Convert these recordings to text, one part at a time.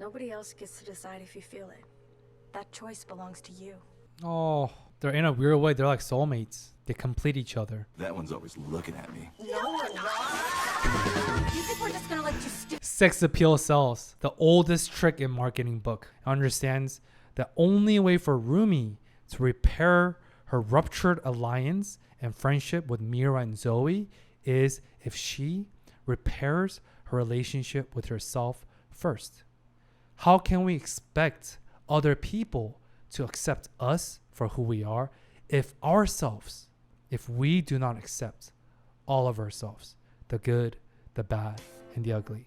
Nobody else gets to decide if you feel it. That choice belongs to you. Oh, they're in a weird way. They're like soulmates. They complete each other. That one's always looking at me. No, we're not. You think we're just gonna let you Sex appeal sells. The oldest trick in marketing book. Understands the only way for Rumi to repair her ruptured alliance and friendship with Mira and Zoe is if she repairs her relationship with herself first. How can we expect other people to accept us for who we are if we do not accept all of ourselves, the good, the bad, and the ugly?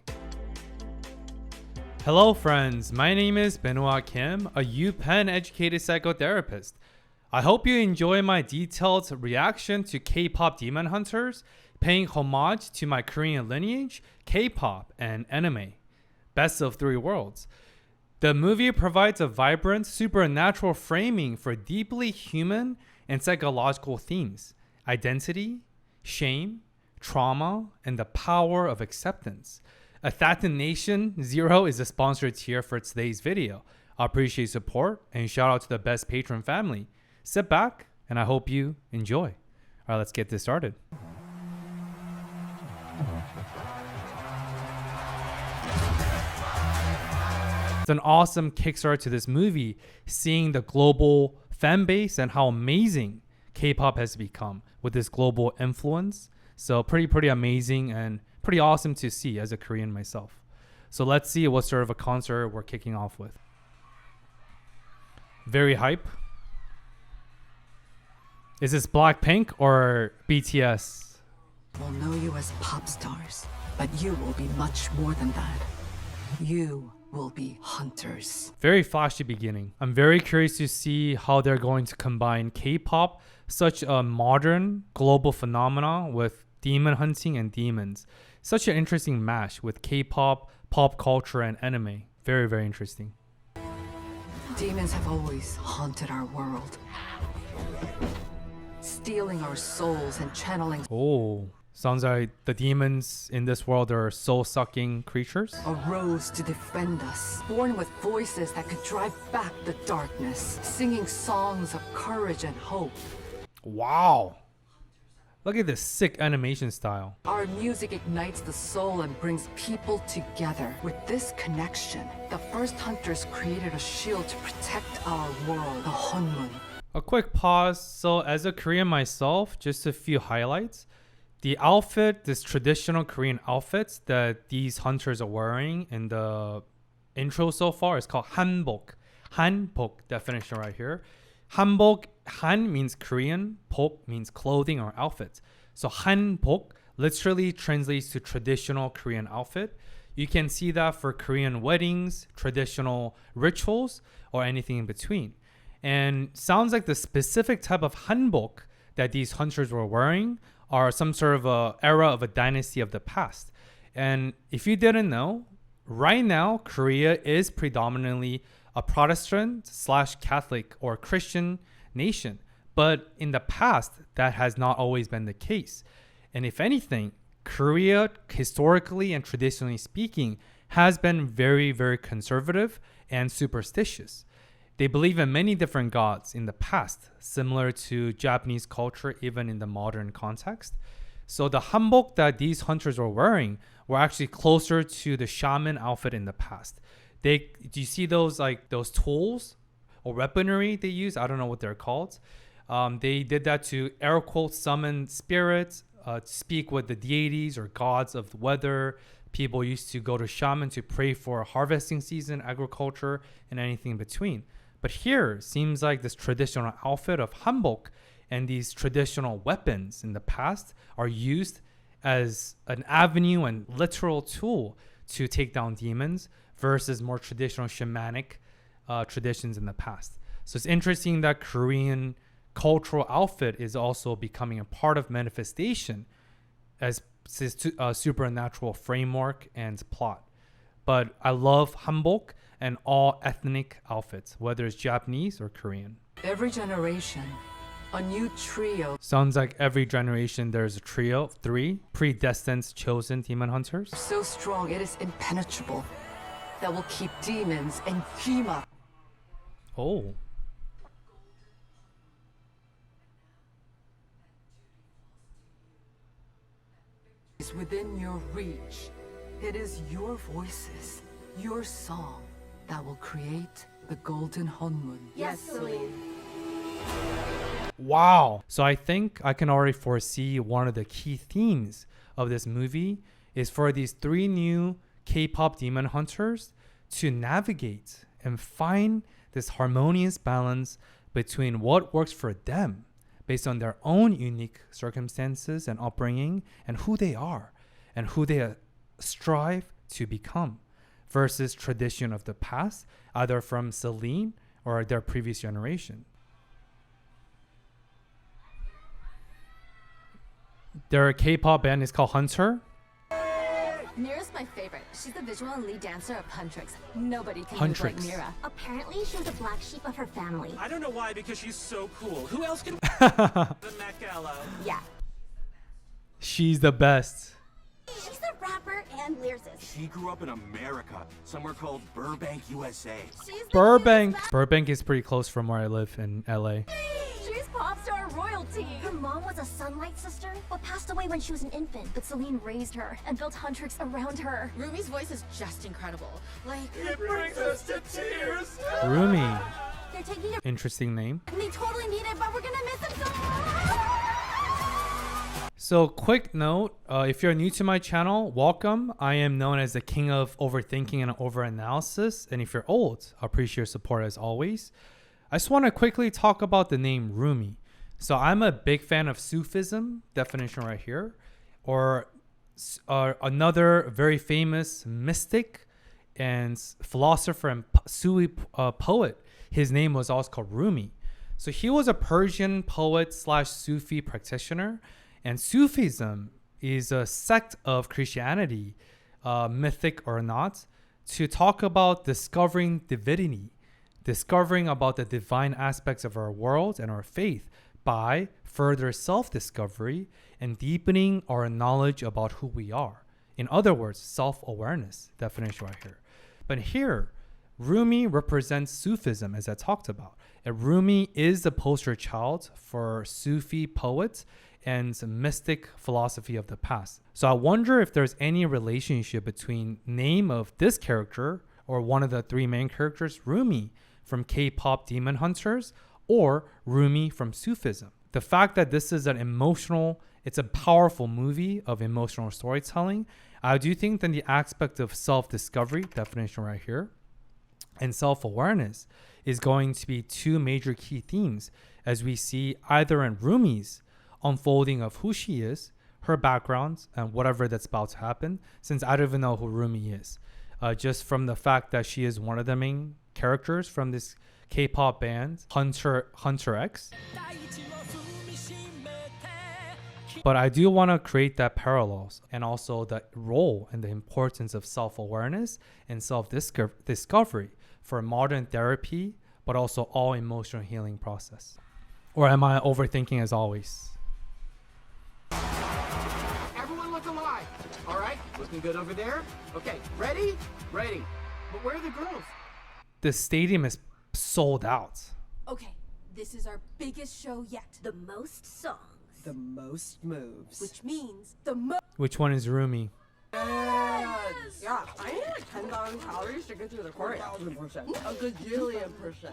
Hello friends, my name is Benoit Kim, a UPenn educated psychotherapist. I hope you enjoy my detailed reaction to K-pop demon hunters, paying homage to my Korean lineage, K-pop, and anime. Best of three worlds. The movie provides a vibrant, supernatural framing for deeply human and psychological themes: identity, shame, trauma, and the power of acceptance. Athatination Zero is the sponsored tier for today's video. I appreciate support and shout out to the best patron family. Sit back and I hope you enjoy. All right, let's get this started. It's an awesome kickstart to this movie, seeing the global fan base and how amazing K-pop has become with this global influence. So pretty amazing and pretty awesome to see as a Korean myself. So let's see what sort of a concert we're kicking off with. Very hype. Is this Blackpink or BTS? We'll know you as pop stars, but you will be much more than that. You will be hunters. Very flashy beginning. I'm very curious to see how they're going to combine K-pop, such a modern global phenomenon, with demon hunting and demons. Such an interesting mash with K-pop, pop culture, and anime. Very interesting. Demons have always haunted our world, stealing our souls and channeling. Oh, sounds like the demons in this world are soul-sucking creatures. Arose to defend us, born with voices that could drive back the darkness, singing songs of courage and hope. Wow. Look at this sick animation style. Our music ignites the soul and brings people together. With this connection, the first hunters created a shield to protect our world, the Honmun. A quick pause. So as a Korean myself, just a few highlights. The outfit, this traditional Korean outfits that these hunters are wearing in the intro so far is called hanbok. Hanbok definition right here. Hanbok, Han means Korean, bok means clothing or outfit. So hanbok literally translates to traditional Korean outfit. You can see that for Korean weddings, traditional rituals, or anything in between. And sounds like the specific type of hanbok that these hunters were wearing are some sort of a era of a dynasty of the past. And if you didn't know, right now Korea is predominantly a Protestant/Catholic or Christian nation. But in the past, that has not always been the case. And if anything, Korea, historically and traditionally speaking, has been very conservative and superstitious. They believe in many different gods in the past, similar to Japanese culture, even in the modern context. So the hanbok that these hunters were wearing were actually closer to the shaman outfit in the past. Do you see those tools or weaponry they use? I don't know what they're called. They did that to air quote summon spirits, speak with the deities or gods of the weather. People used to go to shaman to pray for a harvesting season, agriculture, and anything in between. But here seems like this traditional outfit of hanbok and these traditional weapons in the past are used as an avenue and literal tool to take down demons versus more traditional shamanic traditions in the past. So it's interesting that Korean cultural outfit is also becoming a part of manifestation as a supernatural framework and plot. But I love hanbok and all ethnic outfits, whether it's Japanese or Korean. Every generation, a new trio. Sounds like every generation there's a trio of 3 predestined chosen demon hunters. So strong it is impenetrable. that will keep demons and Kima Oh. is within your reach. It is your voices, your song, that will create the Golden Honmun. Yes, Celine. Wow. So I think I can already foresee one of the key themes of this movie is for these three new K-pop demon hunters to navigate and find this harmonious balance between what works for them based on their own unique circumstances and upbringing and who they are and who they strive to become versus tradition of the past, either from Celine or their previous generation. Their K-pop band is called Hunter. Mira's my favorite. She's the visual and lead dancer of Huntrix. Nobody can move Huntrix. like Mira. Apparently, she was a black sheep of her family. I don't know why, because she's so cool. Who else can the Met Gala? Yeah. She's the best. She's a rapper and lyricist. She grew up in America, somewhere called Burbank, USA. She's the Burbank. cutest Burbank is pretty close from where I live in LA. She's pop star royalty. Her mom was a Sunlight sister, but passed away when she was an infant. But Celine raised her and built Huntrix around her. Rumi's voice is just incredible. Like, It brings us to tears. Rumi. They're taking it, Interesting name. and they totally need it, but we're gonna miss them so much. So quick note, if you're new to my channel, welcome. I am known as the king of overthinking and overanalysis. And if you're old, I appreciate your support as always. I just want to quickly talk about the name Rumi. So I'm a big fan of Sufism, definition right here, or another very famous mystic and philosopher and Sufi poet. His name was also called Rumi. So he was a Persian poet slash Sufi practitioner. And Sufism is a sect of Christianity, mythic or not, to talk about discovering divinity, discovering about the divine aspects of our world and our faith by further self-discovery and deepening our knowledge about who we are. In other words, self-awareness, definition right here. But here, Rumi represents Sufism, as I talked about. And Rumi is the poster child for Sufi poets and mystic philosophy of the past. So I wonder if there's any relationship between name of this character or one of the three main characters, Rumi from K-pop Demon Hunters, or Rumi from Sufism. The fact that this is it's a powerful movie of emotional storytelling. I do think that the aspect of self-discovery, definition right here, and self-awareness is going to be two major key themes as we see either in Rumi's unfolding of who she is, her background, and whatever that's about to happen, since I don't even know who Rumi is. Just from the fact that she is one of the main characters from this K-pop band, Hunter X. But I do want to create that parallels and also the role and the importance of self-awareness and self-discovery for modern therapy, but also all emotional healing process. Or am I overthinking as always? Everyone look alive. All right, looking good over there. Okay, ready? Ready. But where are the girls? The stadium is sold out. Okay, this is our biggest show yet, The most songs. The most moves. which means the most. Which one is Rumi? Yes. Yeah, I need like 10,000 calories to get through the choreo. 1,000%. A gajillion%.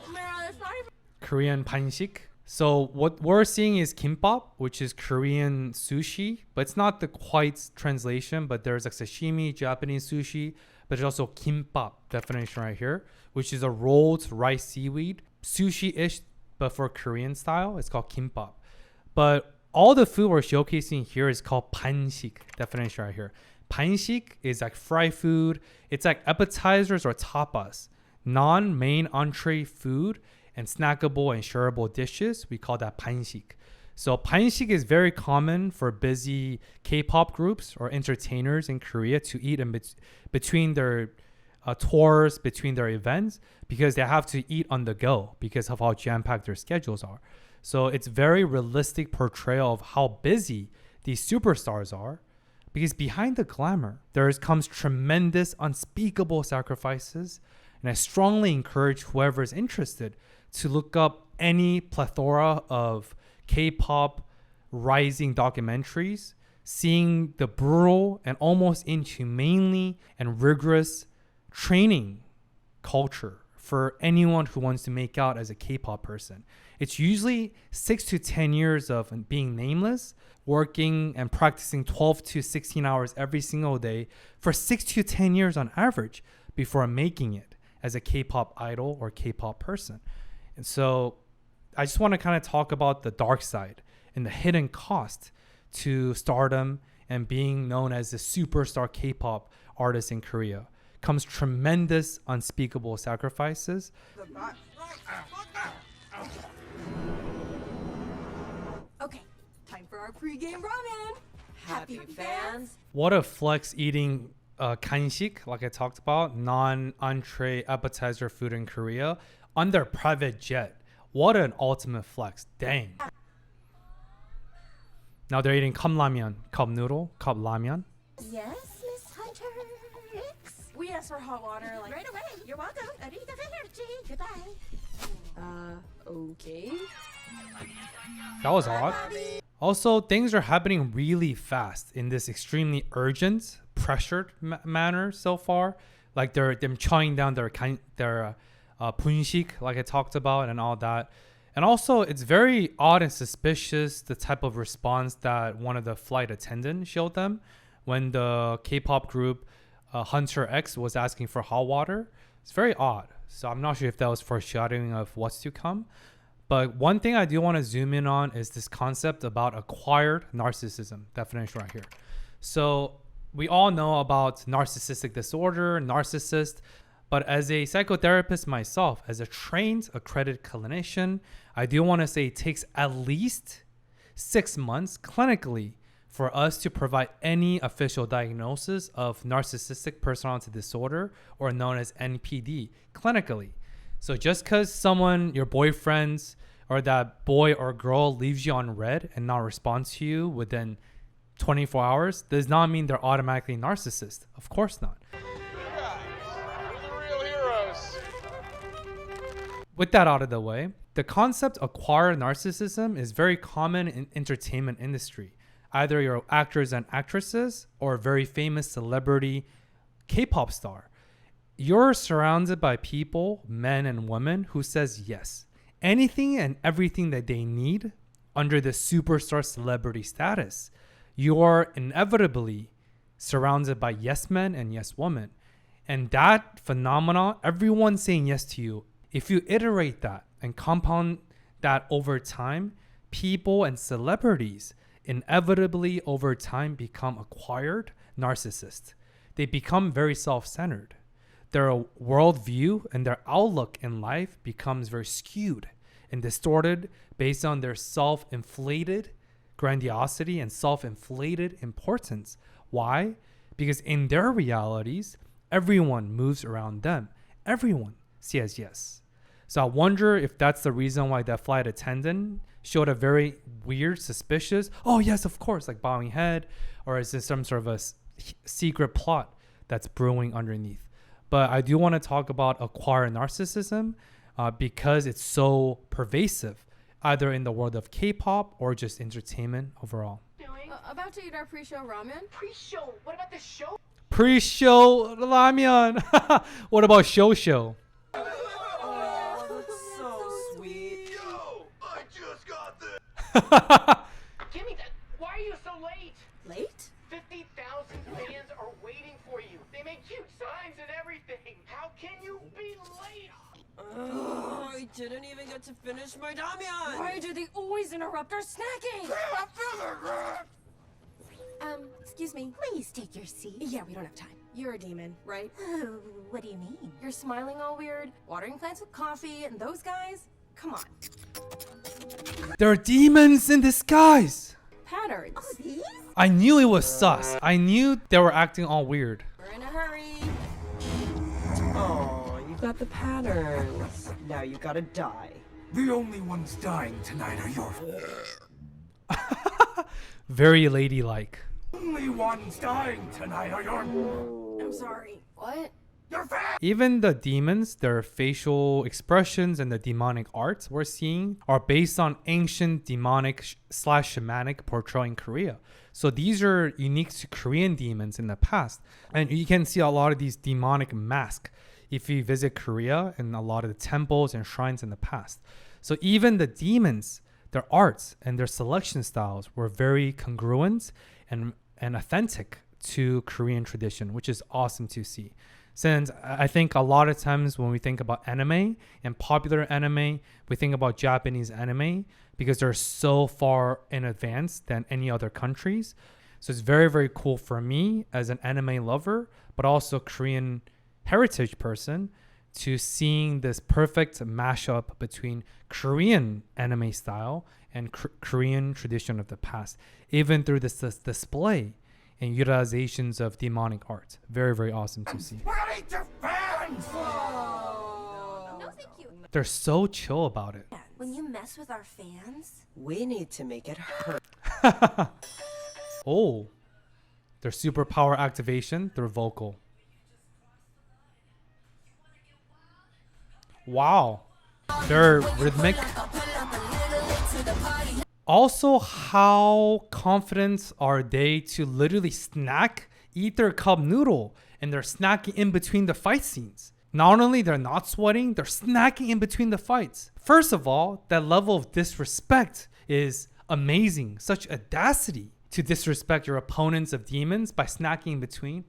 Korean pansik. So what we're seeing is Kpop, which is Korean sushi, but it's not the quite translation, but there's like sashimi, Japanese sushi, but there's also Kpop, definition right here, which is a rolled rice seaweed, sushi-ish, but for Korean style, it's called Kpop. But all the food we're showcasing here is called pansik, definition right here. Pansik is like fried food. It's like appetizers or tapas, non-main entree food and snackable and shareable dishes. We call that pansik. So pansik is very common for busy K-pop groups or entertainers in Korea to eat in between their tours, between their events, because they have to eat on the go because of how jam-packed their schedules are. So it's very realistic portrayal of how busy these superstars are, Because behind the glamour, there comes tremendous, unspeakable sacrifices. And I strongly encourage whoever is interested to look up any plethora of K-pop rising documentaries, seeing the brutal and almost inhumanely and rigorous training culture for anyone who wants to make out as a K-pop person. It's usually 6 to 10 years of being nameless, working and practicing 12 to 16 hours every single day for 6 to 10 years on average before making it as a K-pop idol or K-pop person. And so I just want to kind of talk about the dark side and the hidden cost to stardom and being known as a superstar K-pop artist in Korea. Comes tremendous, unspeakable sacrifices. Okay, time for our pre-game ramen. Happy fans. What a flex eating kanshik, like I talked about, non-entree appetizer food in Korea on their private jet. What an ultimate flex. Dang. Now they're eating cup ramen, cup noodle, cup ramen. Yes, Miss Hunter. We asked for hot water like Right away. You're welcome. Arrivederci. Goodbye. okay. That was odd. Also, things are happening really fast in this extremely urgent, pressured manner so far. Like they're chawing down their punshik, like I talked about, and all that. And also, it's very odd and suspicious the type of response that one of the flight attendants showed them when the K-pop group Hunter X was asking for hot water. It's very odd. So I'm not sure if that was foreshadowing of what's to come. But one thing I do want to zoom in on is this concept about acquired narcissism. Definition right here. So we all know about narcissistic disorder, narcissist. But as a psychotherapist myself, as a trained, accredited clinician, I do want to say it takes at least 6 months clinically for us to provide any official diagnosis of narcissistic personality disorder, or known as NPD, clinically. So just because someone, your boyfriends, or that boy or girl leaves you on red and not responds to you within 24 hours does not mean they're automatically narcissist. Of course not. With that out of the way, the concept acquired narcissism is very common in entertainment industry. Either you're actors and actresses or a very famous celebrity K-pop star. You're surrounded by people, men and women, who says yes. Anything and everything that they need under the superstar celebrity status. You are inevitably surrounded by yes men and yes women. And that phenomena, everyone saying yes to you, if you iterate that and compound that over time, people and celebrities inevitably over time become acquired narcissists. They become very self-centered. Their worldview and their outlook in life becomes very skewed and distorted based on their self-inflated grandiosity and self-inflated importance. Why? Because in their realities, everyone moves around them. Everyone says yes. So I wonder if that's the reason why that flight attendant showed a very weird, suspicious, oh yes, of course, like bowing head, or is this some sort of a secret plot that's brewing underneath? But I do want to talk about acquired narcissism because it's so pervasive, either in the world of K-pop or just entertainment overall. About to eat our pre-show ramen. Pre-show? What about the show? Pre-show ramen. What about show? Oh, that's so sweet. Yo, I just got this. Give me that. Why are you so late? Late? 50,000 fans are waiting for you. They make cute signs and everything. How can you be late? I didn't even get to finish my ramyeon. Why do they always interrupt our snacking? Excuse me. Please take your seat. Yeah, we don't have time. You're a demon, right? Oh, what do you mean? You're smiling all weird, watering plants with coffee, and those guys? Come on. There are demons in disguise. Patterns. Oh, these? I knew it was sus. I knew they were acting all weird. We're in a hurry. Oh, you got the patterns. Now you gotta die. The only ones dying tonight are your. Very ladylike. only ones dying tonight are your I'm sorry. What? fans. Even the demons, their facial expressions and the demonic arts we're seeing are based on ancient demonic slash shamanic portraying Korea. So these are unique to Korean demons in the past. And you can see a lot of these demonic masks if you visit Korea and a lot of the temples and shrines in the past. So even the demons, their arts and their selection styles were very congruent and authentic to Korean tradition, which is awesome to see. Since I think a lot of times when we think about anime and popular anime, we think about Japanese anime because they're so far in advance than any other countries. So it's very, very cool for me as an anime lover, but also Korean heritage person, to seeing this perfect mashup between Korean anime style and Korean tradition of the past, even through this display and utilizations of demonic art. Very, very awesome to see. We're gonna eat your fans! No, thank you. They're so chill about it. When you mess with our fans, We need to make it hurt. Oh, their superpower activation, their vocal. Wow. They're rhythmic. Also, how confident are they to literally eat their cup noodle, and they're snacking in between the fight scenes? Not only they're not sweating, they're snacking in between the fights. First of all, that level of disrespect is amazing. Such audacity to disrespect your opponents of demons by snacking in between.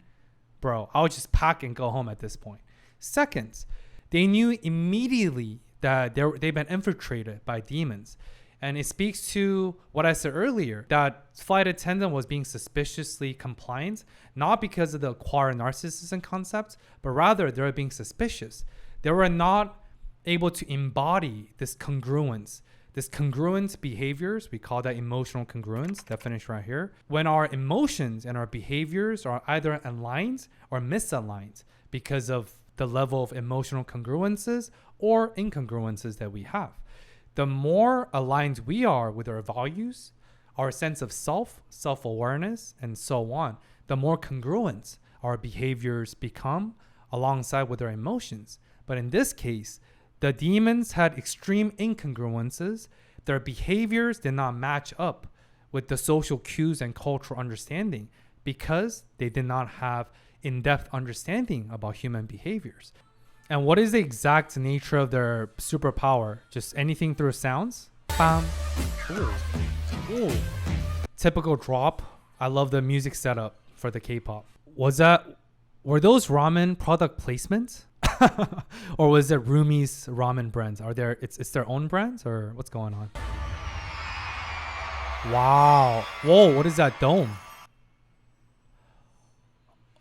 Bro, I would just pack and go home at this point. Second, they knew immediately that they've been infiltrated by demons. And it speaks to what I said earlier, that flight attendant was being suspiciously compliant, not because of the acquired narcissism concept, but rather they were being suspicious. They were not able to embody this congruence, this congruent behaviors. We call that emotional congruence, definition right here. When our emotions and our behaviors are either aligned or misaligned because of the level of emotional congruences or incongruences that we have. The more aligned we are with our values, our sense of self-awareness, and so on, the more congruent our behaviors become alongside with our emotions. But in this case, the demons had extreme incongruences. Their behaviors did not match up with the social cues and cultural understanding because they did not have in-depth understanding about human behaviors. And what is the exact nature of their superpower? Just anything through sounds? Bam. Ooh. Ooh. Typical drop. I love the music setup for the K-pop. Were those ramen product placements? Or was it Rumi's ramen brands? It's their own brands, or what's going on? Wow. Whoa, what is that dome?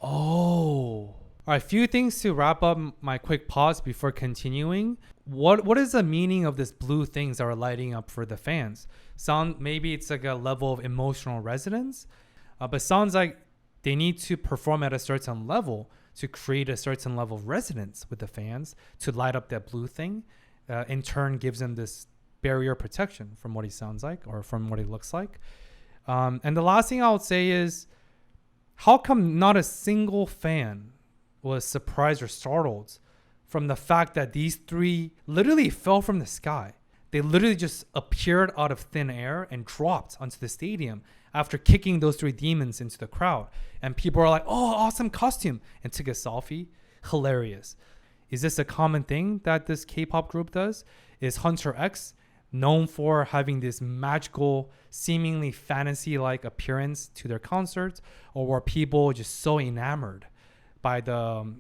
Oh. All right, few things to wrap up my quick pause before continuing. What is the meaning of this blue things that are lighting up for the fans? Maybe it's like a level of emotional resonance, but sounds like they need to perform at a certain level to create a certain level of resonance with the fans to light up that blue thing. In turn, gives them this barrier protection from what he sounds like or from what he looks like. And the last thing I would say is, how come not a single fan was surprised or startled from the fact that these three literally fell from the sky? They literally just appeared out of thin air and dropped onto the stadium after kicking those three demons into the crowd. And people are like, oh, awesome costume, and took a selfie. Hilarious. Is this a common thing that this K-pop group does? Is Hunter X known for having this magical, seemingly fantasy-like appearance to their concerts? Or were people just so enamored by the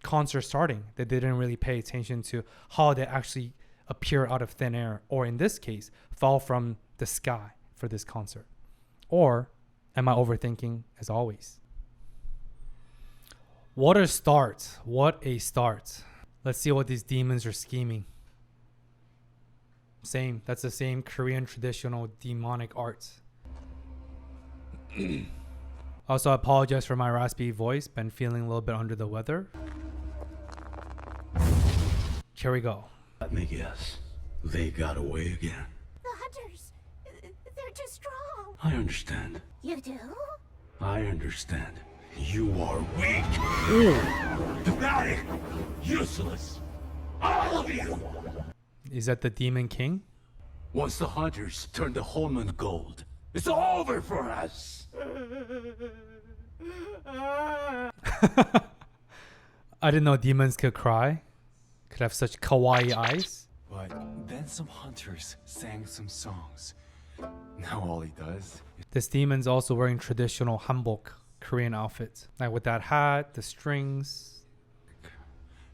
concert starting that they didn't really pay attention to how they actually appear out of thin air, or in this case, fall from the sky for this concert? Or am I overthinking as always? What a start. What a start. Let's see what these demons are scheming. Same. That's the same Korean traditional demonic arts. Also, I apologize for my raspy voice. Been feeling a little bit under the weather. Here we go. Let me guess. They got away again. The hunters, they're too strong. I understand. You do? I understand. You are weak. Pathetic. Useless. All of you. Is that the Demon King? Once the hunters turn the homeland gold, it's over for us. I didn't know demons could cry. Could have such kawaii eyes. But then some hunters sang some songs. Now all he does. This demon's also wearing traditional hanbok Korean outfits. Like with that hat, the strings.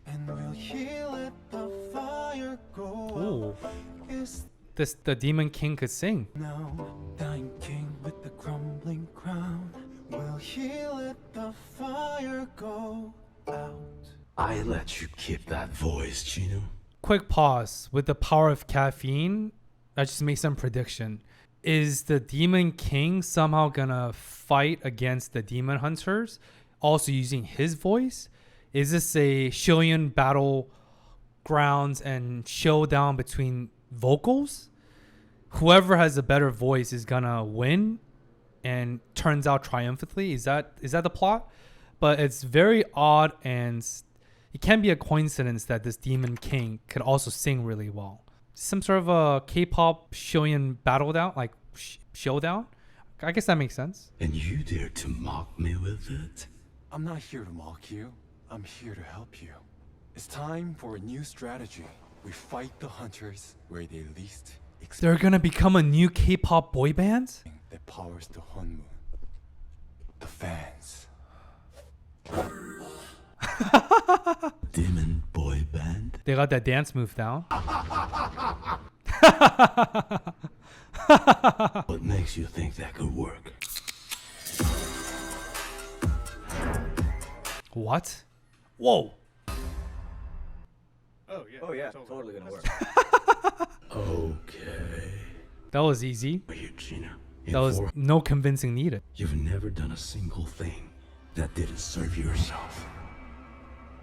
And we'll heal it, the fire go Ooh. out. Is The Demon King could sing. now dying king with the crumbling crown. We'll heal it, the fire go out. I let you keep that voice, Chino. Quick pause. With the power of caffeine, I just make some prediction. Is the Demon King somehow gonna fight against the Demon Hunters, also using his voice? Is this a Shillian battlegrounds and showdown between vocals? Whoever has a better voice is gonna win and turns out triumphantly. Is that the plot? But it's very odd, and it can be a coincidence that this Demon King could also sing really well. Some sort of a K-pop Shillian battle down, like showdown. I guess that makes sense. And you dare to mock me with it? I'm not here to mock you. I'm here to help you. It's time for a new strategy. We fight the hunters where they least expect. They're gonna become a new K-pop boy band? That powers the Hunmoon. The fans. Demon boy band? They got that dance move down. What makes you think that could work? What? Whoa. Oh yeah, totally gonna work. Okay. That was easy. Are you, Gina? That was no convincing needed. You've never done a single thing that didn't serve yourself.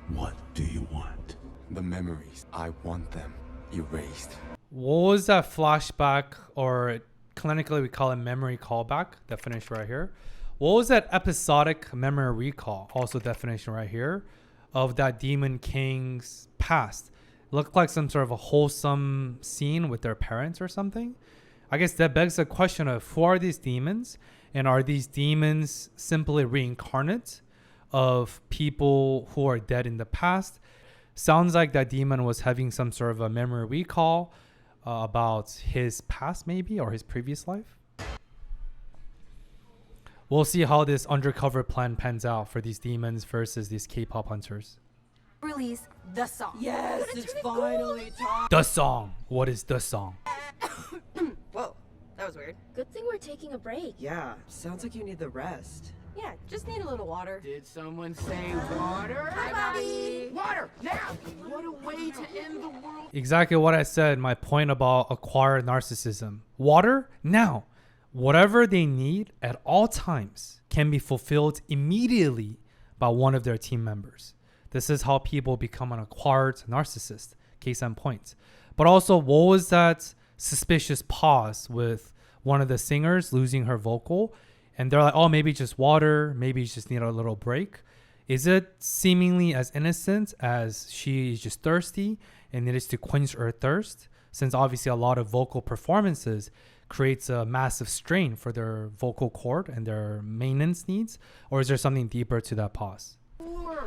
What do you want? The memories. I want them erased. What was that flashback, or clinically we call it memory callback, definition right here. What was that episodic memory recall, also definition right here, of that Demon King's past? Looked like some sort of a wholesome scene with their parents or something. I guess that begs the question of who are these demons, and are these demons simply reincarnate of people who are dead in the past? Sounds like that demon was having some sort of a memory recall about his past, maybe, or his previous life. We'll see how this undercover plan pans out for these demons versus these K-pop hunters. Release the song. Yes, it's finally time. The song. What is the song? Whoa, that was weird. Good thing we're taking a break. Yeah, sounds like you need the rest. Yeah, just need a little water. Did someone say water? Hi, Bobby. Water, now! What a way to end the world. Exactly what I said, my point about acquired narcissism. Water, now. Whatever they need at all times can be fulfilled immediately by one of their team members. This is how people become an acquired narcissist. Case in point. But also, what was that suspicious pause with one of the singers losing her vocal? And they're like, oh, maybe just water. Maybe you just need a little break. Is it seemingly as innocent as she is just thirsty and needs to quench her thirst? Since obviously a lot of vocal performances creates a massive strain for their vocal cord and their maintenance needs? Or is there something deeper to that pause?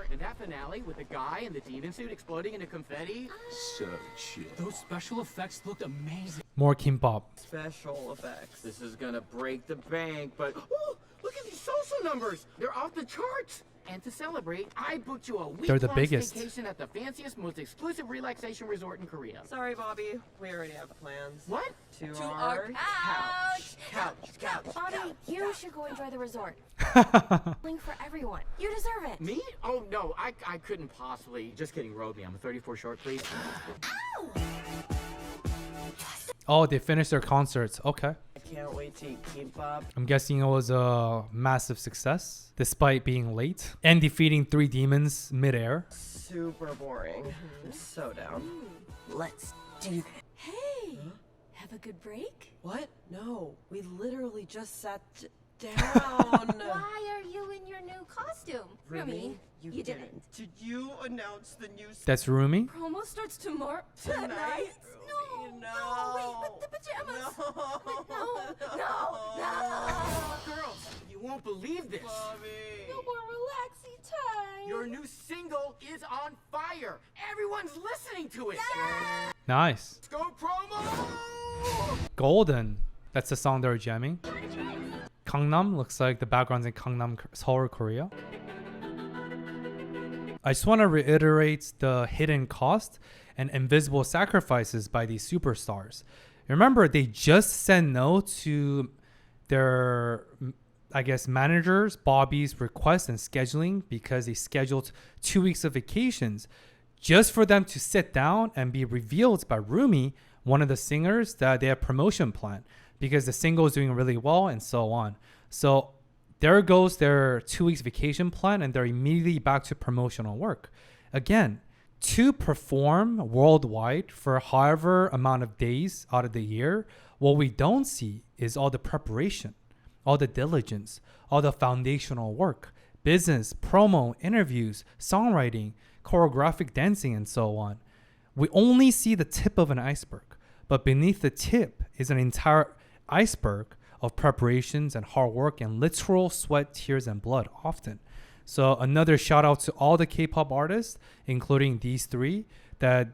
And that finale with the guy in the demon suit exploding into confetti. So chill. Those special effects looked amazing. More Kpop. Special effects. This is gonna break the bank, but oh, look at these social numbers. They're off the charts. And to celebrate, I booked you a They're the week-long biggest. vacation at the fanciest, most exclusive relaxation resort in Korea. Sorry, Bobby. We already have plans. What? To our couch. Couch. Bobby, you should go enjoy the resort. Link for everyone. You deserve it. Me? Oh no, I couldn't possibly. Just kidding, road me. I'm a 34 short, please. Oh, they finished their concerts. Okay. I can't wait to eat Kpop. I'm guessing it was a massive success despite being late and defeating 3 demons midair. Super boring. I'm so down. Let's do that. Hey, have a good break? What? No, we literally just sat down. Why are you in your new costume? Rumi, you didn't. Did you announce the new That's Rumi. Promo starts tomorrow. tonight? No, wait, but the pajamas. No. Girls, you won't believe this. No more relaxing time. Your new single is on fire. Everyone's listening to it. Nice. Let's go promo! Golden. That's the song they're jamming. Gangnam looks like the background's in Gangnam, Seoul, Korea. I just want to reiterate the hidden cost and invisible sacrifices by these superstars. Remember, they just said no to their, I guess, managers, Bobby's request and scheduling because they scheduled 2 weeks of vacations just for them to sit down and be revealed by Rumi, one of the singers, that they have promotion plan because the single is doing really well and so on. So there goes their 2 weeks vacation plan and they're immediately back to promotional work. Again, to perform worldwide for however amount of days out of the year, what we don't see is all the preparation, all the diligence, all the foundational work, business, promo, interviews, songwriting, choreographic dancing, and so on. We only see the tip of an iceberg, but beneath the tip is an entire iceberg of preparations and hard work and literal sweat, tears, and blood often. So another shout out to all the K-pop artists, including these three, that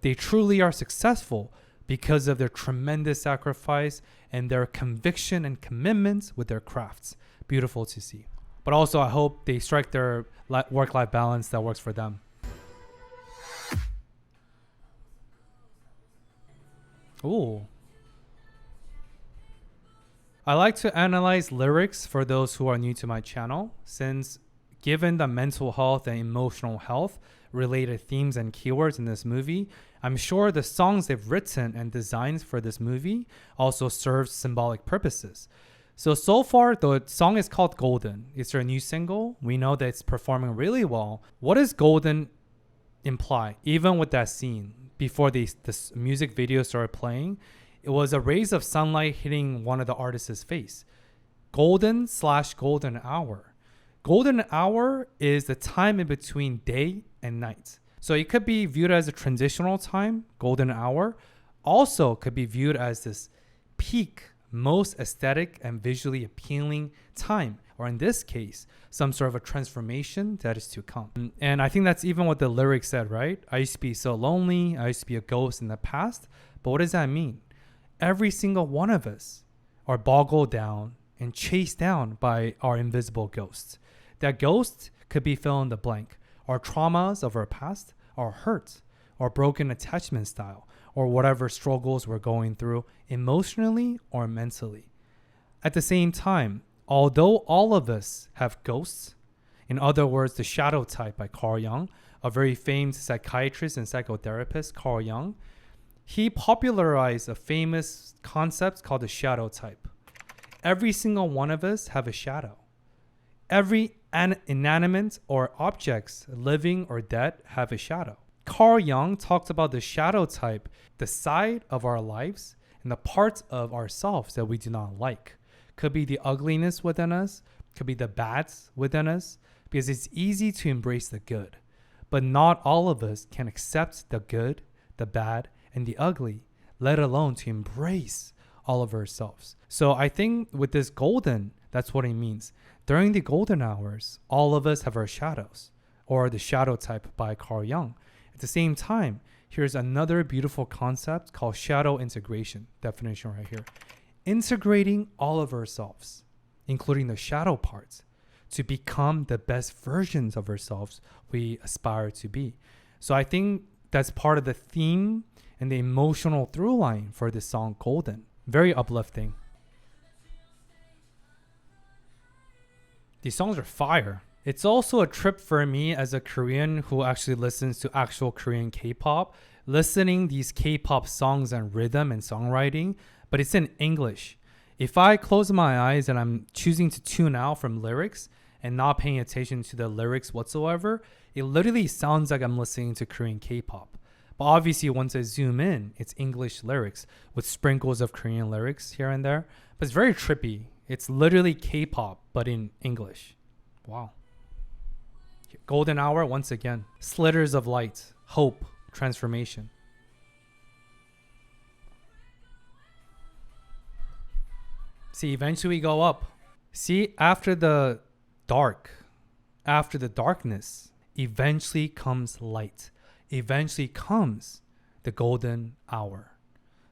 they truly are successful because of their tremendous sacrifice and their conviction and commitments with their crafts. Beautiful to see. But also I hope they strike their work-life balance that works for them. Ooh. I like to analyze lyrics for those who are new to my channel, since given the mental health and emotional health related themes and keywords in this movie, I'm sure the songs they've written and designed for this movie also serve symbolic purposes. So far, the song is called Golden. It's their new single. We know that it's performing really well. What does Golden imply? Even with that scene, before this music video started playing, it was a rays of sunlight hitting one of the artist's face. Golden/golden hour. Golden hour is the time in between day and night. So it could be viewed as a transitional time, golden hour. Also could be viewed as this peak, most aesthetic and visually appealing time. Or in this case, some sort of a transformation that is to come. And I think that's even what the lyrics said, right? I used to be so lonely. I used to be a ghost in the past. But what does that mean? Every single one of us are boggled down and chased down by our invisible ghosts. That ghost could be fill in the blank. Our traumas of our past, our hurts, our broken attachment style, or whatever struggles we're going through emotionally or mentally. At the same time, although all of us have ghosts, in other words, the shadow type by Carl Jung, a very famed psychiatrist and psychotherapist, Carl Jung, he popularized a famous concept called the shadow type. Every single one of us have a shadow. Every inanimate or objects, living or dead, have a shadow. Carl Jung talks about the shadow type, the side of our lives and the parts of ourselves that we do not like. Could be the ugliness within us, could be the bads within us, because it's easy to embrace the good. But not all of us can accept the good, the bad, and the ugly, let alone to embrace all of ourselves. So I think with this golden, that's what it means. During the golden hours, all of us have our shadows, or the shadow type by Carl Jung. At the same time, here's another beautiful concept called shadow integration. Definition right here. Integrating all of ourselves, including the shadow parts, to become the best versions of ourselves we aspire to be. So I think that's part of the theme and the emotional through line for this song Golden. Very uplifting. These songs are fire. It's also a trip for me as a Korean who actually listens to actual Korean K-pop, listening these K-pop songs and rhythm and songwriting, but it's in English. If I close my eyes and I'm choosing to tune out from lyrics and not paying attention to the lyrics whatsoever, it literally sounds like I'm listening to Korean K-pop. But obviously, once I zoom in, it's English lyrics with sprinkles of Korean lyrics here and there. But it's very trippy It's literally K-pop, but in English. Wow. Golden hour, once again. Slitters of light, hope, transformation. See, eventually we go up. See, after the darkness, eventually comes light. Eventually comes the golden hour.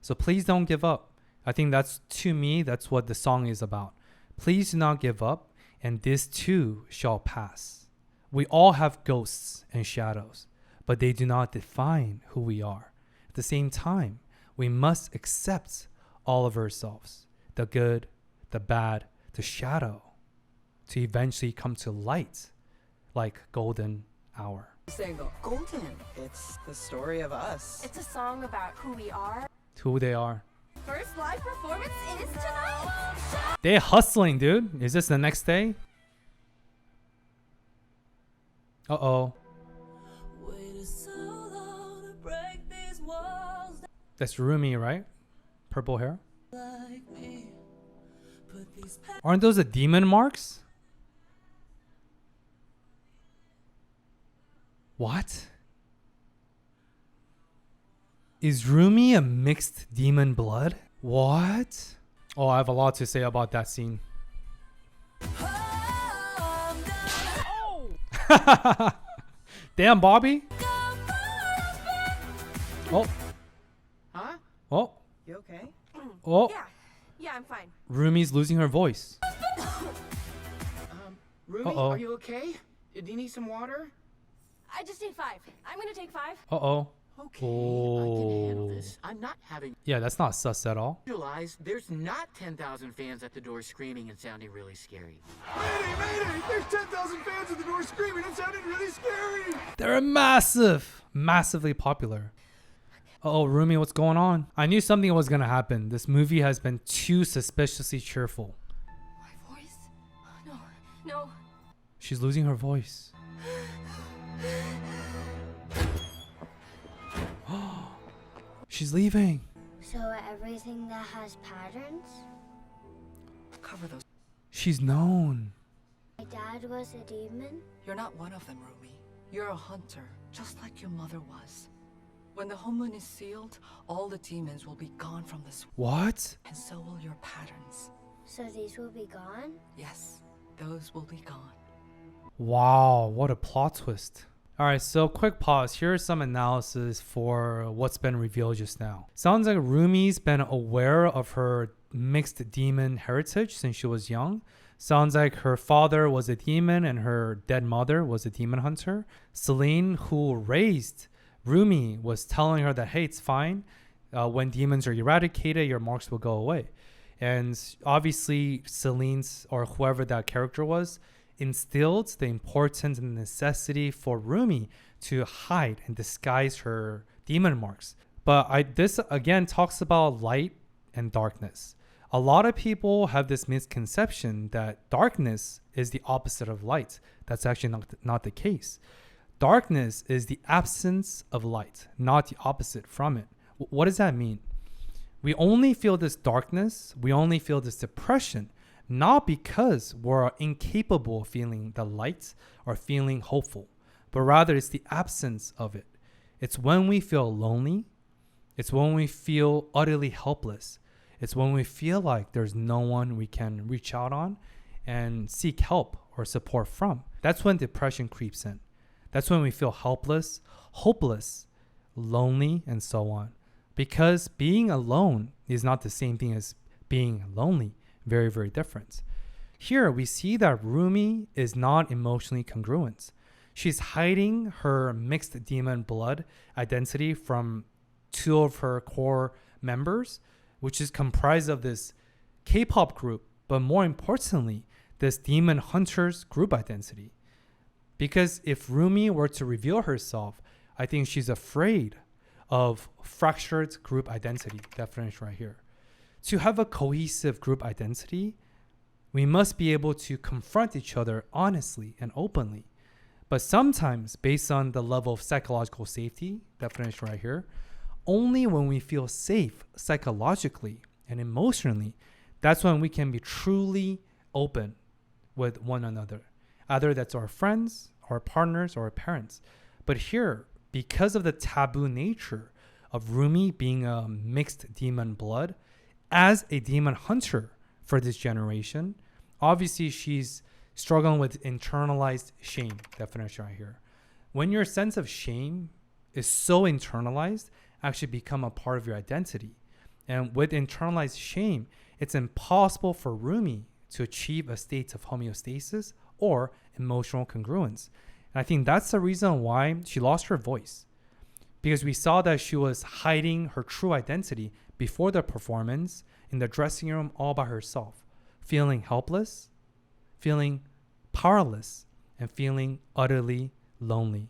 So please don't give up. I think to me, that's what the song is about. Please do not give up, and this too shall pass. We all have ghosts and shadows, but they do not define who we are. At the same time, we must accept all of ourselves, the good, the bad, the shadow, to eventually come to light, like golden hour. Single. Golden. It's the story of us. It's a song about who we are. Who they are. First live performance is tonight. They're hustling, dude. Is this the next day? Uh-oh. That's Rumi, right? Purple hair. Aren't those the demon marks? What? Is Rumi a mixed demon blood? What? Oh, I have a lot to say about that scene. Damn, Bobby. Oh. Huh? Oh. You okay? Oh. Yeah, I'm fine. Rumi's losing her voice. Rumi, Uh-oh. are you okay? Do you need some water? I just need 5. I'm gonna take 5. Uh-oh. Okay, I Oh. can handle this. I'm not having... Yeah, that's not sus at all. Realize there's not 10,000 fans at the door screaming and sounding really scary. Mayday! There's 10,000 fans at the door screaming. It sounded really scary. They're massively popular. Uh-oh, Rumi, what's going on? I knew something was gonna happen. This movie has been too suspiciously cheerful. My voice? No. She's losing her voice. She's leaving. So everything that has patterns? Cover those. She's known. My dad was a demon? You're not one of them, Rumi. You're a hunter, just like your mother was. When the home moon is sealed, all the demons will be gone from this world. What? And so will your patterns. So these will be gone? Yes, those will be gone. Wow, what a plot twist. Alright, so quick pause. Here's some analysis for what's been revealed just now. Sounds like Rumi's been aware of her mixed demon heritage since she was young. Sounds like her father was a demon and her dead mother was a demon hunter. Celine, who raised Rumi, was telling her that, hey, it's fine. When demons are eradicated, your marks will go away. And obviously, Celine's, or whoever that character was, instilled the importance and necessity for Rumi to hide and disguise her demon marks. But this again talks about light and darkness. A lot of people have this misconception that darkness is the opposite of light. That's actually not the case. Darkness is the absence of light, not the opposite from it. What does that mean? We only feel this darkness, we only feel this depression, not because we're incapable of feeling the light or feeling hopeful, but rather it's the absence of it. It's when we feel lonely. It's when we feel utterly helpless. It's when we feel like there's no one we can reach out on and seek help or support from. That's when depression creeps in. That's when we feel helpless, hopeless, lonely, and so on. Because being alone is not the same thing as being lonely. Very, very different. Here we see that Rumi is not emotionally congruent. She's hiding her mixed demon blood identity from two of her core members, which is comprised of this K-pop group, but more importantly, this demon hunters group identity. Because if Rumi were to reveal herself, I think she's afraid of fractured group identity. Definition right here. To have a cohesive group identity, we must be able to confront each other honestly and openly. But sometimes, based on the level of psychological safety, definition right here, only when we feel safe psychologically and emotionally, That's when we can be truly open with one another. Either that's our friends, our partners, or our parents. But here, because of the taboo nature of Rumi being a mixed demon blood, as a demon hunter for this generation, obviously she's struggling with internalized shame, definition right here. When your sense of shame is so internalized, actually become a part of your identity. And with internalized shame, it's impossible for Rumi to achieve a state of homeostasis or emotional congruence. And I think that's the reason why she lost her voice. Because we saw that she was hiding her true identity before the performance in the dressing room all by herself, feeling helpless, feeling powerless, and feeling utterly lonely.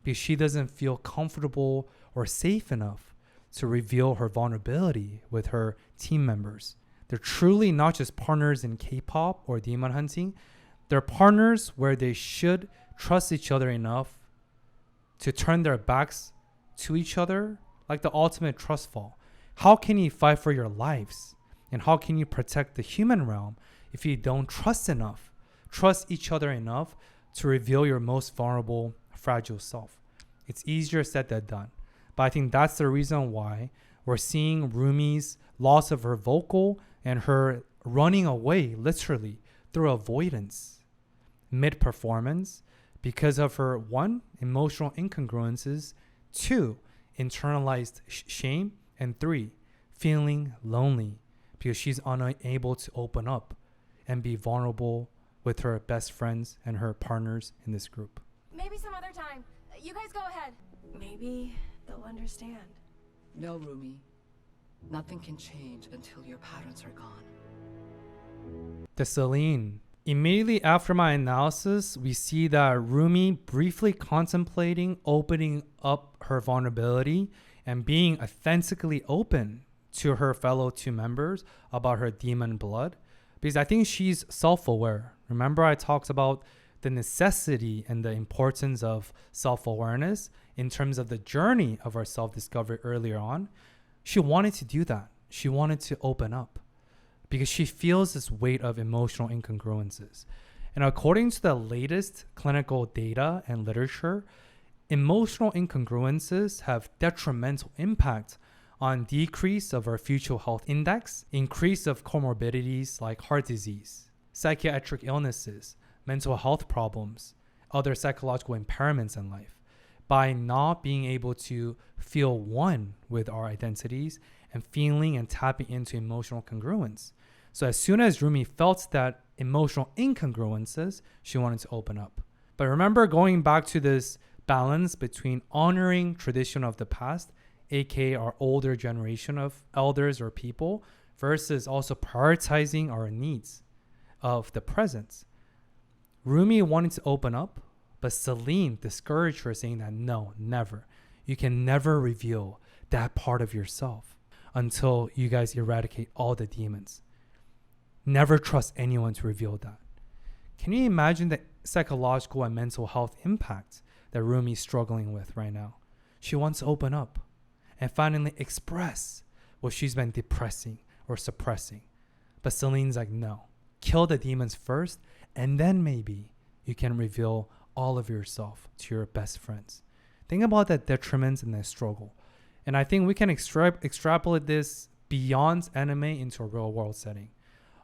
Because she doesn't feel comfortable or safe enough to reveal her vulnerability with her team members. They're truly not just partners in Kpop or demon hunting. They're partners where they should trust each other enough to turn their backs to each other, like the ultimate trust fall. How can you fight for your lives? And how can you protect the human realm if you don't trust each other enough to reveal your most vulnerable, fragile self? It's easier said than done. But I think that's the reason why we're seeing Rumi's loss of her vocal and her running away, literally, through avoidance mid-performance because of her, 1, emotional incongruences, 2, internalized shame, and 3, feeling lonely because she's unable to open up and be vulnerable with her best friends and her partners in this group. Maybe some other time. You guys go ahead. Maybe they'll understand. No, Rumi. Nothing can change until your patterns are gone. The Celine. Immediately after my analysis, we see that Rumi briefly contemplating opening up her vulnerability and being authentically open to her fellow 2 members about her demon blood, because I think she's self-aware. Remember I talked about the necessity and the importance of self-awareness in terms of the journey of our self-discovery earlier on. She wanted to do that. She wanted to open up because she feels this weight of emotional incongruences. And according to the latest clinical data and literature, emotional incongruences have detrimental impact on decrease of our future health index, increase of comorbidities like heart disease, psychiatric illnesses, mental health problems, other psychological impairments in life, by not being able to feel one with our identities and feeling and tapping into emotional congruence. So as soon as Rumi felt that emotional incongruences, she wanted to open up. But remember, going back to this balance between honoring tradition of the past, aka our older generation of elders or people, versus also prioritizing our needs of the present. Rumi wanted to open up, but Celine discouraged her, saying that no, never. You can never reveal that part of yourself until you guys eradicate all the demons. Never trust anyone to reveal that. Can you imagine the psychological and mental health impact that Rumi is struggling with right now? She wants to open up and finally express what she's been depressing or suppressing. But Celine's like, no, kill the demons first, and then maybe you can reveal all of yourself to your best friends. Think about that detriment and that struggle. And I think we can extrapolate this beyond anime into a real world setting.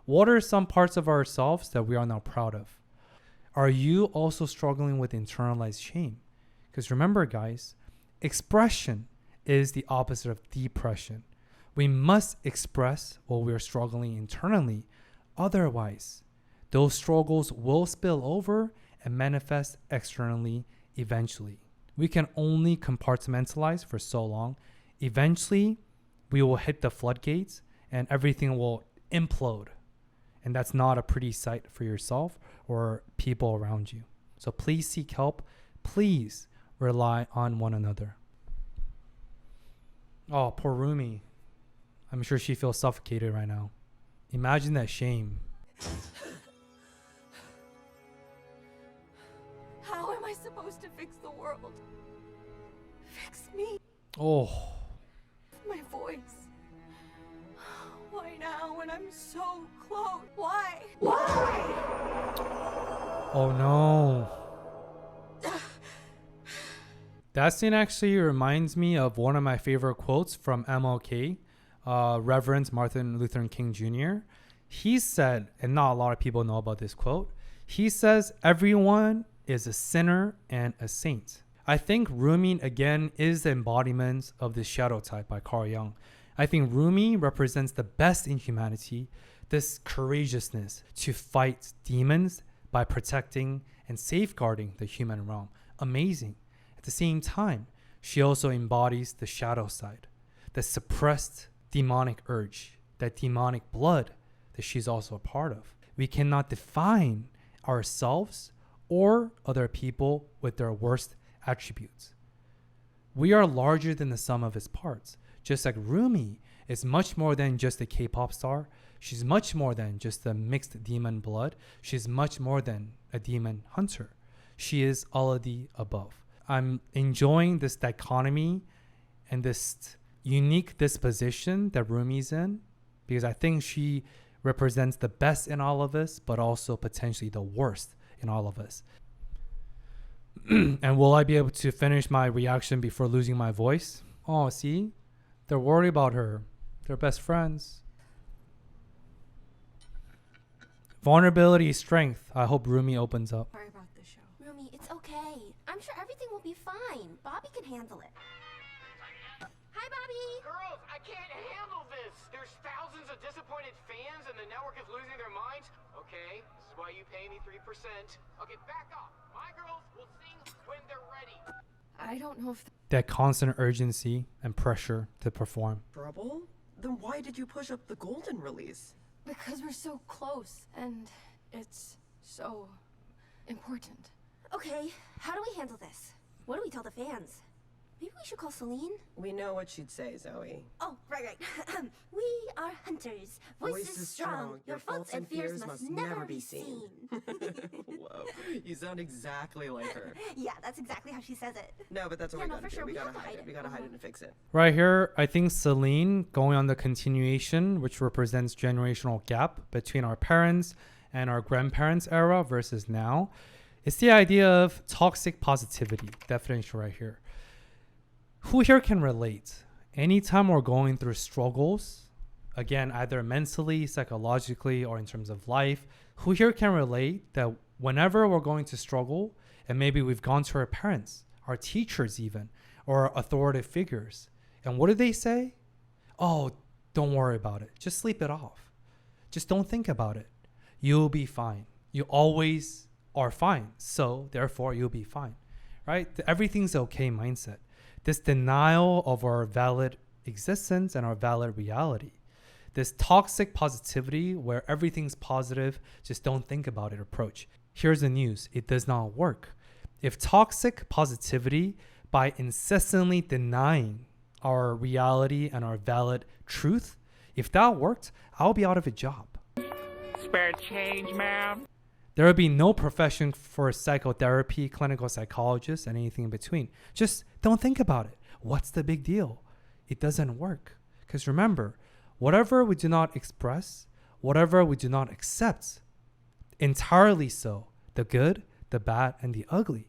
What are some parts of ourselves that we are not proud of? Are you also struggling with internalized shame? Because remember, guys, expression is the opposite of depression. We must express what we are struggling internally. Otherwise, those struggles will spill over and manifest externally eventually. We can only compartmentalize for so long. Eventually, we will hit the floodgates and everything will implode. And that's not a pretty sight for yourself or people around you. So please seek help. Please rely on one another. Oh, poor Rumi. I'm sure she feels suffocated right now. Imagine that shame. How am I supposed to fix the world? Fix me. Oh. My voice. Why now when I'm so Oh no. That scene actually reminds me of one of my favorite quotes from MLK, Reverend Martin Luther King Jr. He said, and not a lot of people know about this quote, he says, everyone is a sinner and a saint. I think Rumi, again, is the embodiment of the shadow type by Carl Jung. I think Rumi represents the best in humanity, this courageousness to fight demons by protecting and safeguarding the human realm. Amazing. At the same time, she also embodies the shadow side, the suppressed demonic urge, that demonic blood that she's also a part of. We cannot define ourselves or other people with their worst attributes. We are larger than the sum of its parts. Just like Rumi is much more than just a K-pop star. She's much more than just a mixed demon blood. She's much more than a demon hunter. She is all of the above. I'm enjoying this dichotomy and this unique disposition that Rumi's in, because I think she represents the best in all of us, but also potentially the worst in all of us. And will I be able to finish my reaction before losing my voice? Oh, see? They're worried about her. They're best friends. Vulnerability is strength. I hope Rumi opens up. Sorry about the show. Rumi, it's okay. I'm sure everything will be fine. Bobby can handle it. Hi, Bobby. Girls, I can't handle this. There's thousands of disappointed fans and the network is losing their minds. Okay, this is why you pay me 3%. Okay, back off. My girls will sing when they're ready. I don't know if That constant urgency and pressure to perform. Trouble? Then why did you push up the golden release? because we're so close and it's so important. Okay, how do we handle this? What do we tell the fans? Maybe we should call Celine? We know what she'd say, Zoe. Oh, right. We are hunters. Voices strong. Your faults and fears must never be seen. Whoa, you sound exactly like her. Yeah, that's exactly how she says it. No, but that's what Yeah, we no, gotta for do. sure. We We gotta have to hide hide it. it. We gotta hide it and fix it. Right here, I think Celine going on the continuation, which represents generational gap between our parents and our grandparents' era versus now. It's the idea of toxic positivity, definition right here. Who here can relate? Anytime we're going through struggles, again, either mentally, psychologically, or in terms of life, who here can relate that whenever we're going to struggle, and maybe we've gone to our parents, our teachers even, or authoritative figures, and what do they say? Oh, don't worry about it. Just sleep it off. Just don't think about it. You'll be fine. You always are fine. So therefore, you'll be fine, right? The everything's okay mindset. This denial of our valid existence and our valid reality. This toxic positivity where everything's positive, just don't think about it approach. Here's the news. It does not work. If toxic positivity, by incessantly denying our reality and our valid truth, if that worked, I'll be out of a job. Spare change, ma'am. There will be no profession for psychotherapy, clinical psychologists, and anything in between. Just don't think about it. What's the big deal? It doesn't work. Because remember, whatever we do not express, whatever we do not accept, entirely so, the good, the bad, and the ugly,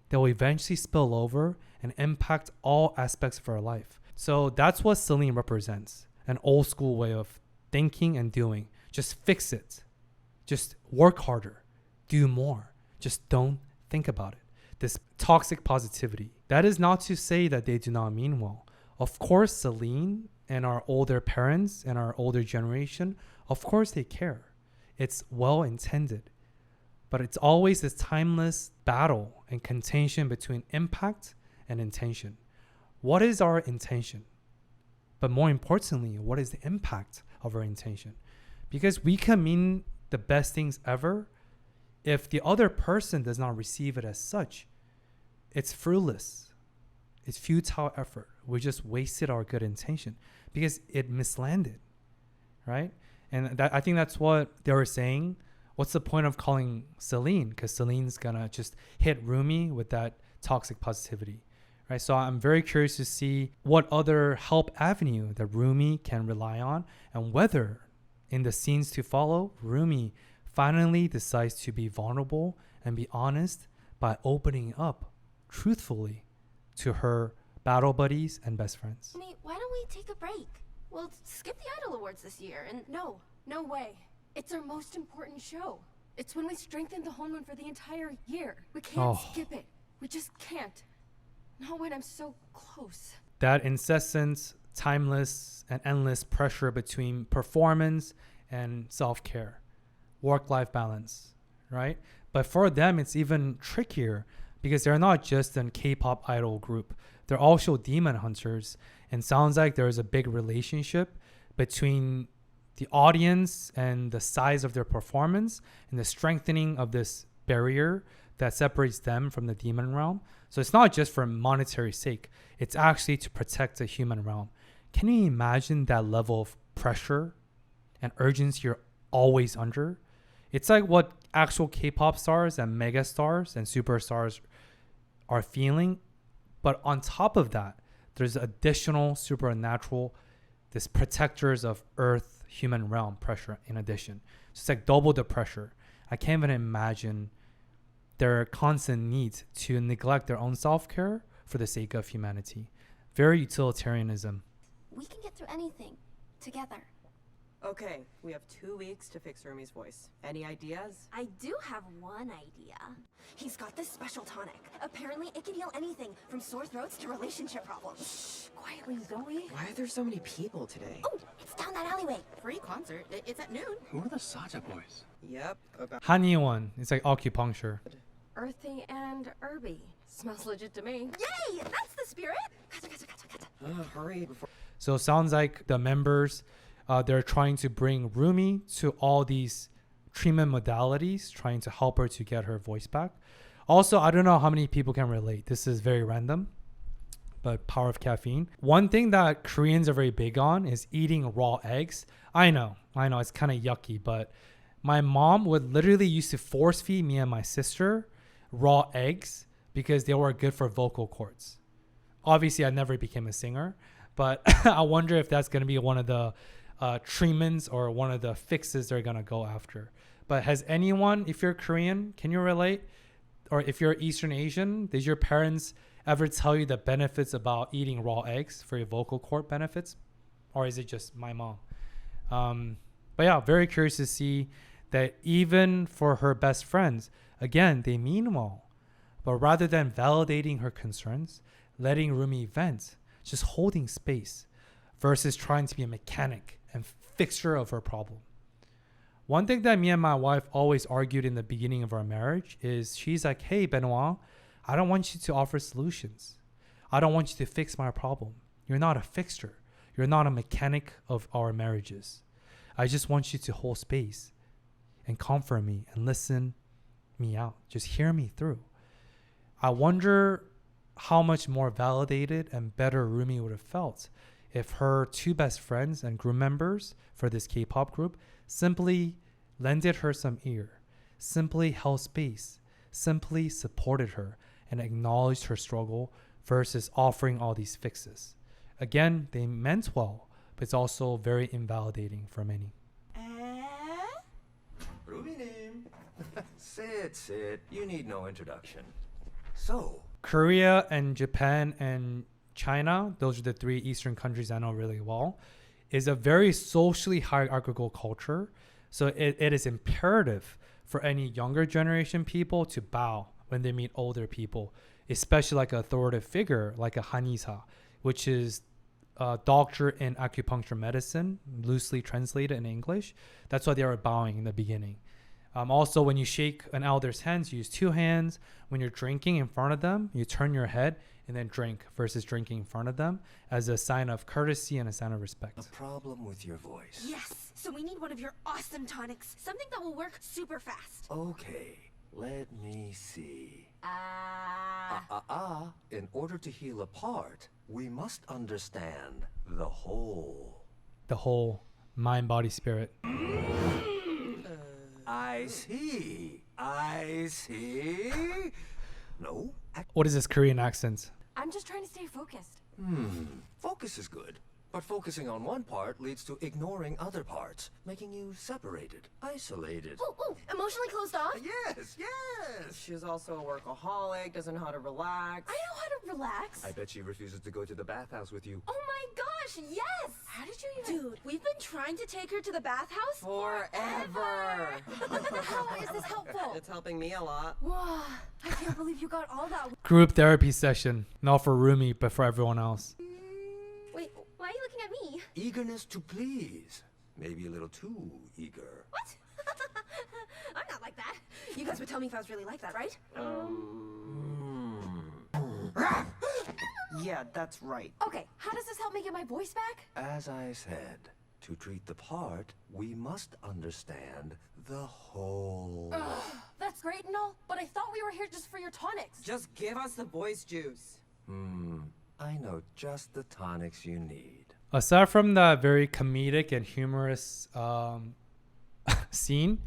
they will eventually spill over and impact all aspects of our life. So that's what Celine represents, an old school way of thinking and doing. Just fix it. Just work harder, do more. Just don't think about it. This toxic positivity. That is not to say that they do not mean well. Of course, Celine and our older parents and our older generation, of course they care. It's well intended. But it's always this timeless battle and contention between impact and intention. What is our intention? But more importantly, what is the impact of our intention? Because we can mean the best things ever. If the other person does not receive it as such, it's fruitless. It's futile effort. We just wasted our good intention because it mislanded, right? And that, I think that's what they were saying. What's the point of calling Celine? Because Celine's gonna just hit Rumi with that toxic positivity, right? So I'm very curious to see what other help avenue that Rumi can rely on, and whether in the scenes to follow, Rumi finally decides to be vulnerable and be honest by opening up truthfully to her battle buddies and best friends. Honey, why don't we take a break? We'll skip the Idol Awards this year, and no way. It's our most important show. It's when we strengthen the Honmun for the entire year. We can't skip it. We just can't. Not when I'm so close. That incessant, timeless, and endless pressure between performance and self-care, work-life balance, right? But for them, it's even trickier because they're not just an K-pop idol group. They're also demon hunters. And sounds like there is a big relationship between the audience and the size of their performance and the strengthening of this barrier that separates them from the demon realm. So it's not just for monetary sake. It's actually to protect the human realm. Can you imagine that level of pressure and urgency you're always under? It's like what actual K-pop stars and mega stars and superstars are feeling. But on top of that, there's additional supernatural, this protectors of earth, human realm pressure in addition. So it's like double the pressure. I can't even imagine their constant need to neglect their own self-care for the sake of humanity. Very utilitarianism. We can get through anything together. Okay, we have 2 weeks to fix Rumi's voice. Any ideas? I do have one idea. He's got this special tonic. Apparently, it can heal anything from sore throats to relationship problems. Shh, quietly, Zoe. Why are there so many people today? Oh, it's down that alleyway. Free concert. It's at noon. Who are the Saja boys? Yep, about Haniwon, it's like acupuncture. Earthy and herby. Smells legit to me. Yay! That's the spirit! Kata. hurry before. So it sounds like the members, they're trying to bring Rumi to all these treatment modalities, trying to help her to get her voice back. Also, I don't know how many people can relate. This is very random, but power of caffeine. One thing that Koreans are very big on is eating raw eggs. I know, it's kind of yucky, but my mom would literally used to force feed me and my sister raw eggs because they were good for vocal cords. Obviously, I never became a singer, but I wonder if that's going to be one of the treatments or one of the fixes they're going to go after. But has anyone, if you're Korean, can you relate? Or if you're Eastern Asian, did your parents ever tell you the benefits about eating raw eggs for your vocal cord benefits? Or is it just my mom? But yeah, very curious to see that even for her best friends, again, they mean well. But rather than validating her concerns, letting Rumi vent, just holding space versus trying to be a mechanic and fixer of her problem. One thing that me and my wife always argued in the beginning of our marriage is she's like, hey, Benoit, I don't want you to offer solutions. I don't want you to fix my problem. You're not a fixer. You're not a mechanic of our marriages. I just want you to hold space and comfort me and listen me out. Just hear me through. I wonder how much more validated and better Rumi would have felt if her 2 best friends and group members for this K-pop group simply lended her some ear, simply held space, simply supported her and acknowledged her struggle versus offering all these fixes. Again, they meant well, but it's also very invalidating for many. Rubinim. Sit. You need no introduction. So, Korea and Japan and China, those are the 3 Eastern countries I know really well, is a very socially hierarchical culture. So it is imperative for any younger generation people to bow when they meet older people, especially like an authoritative figure like a Hanisa, which is a doctor in acupuncture medicine, loosely translated in English. That's why they are bowing in the beginning. Also, when you shake an elder's hands, you use 2 hands. When you're drinking in front of them, you turn your head and then drink versus drinking in front of them as a sign of courtesy and a sign of respect. a problem with your voice. Yes, so we need one of your awesome tonics. Something that will work super fast. Okay, let me see. In order to heal a part, we must understand the whole. The whole mind, body, spirit. I see. No? What is this Korean accent? I'm just trying to stay focused. Focus is good. But focusing on one part leads to ignoring other parts, making you separated, isolated. Ooh, emotionally closed off? Yes, yes! She's also a workaholic, doesn't know how to relax. I know how to relax. I bet she refuses to go to the bathhouse with you. Oh my gosh, yes! How did you even... Dude, we've been trying to take her to the bathhouse Forever. How is this helpful? It's helping me a lot. Wow, I can't believe you got all that. Group therapy session. Not for Rumi, but for everyone else. Wait, why are you looking at me? Eagerness to please. Maybe a little too eager. What? I'm not like that. You guys would tell me if I was really like that, right? Yeah, that's right. Okay, how does this help me get my voice back? As I said, to treat the part, we must understand the whole. That's great and all, but I thought we were here just for your tonics. Just give us the voice juice. I know just the tonics you need. Aside from that very comedic and humorous scene,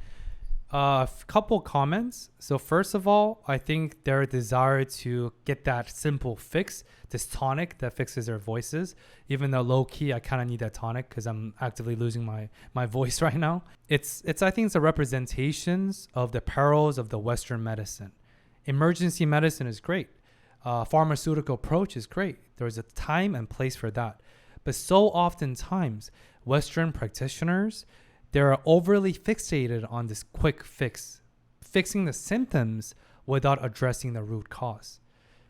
a couple comments. So first of all, I think their desire to get that simple fix, this tonic that fixes their voices, even though low key I kind of need that tonic because I'm actively losing my voice right now. It's I think it's a representations of the perils of the Western medicine. Emergency medicine is great. Pharmaceutical approach is great. There's a time and place for that. But so oftentimes, Western practitioners, they're overly fixated on this quick fix, fixing the symptoms without addressing the root cause.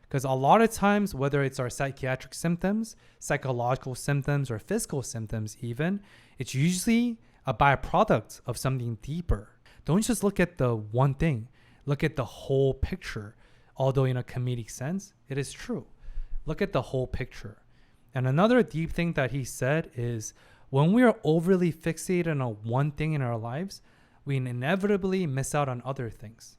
Because a lot of times, whether it's our psychiatric symptoms, psychological symptoms, or physical symptoms even, it's usually a byproduct of something deeper. Don't just look at the one thing. Look at the whole picture. Although in a comedic sense, it is true. Look at the whole picture. And another deep thing that he said is when we are overly fixated on one thing in our lives, we inevitably miss out on other things.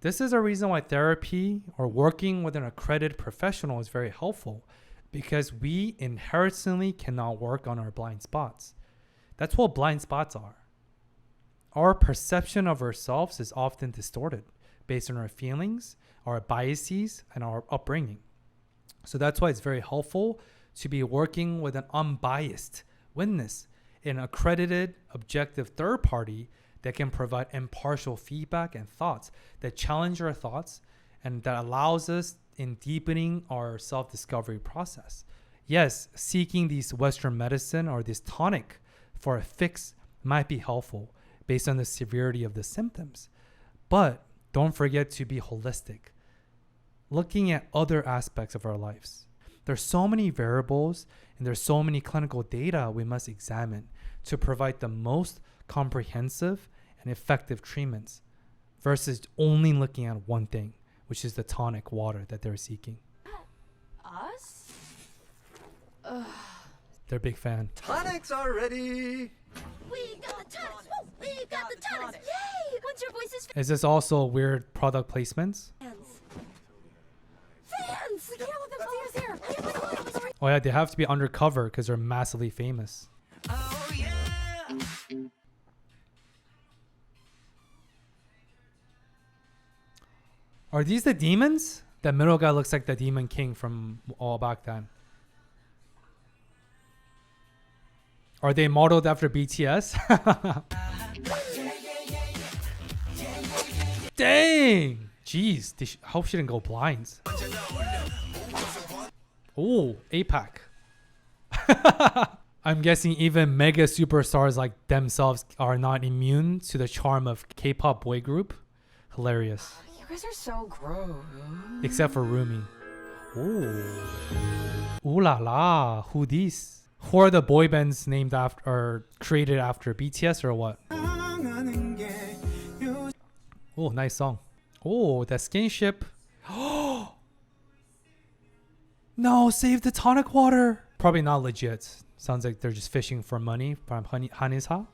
This is a reason why therapy or working with an accredited professional is very helpful, because we inherently cannot work on our blind spots. That's what blind spots are. Our perception of ourselves is often distorted based on our feelings, our biases, and our upbringing. So that's why it's very helpful to be working with an unbiased witness, an accredited, objective third party that can provide impartial feedback and thoughts that challenge our thoughts and that allows us in deepening our self-discovery process. Yes, seeking these Western medicine or this tonic for a fix might be helpful based on the severity of the symptoms, but don't forget to be holistic, looking at other aspects of our lives. There's so many variables and there's so many clinical data we must examine to provide the most comprehensive and effective treatments versus only looking at one thing, which is the tonic water that they're seeking. Us? They're a big fan. Tonics are ready! We got the tonics! Woo! We got the tonics! Yay! Once your voice is Is this also weird product placements? fans! Fans! Yeah, look, them players here! I can't believe it was already... Oh yeah, they have to be undercover because they're massively famous. Oh, yeah. Are these the demons? That middle guy looks like the Demon King from all back then. Are they modeled after BTS? Dang! Jeez, I hope she didn't go blind. Oh, APAC. I'm guessing even mega superstars like themselves are not immune to the charm of K-pop boy group. Hilarious. You guys are so gross. Except for Rumi. Ooh. Ooh la la. Who these? Who are the boy bands named after or created after BTS or what? Oh, nice song. Oh, that skinship. No, save the tonic water. Probably not legit. Sounds like they're just fishing for money from Hanisa.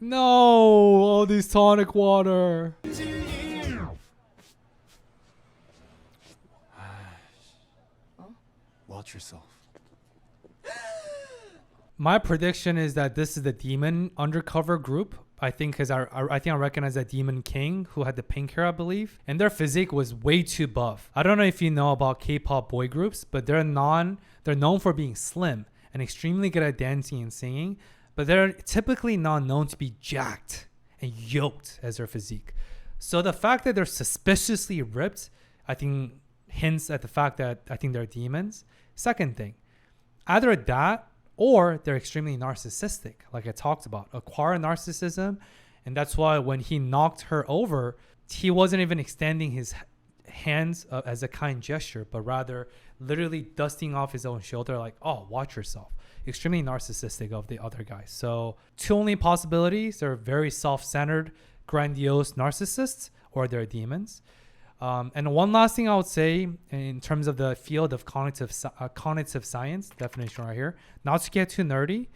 No, all this tonic water. Watch yourself. My prediction is that this is the demon undercover group I think because I think I recognize that Demon King who had the pink hair, I believe, and their physique was way too buff. I don't know if you know about K-pop boy groups, but they're known for being slim and extremely good at dancing and singing, but they're typically not known to be jacked and yoked as their physique. So the fact that they're suspiciously ripped, I think hints at the fact that I think they're demons. Second thing, either that or they're extremely narcissistic, like I talked about, acquire narcissism. And that's why when he knocked her over, he wasn't even extending his hands as a kind gesture, but rather literally dusting off his own shoulder like, oh, watch yourself. Extremely narcissistic of the other guy. So two only possibilities: they're very self-centered, grandiose narcissists, or they're demons. And one last thing I would say in terms of the field of cognitive science, definition right here, not to get too nerdy,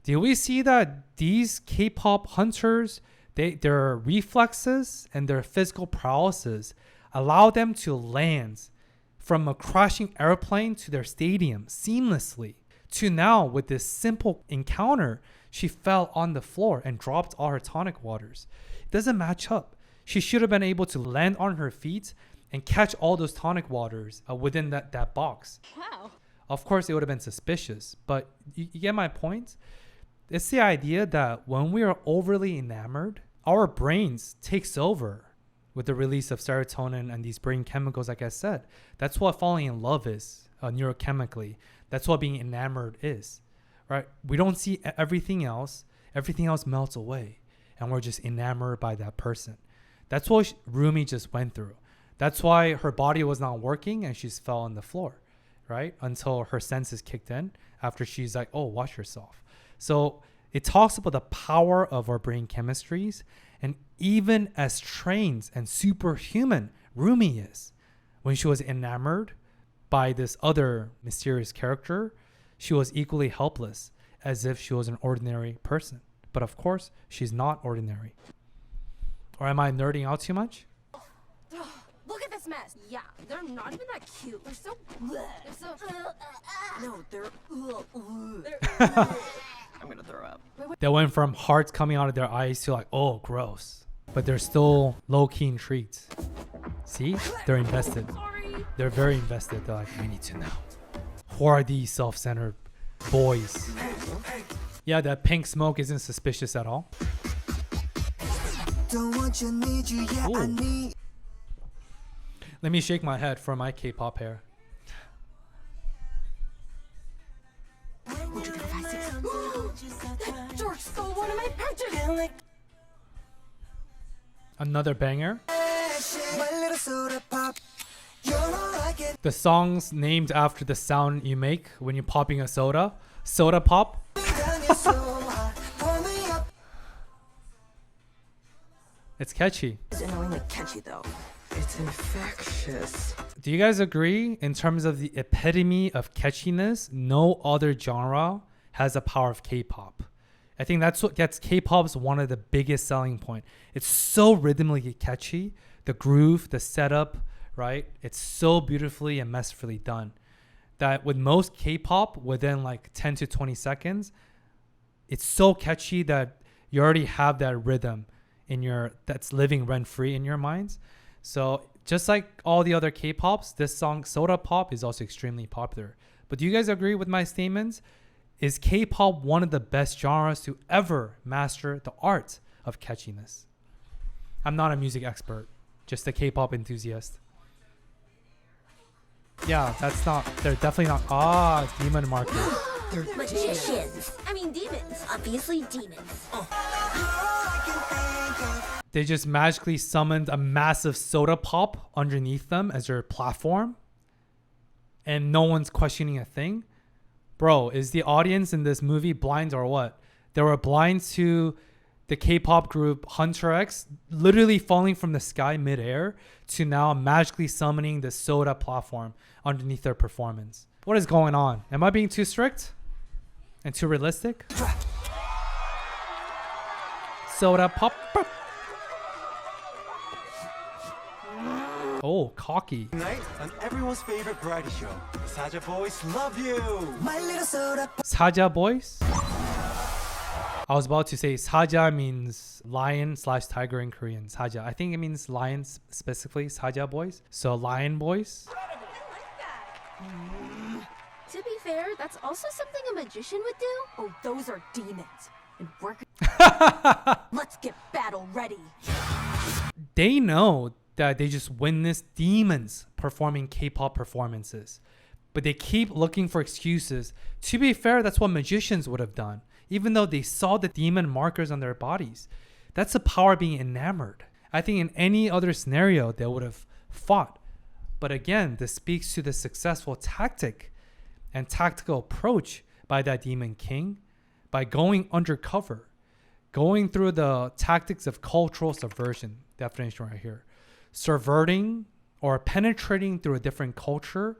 do we see that these K-pop hunters, their reflexes and their physical paralysis allow them to land from a crashing airplane to their stadium seamlessly, to now with this simple encounter, she fell on the floor and dropped all her tonic waters. It doesn't match up. She should have been able to land on her feet and catch all those tonic waters within that box. Wow. Of course, it would have been suspicious, but you get my point? It's the idea that when we are overly enamored, our brains takes over with the release of serotonin and these brain chemicals, like I said. That's what falling in love is, neurochemically. That's what being enamored is, right? We don't see everything else. Everything else melts away, and we're just enamored by that person. That's what Rumi just went through. That's why her body was not working and she fell on the floor, right? Until her senses kicked in after she's like, oh, watch yourself. So it talks about the power of our brain chemistries. And even as trained and superhuman Rumi is, when she was enamored by this other mysterious character, she was equally helpless as if she was an ordinary person. But of course, she's not ordinary. Or am I nerding out too much? Look at this mess. Yeah, they're not even that cute. They're so. No, they're. I'm gonna throw up. They went from hearts coming out of their eyes to like, oh, gross. But they're still low-key intrigued. See? They're invested. They're very invested. They're like, we need to know. Who are these self-centered boys? Yeah, that pink smoke isn't suspicious at all. Don't want you, need you, yeah, I need. Let me shake my head for my K-pop hair. George stole one of my pouches. Another banger. The song's named after the sound you make when you're popping a soda. Soda pop. It's catchy. It's annoyingly catchy though. It's infectious. Do you guys agree in terms of the epitome of catchiness? No other genre has the power of K-pop. I think that's what gets K-pop's one of the biggest selling point. It's so rhythmically catchy. The groove, the setup, right? It's so beautifully and masterfully done that with most K-pop, within like 10 to 20 seconds, it's so catchy that you already have that rhythm that's living rent-free in your minds. So just like all the other K-pops, this song Soda Pop is also extremely popular. But do you guys agree with my statements? Is K-pop one of the best genres to ever master the art of catchiness? I'm not a music expert, just a K-pop enthusiast. Yeah, they're definitely not, demon markers. They're magicians. I mean demons. Obviously demons. They just magically summoned a massive soda pop underneath them as their platform, and no one's questioning a thing. Bro, is the audience in this movie blind or what? They were blind to the K-pop group Hunter X literally falling from the sky midair to now magically summoning the soda platform underneath their performance. What is going on? Am I being too strict and too realistic? Soda pop. Oh, cocky. Tonight on everyone's favorite variety show, Saja Boys Love You. Saja Boys? I was about to say 사자 means lion/tiger in Korean. 사자. I think it means lion specifically. 사자 boys. So lion boys. To be fair, that's also something a magician would do. Oh, those are demons. And we're let's get battle ready. They know that they just witnessed demons performing K-pop performances, but they keep looking for excuses. To be fair, that's what magicians would have done, even though they saw the demon markers on their bodies. That's the power of being enamored. I think in any other scenario, they would have fought. But again, this speaks to the successful tactic and tactical approach by that demon king by going undercover, going through the tactics of cultural subversion, definition right here, subverting or penetrating through a different culture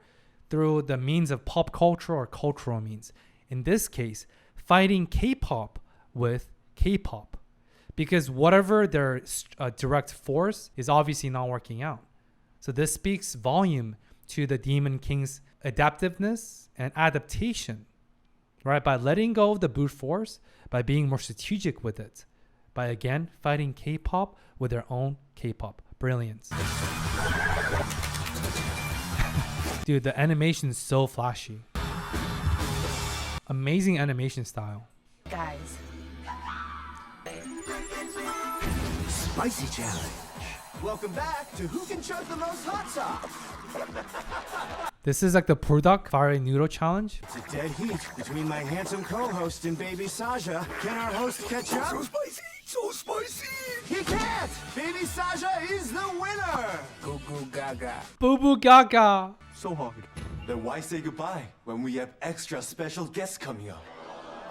through the means of pop culture or cultural means. In this case, fighting K-pop with K-pop, because whatever their direct force is obviously not working out. So this speaks volume to the Demon King's adaptiveness and adaptation, right? By letting go of the brute force, by being more strategic with it, by again fighting K-pop with their own K-pop. Brilliance. Dude, the animation is so flashy. Amazing animation style. Guys. Spicy challenge. Welcome back to Who Can Chug the Most Hot Sauce. This is like the Product Fire Noodle Challenge. It's a dead heat between my handsome co-host and baby Saja. Can our host catch up? So spicy! So spicy! He can't! Baby Saja is the winner! Goo goo gaga. Boo boo gaga. So hard. Then why say goodbye when we have extra special guests coming up?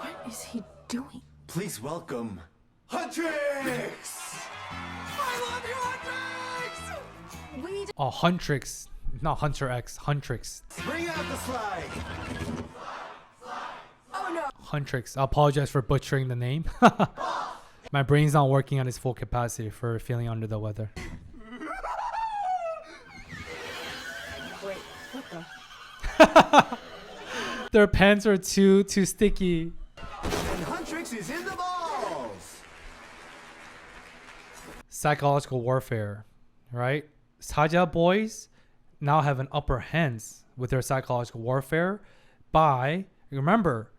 What is he doing? Please welcome Huntrix! I love you, Huntrix! Oh, Huntrix. Not Hunter X. Huntrix. Bring out the slide! Oh no! Huntrix. I apologize for butchering the name. My brain's not working at its full capacity for feeling under the weather. Wait, what the? Their pants are too sticky. And Huntrix is in the balls! Psychological warfare, right? Saja boys now have an upper hands with their psychological warfare by, remember,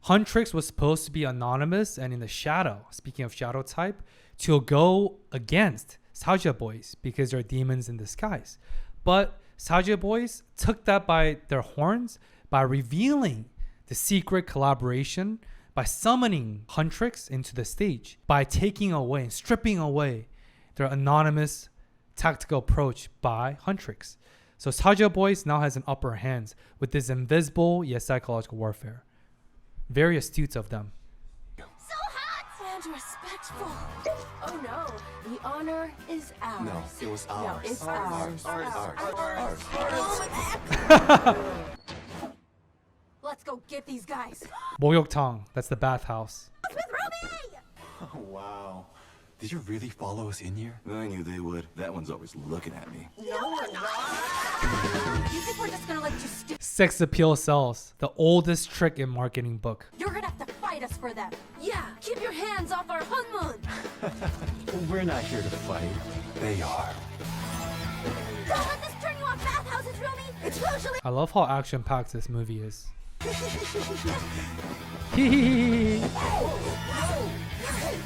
Huntrix was supposed to be anonymous and in the shadow, speaking of shadow type, to go against Saja boys because they're demons in disguise. But Saja boys took that by their horns by revealing the secret collaboration, by summoning Huntrix into the stage, by taking away and stripping away their anonymous tactical approach by Huntrix. So Saja boys now has an upper hand with this invisible yet psychological warfare. Very astute of them. So hot and respectful. Oh no, the honor is ours. No, it was ours. No, it's ours. Let's go get these guys. 목욕탕, that's the bathhouse. With Ruby! Oh, wow. Did you really follow us in here? I knew they would. That one's always looking at me. No, we're not. You think we're just gonna let you Sex appeal sells, the oldest trick in marketing book. You're gonna have to fight us for them. Yeah, keep your hands off our honeymoon. We're not here to fight. They are. Don't let this turn you off bathhouses, Ruby. It's usually. I love how action-packed this movie is.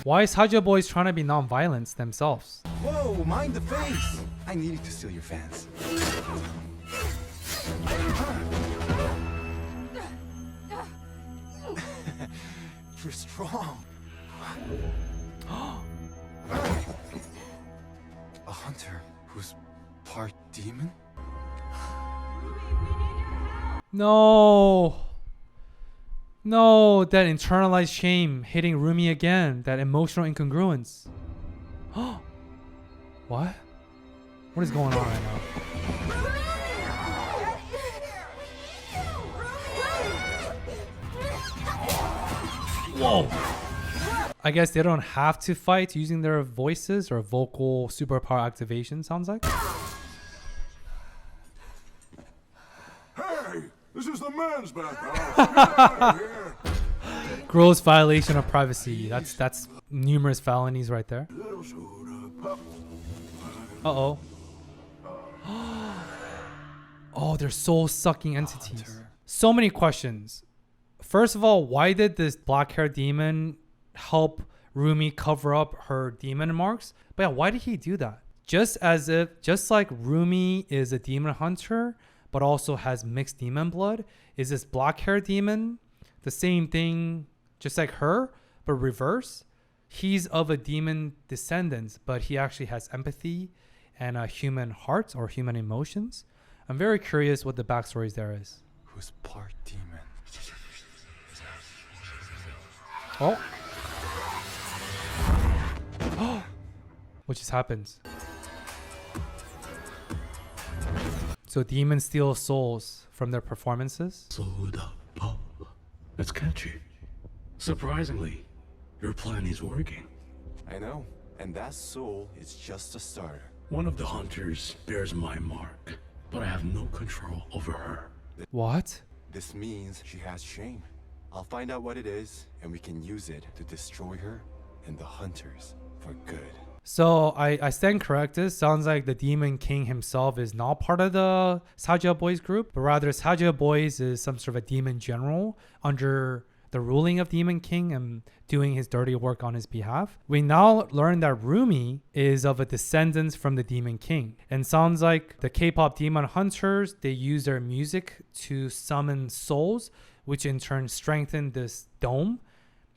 Why is Saja boys trying to be non-violent themselves? Whoa, mind the face! I needed to steal your fans. You're strong. A hunter who's part demon? No. No, that internalized shame hitting Rumi again. That emotional incongruence. What? What is going on right now? Whoa. I guess they don't have to fight using their voices or vocal superpower activation, sounds like. Hey, this is the men's bathhouse. Get out of here. Gross violation of privacy. That's numerous felonies right there. Uh-oh. Oh, they're soul-sucking entities. So many questions. First of all, why did this black-haired demon help Rumi cover up her demon marks? But yeah, why did he do that? Just like Rumi is a demon hunter, but also has mixed demon blood, is this black-haired demon the same thing, just like her, but reverse? He's of a demon descendants, but he actually has empathy and a human heart or human emotions. I'm very curious what the backstories there is. Who's part demon? Oh. What just happens? So demons steal souls from their performances? Soda pop. That's catchy. Surprisingly, your plan is working. I know, and that soul is just a starter. One of the hunters bears my mark, but I have no control over her. What? This means she has shame. I'll find out what it is, and we can use it to destroy her and the hunters for good. So I stand corrected. Sounds like the Demon King himself is not part of the Saja Boys group, but rather Saja Boys is some sort of a demon general under the ruling of Demon King and doing his dirty work on his behalf. We now learn that Rumi is of a descendant from the Demon King. And sounds like the K-pop demon hunters, they use their music to summon souls, which in turn strengthen this dome,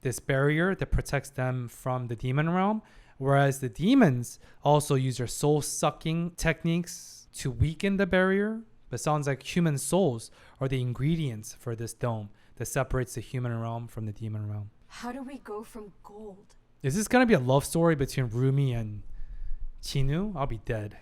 this barrier that protects them from the demon realm. Whereas the demons also use their soul-sucking techniques to weaken the barrier. But sounds like human souls are the ingredients for this dome that separates the human realm from the demon realm. How do we go from gold? Is this going to be a love story between Rumi and Chinu? I'll be dead.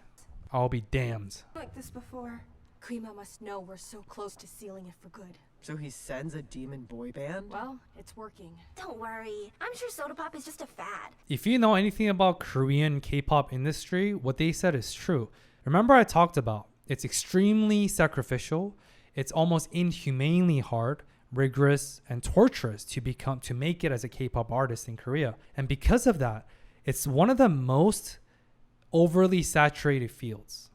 I'll be damned. Like this before. Krima must know we're so close to sealing it for good. So he sends a demon boy band? Well, it's working. Don't worry. I'm sure soda pop is just a fad. If you know anything about Korean K-pop industry, what they said is true. Remember I talked about it's extremely sacrificial. It's almost inhumanely hard, rigorous, and torturous to make it as a K-pop artist in Korea. And because of that, it's one of the most overly saturated fields.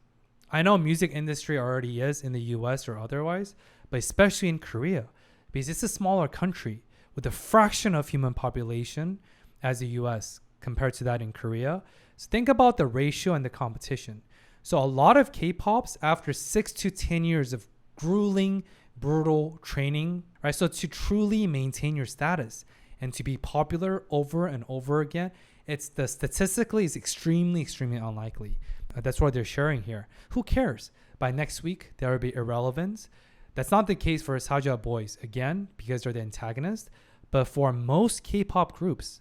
I know music industry already is in the US or otherwise, but especially in Korea, because it's a smaller country with a fraction of human population as the US compared to that in Korea. So think about the ratio and the competition. So a lot of K-pops, after 6 to 10 years of grueling, brutal training, right? So to truly maintain your status and to be popular over and over again, statistically is extremely, extremely unlikely. That's what they're sharing here. Who cares? By next week, there will be irrelevant. That's not the case for Saja Boys, again, because they're the antagonist. But for most K-pop groups,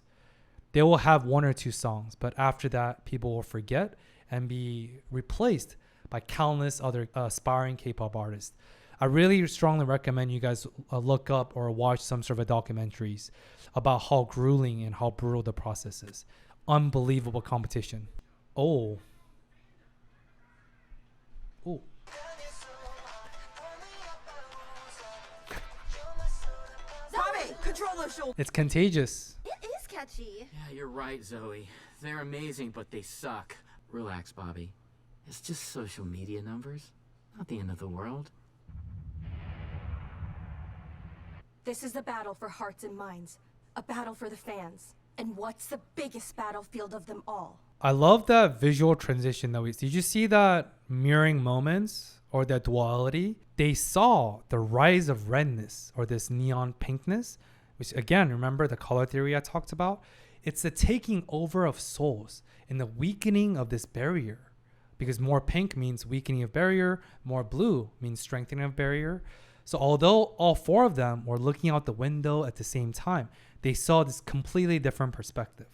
they will have 1 or 2 songs. But after that, people will forget and be replaced by countless other aspiring K-pop artists. I really strongly recommend you guys look up or watch some sort of documentaries about how grueling and how brutal the process is. Unbelievable competition. Oh. Oh. Bobby, control those shoulders. It's contagious. It is catchy. Yeah, you're right, Zoe. They're amazing, but they suck. Relax, Bobby. It's just social media numbers. Not the end of the world. This is a battle for hearts and minds. A battle for the fans. And what's the biggest battlefield of them all? I love that visual transition that we see. Did you see that mirroring moments or that duality? They saw the rise of redness or this neon pinkness, which again, remember the color theory I talked about? It's the taking over of souls and the weakening of this barrier. Because more pink means weakening of barrier, more blue means strengthening of barrier. So although all 4 of them were looking out the window at the same time, they saw this completely different perspective.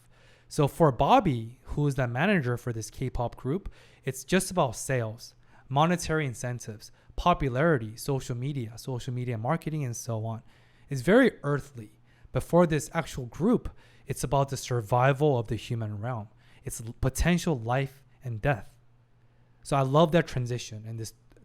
So for Bobby, who is the manager for this K-pop group, it's just about sales, monetary incentives, popularity, social media marketing, and so on. It's very earthly. But for this actual group, it's about the survival of the human realm. It's potential life and death. So I love that transition and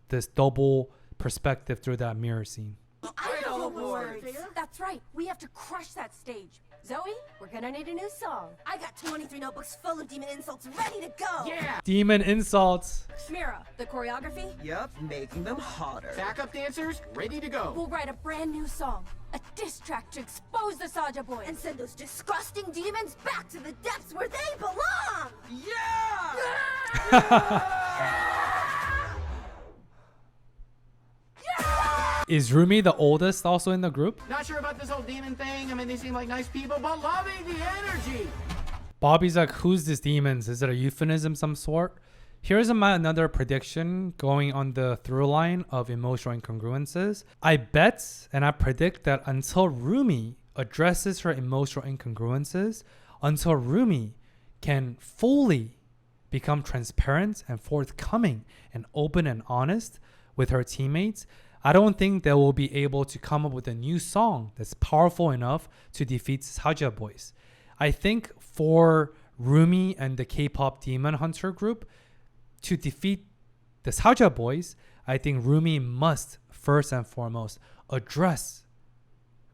this double perspective through that mirror scene. Idol Awards. That's right. We have to crush that stage. Zoe, we're gonna need a new song. I got 23 notebooks full of demon insults ready to go. Yeah! Demon insults. Mira, the choreography? Yep, making them hotter. Backup dancers, ready to go. We'll write a brand new song. A diss track to expose the Saja boys. And send those disgusting demons back to the depths where they belong. Is Rumi the oldest also in the group? Not sure about this whole demon thing. I mean, they seem like nice people, but loving the energy. Bobby's like, who's this demons? Is it a euphemism some sort? Here's another prediction going on the through line of emotional incongruences. I bet and I predict that until Rumi addresses her emotional incongruences, until Rumi can fully become transparent and forthcoming and open and honest with her teammates, I don't think they will be able to come up with a new song that's powerful enough to defeat Saja Boys. I think for Rumi and the K-pop Demon Hunter group to defeat the Saja Boys, I think Rumi must first and foremost address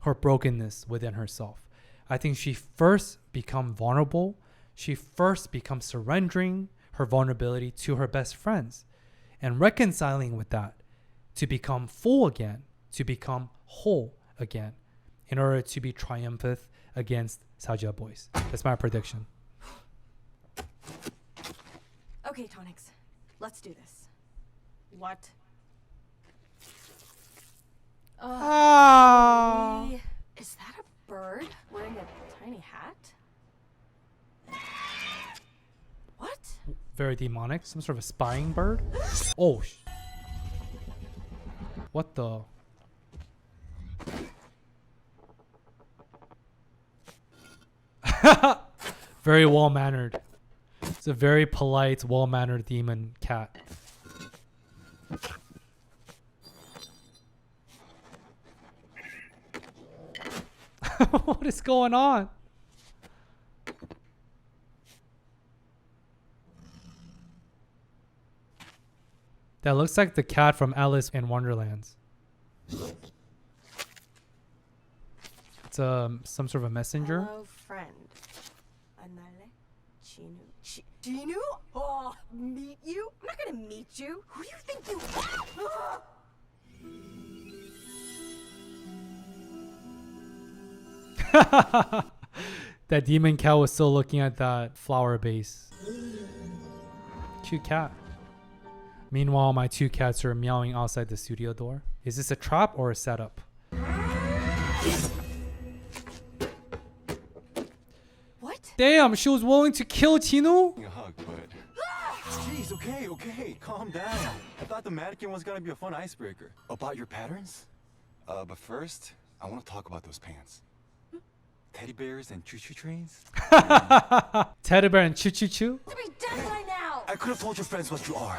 her brokenness within herself. I think she first become vulnerable. She first becomes surrendering her vulnerability to her best friends and reconciling with that to become full again, to become whole again, in order to be triumphant against Saja Boys. That's my prediction. Okay, Tonics. Let's do this. What? Is that a bird wearing a tiny hat? What? Very demonic. Some sort of a spying bird. Oh, what the? Very well-mannered. It's a very polite, well-mannered demon cat. What is going on? That looks like the cat from Alice in Wonderlands. It's some sort of a messenger. Hello, friend. Anale? Chinu? Chinu? Oh, meet you? I'm not gonna meet you. Who do you think you are? That demon cat was still looking at that flower base. Cute cat. Meanwhile, my two cats are meowing outside the studio door. Is this a trap or a setup? What? Damn, she was willing to kill Chinu? A hug, but... Jeez, okay, calm down. I thought the mannequin was gonna be a fun icebreaker. About your patterns? But first, I want to talk about those pants. Teddy bears and choo-choo trains? Teddy bear and choo-choo-choo? To be dead by now. I could have told your friends what you are,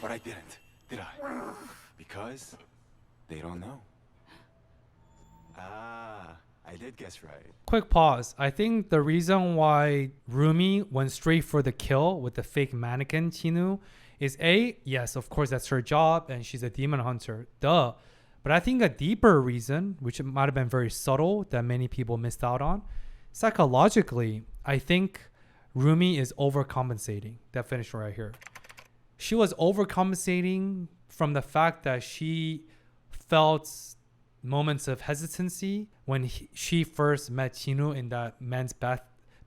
but I didn't, did I? Because they don't know. Ah, I did guess right. Quick pause. I think the reason why Rumi went straight for the kill with the fake mannequin Chinu is A, yes, of course that's her job and she's a demon hunter. Duh. But I think a deeper reason, which might have been very subtle that many people missed out on, psychologically, I think Rumi is overcompensating. Definition right here. She was overcompensating from the fact that she felt moments of hesitancy when she first met Chinu in that men's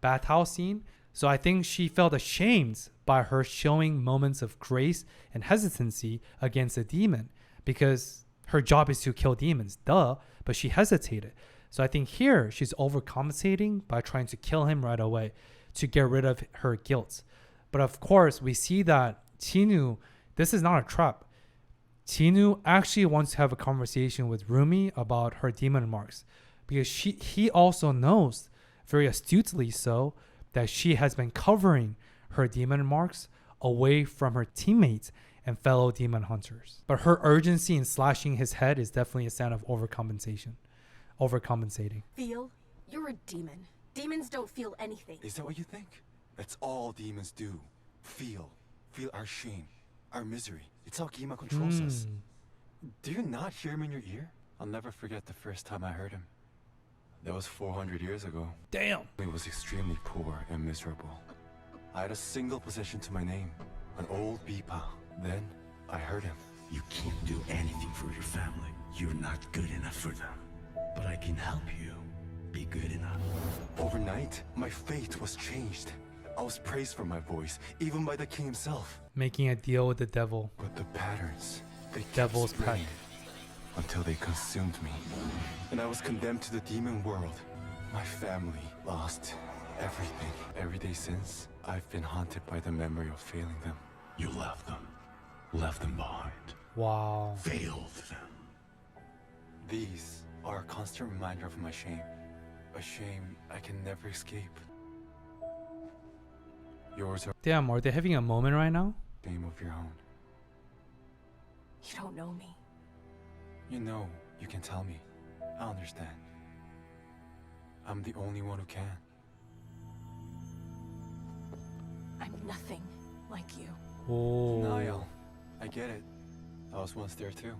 bathhouse scene. So I think she felt ashamed by her showing moments of grace and hesitancy against a demon because her job is to kill demons, duh, but she hesitated. So I think here she's overcompensating by trying to kill him right away to get rid of her guilt. But of course, we see that Chinu, this is not a trap. Chinu actually wants to have a conversation with Rumi about her demon marks because he also knows, very astutely so, that she has been covering her demon marks away from her teammates and fellow demon hunters. But her urgency in slashing his head is definitely a sign of overcompensating. Feel? You're a demon. Demons don't feel anything. Is that what you think? That's all demons do. Feel our shame, our misery. It's how Kima controls us. Do you not hear him in your ear? I'll never forget the first time I heard him. That was 400 years ago. Damn. It was extremely poor and miserable. I had a single possession to my name, an old beepa. Then I heard him. You can't do anything for your family. You're not good enough for them. But I can help you be good enough. Overnight, my fate was changed. I was praised for my voice, even by the king himself. Making a deal with the devil. But the patterns, they Devil's kept pact. spreading until they consumed me. And I was condemned to the demon world. My family lost everything. Every day since, I've been haunted by the memory of failing them. You left them. Left them behind. Wow. Failed them. These are a constant reminder of my shame. A shame I can never escape. Yours are Damn, are they having a moment right now? shame of your own. You don't know me. You know, you can tell me. I understand. I'm the only one who can. I'm nothing like you. Oh. Niall, I get it. I was once there too.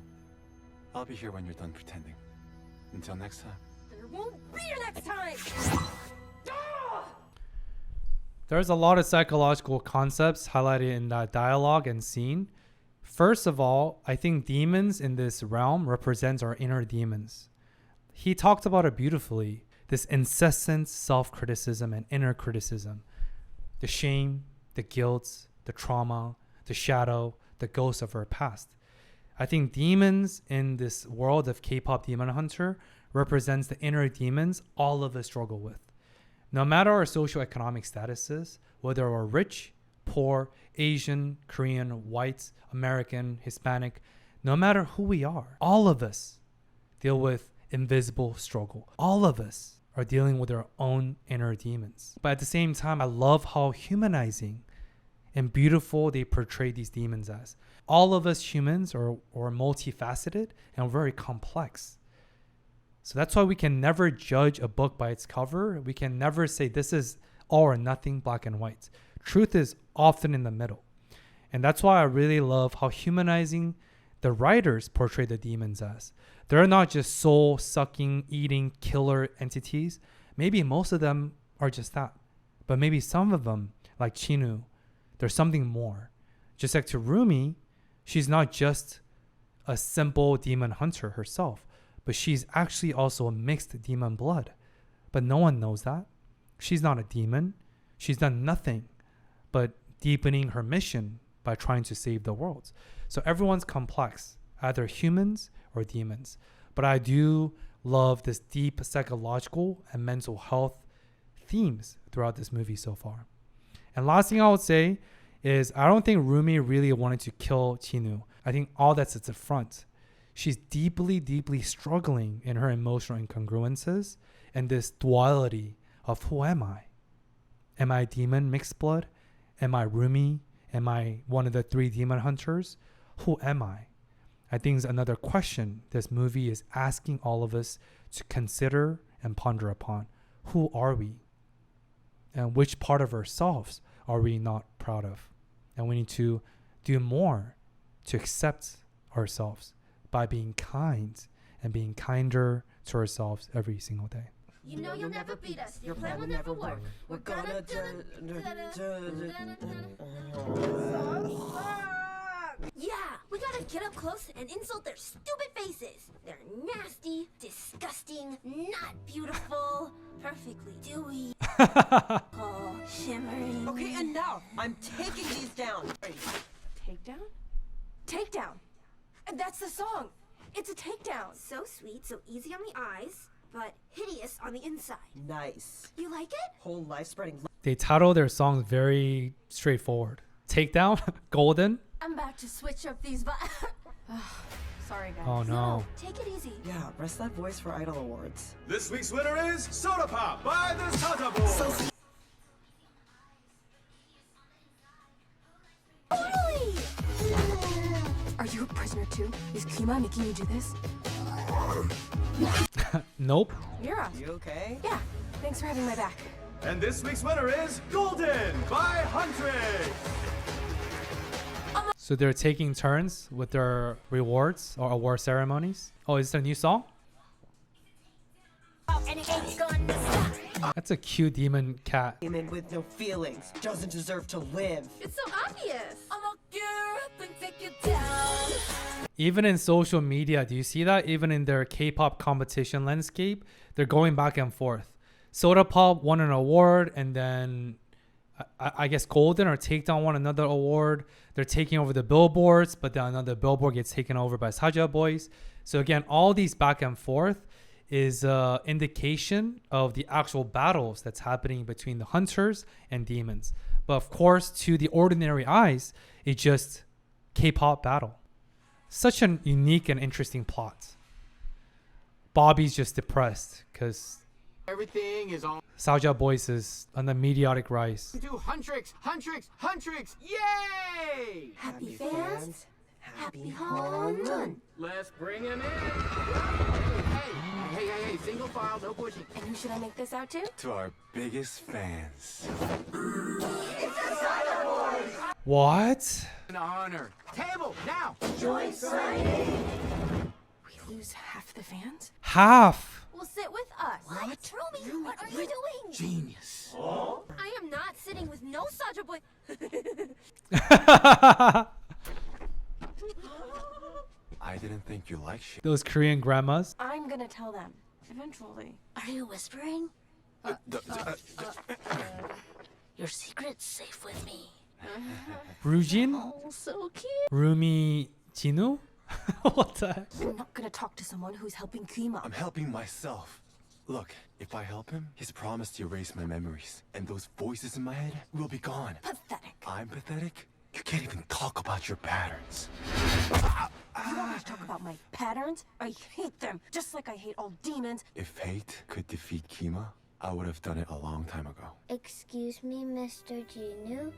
I'll be here when you're done pretending. Until next time. There won't be a next time! There's a lot of psychological concepts highlighted in that dialogue and scene. First of all, I think demons in this realm represents our inner demons. He talked about it beautifully, this incessant self-criticism and inner criticism. The shame, the guilt, the trauma, the shadow, the ghost of our past. I think demons in this world of K-pop Demon Hunter represents the inner demons all of us struggle with. No matter our socioeconomic statuses, whether we're rich, poor, Asian, Korean, white, American, Hispanic, no matter who we are, all of us deal with invisible struggle. All of us are dealing with our own inner demons. But at the same time, I love how humanizing and beautiful they portray these demons as. All of us humans are multifaceted and very complex. So that's why we can never judge a book by its cover. We can never say this is all or nothing, black and white. Truth is often in the middle. And that's why I really love how humanizing the writers portray the demons as. They're not just soul-sucking, eating, killer entities. Maybe most of them are just that. But maybe some of them, like Chinu, there's something more. Just like to Rumi, she's not just a simple demon hunter herself, but she's actually also a mixed demon blood. But no one knows that. She's not a demon. She's done nothing but deepening her mission by trying to save the world. So everyone's complex, either humans or demons. But I do love this deep psychological and mental health themes throughout this movie so far. And last thing I would say is I don't think Rumi really wanted to kill Chinu. I think all that's at the front. She's deeply, deeply struggling in her emotional incongruences and this duality of who am I? Am I a demon mixed blood? Am I Rumi? Am I one of the 3 demon hunters? Who am I? I think it's another question this movie is asking all of us to consider and ponder upon. Who are we? And which part of ourselves are we not proud of? And we need to do more to accept ourselves by being kind and being kinder to ourselves every single day. You know you'll never beat us. Your plan will never work. We're gonna Yeah, we gotta get up close and insult their stupid faces. They're nasty, disgusting, not beautiful, perfectly dewy, shimmering. Okay, enough! I'm taking these down. Takedown? Takedown! And that's the song! It's a takedown! So sweet, so easy on the eyes, but hideous on the inside. Nice. You like it? Whole life spreading. They title their songs very straightforward. Takedown, Golden. I'm about to switch up these Sorry, guys. Oh no. Take it easy. Yeah, rest that voice for Idol Awards. This week's winner is Soda Pop by the Soda Boys. Are you a prisoner too? Is Kima making you do this? Nope. Mira. You okay? Yeah. Thanks for having my back. And this week's winner is Golden by Huntrix. So they're taking turns with their rewards or award ceremonies. Oh, is this a new song? and it ain't gonna stop. That's a cute demon cat. Demon with no feelings doesn't deserve to live. It's so obvious. I'ma gear up and take it down. Even in social media, do you see that? Even in their K-pop competition landscape, they're going back and forth. Soda Pop won an award, and then I guess Golden or Takedown won another award. They're taking over the billboards, but then another billboard gets taken over by Saja Boys. So again, all these back and forth is an indication of the actual battles that's happening between the hunters and demons. But of course, to the ordinary eyes, it's just K-pop battle. Such an unique and interesting plot. Bobby's just depressed because Everything is on. Saja Boys is on the meteoric rise. Do Huntrix! Yay! Happy fans, happy Hanun. Let's bring him in. Hey, single file, no pushing. And who should I make this out to? To our biggest fans. What? An honor. Table, now! Join signing. We lose half the fans? Half. Well, sit with us. What? Rumi, what are you doing? Genius. I am not sitting with no Saja boy. I didn't think you liked shit. Those Korean grandmas. I'm gonna tell them. Eventually. Are you whispering? Your secret's safe with me. Rujin? Oh, so cute. Rumi Jinu? What the heck? I'm not gonna talk to someone who's helping Kima. I'm helping myself. Look, if I help him, he's promised to erase my memories. And those voices in my head will be gone. Pathetic. I'm pathetic? You can't even talk about your patterns. You always talk about my patterns. I hate them, just like I hate all demons. If hate could defeat Kima, I would have done it a long time ago. Excuse me, Mr. Jinu.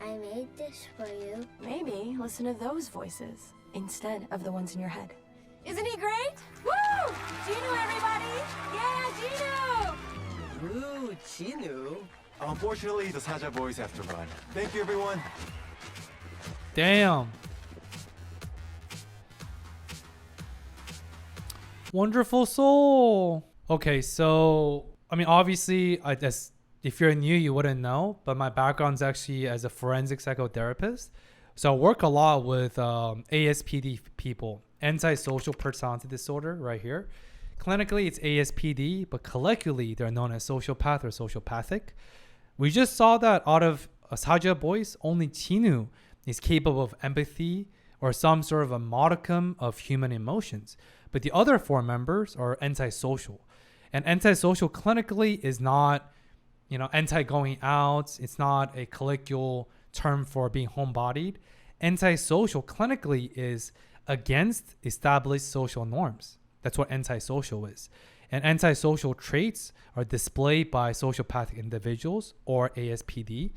I made this for you. Maybe listen to those voices instead of the ones in your head. Isn't he great? Woo! Jinu, everybody! Yeah, Jinu! Ooh, Chinu. Unfortunately, the Saja boys have to run. Thank you, everyone. Damn. Wonderful soul. Okay, so I mean, obviously, if you're new, you wouldn't know, but my background's actually as a forensic psychotherapist. So I work a lot with ASPD people, antisocial personality disorder, right here. Clinically, it's ASPD, but collectively, they're known as sociopath or sociopathic. We just saw that out of Saja Boys, only Chinu is capable of empathy or some sort of a modicum of human emotions. But the other four members are antisocial. And antisocial clinically is not, anti-going out. It's not a colloquial term for being homebodied. Antisocial clinically is against established social norms. That's what antisocial is. And antisocial traits are displayed by sociopathic individuals or ASPD.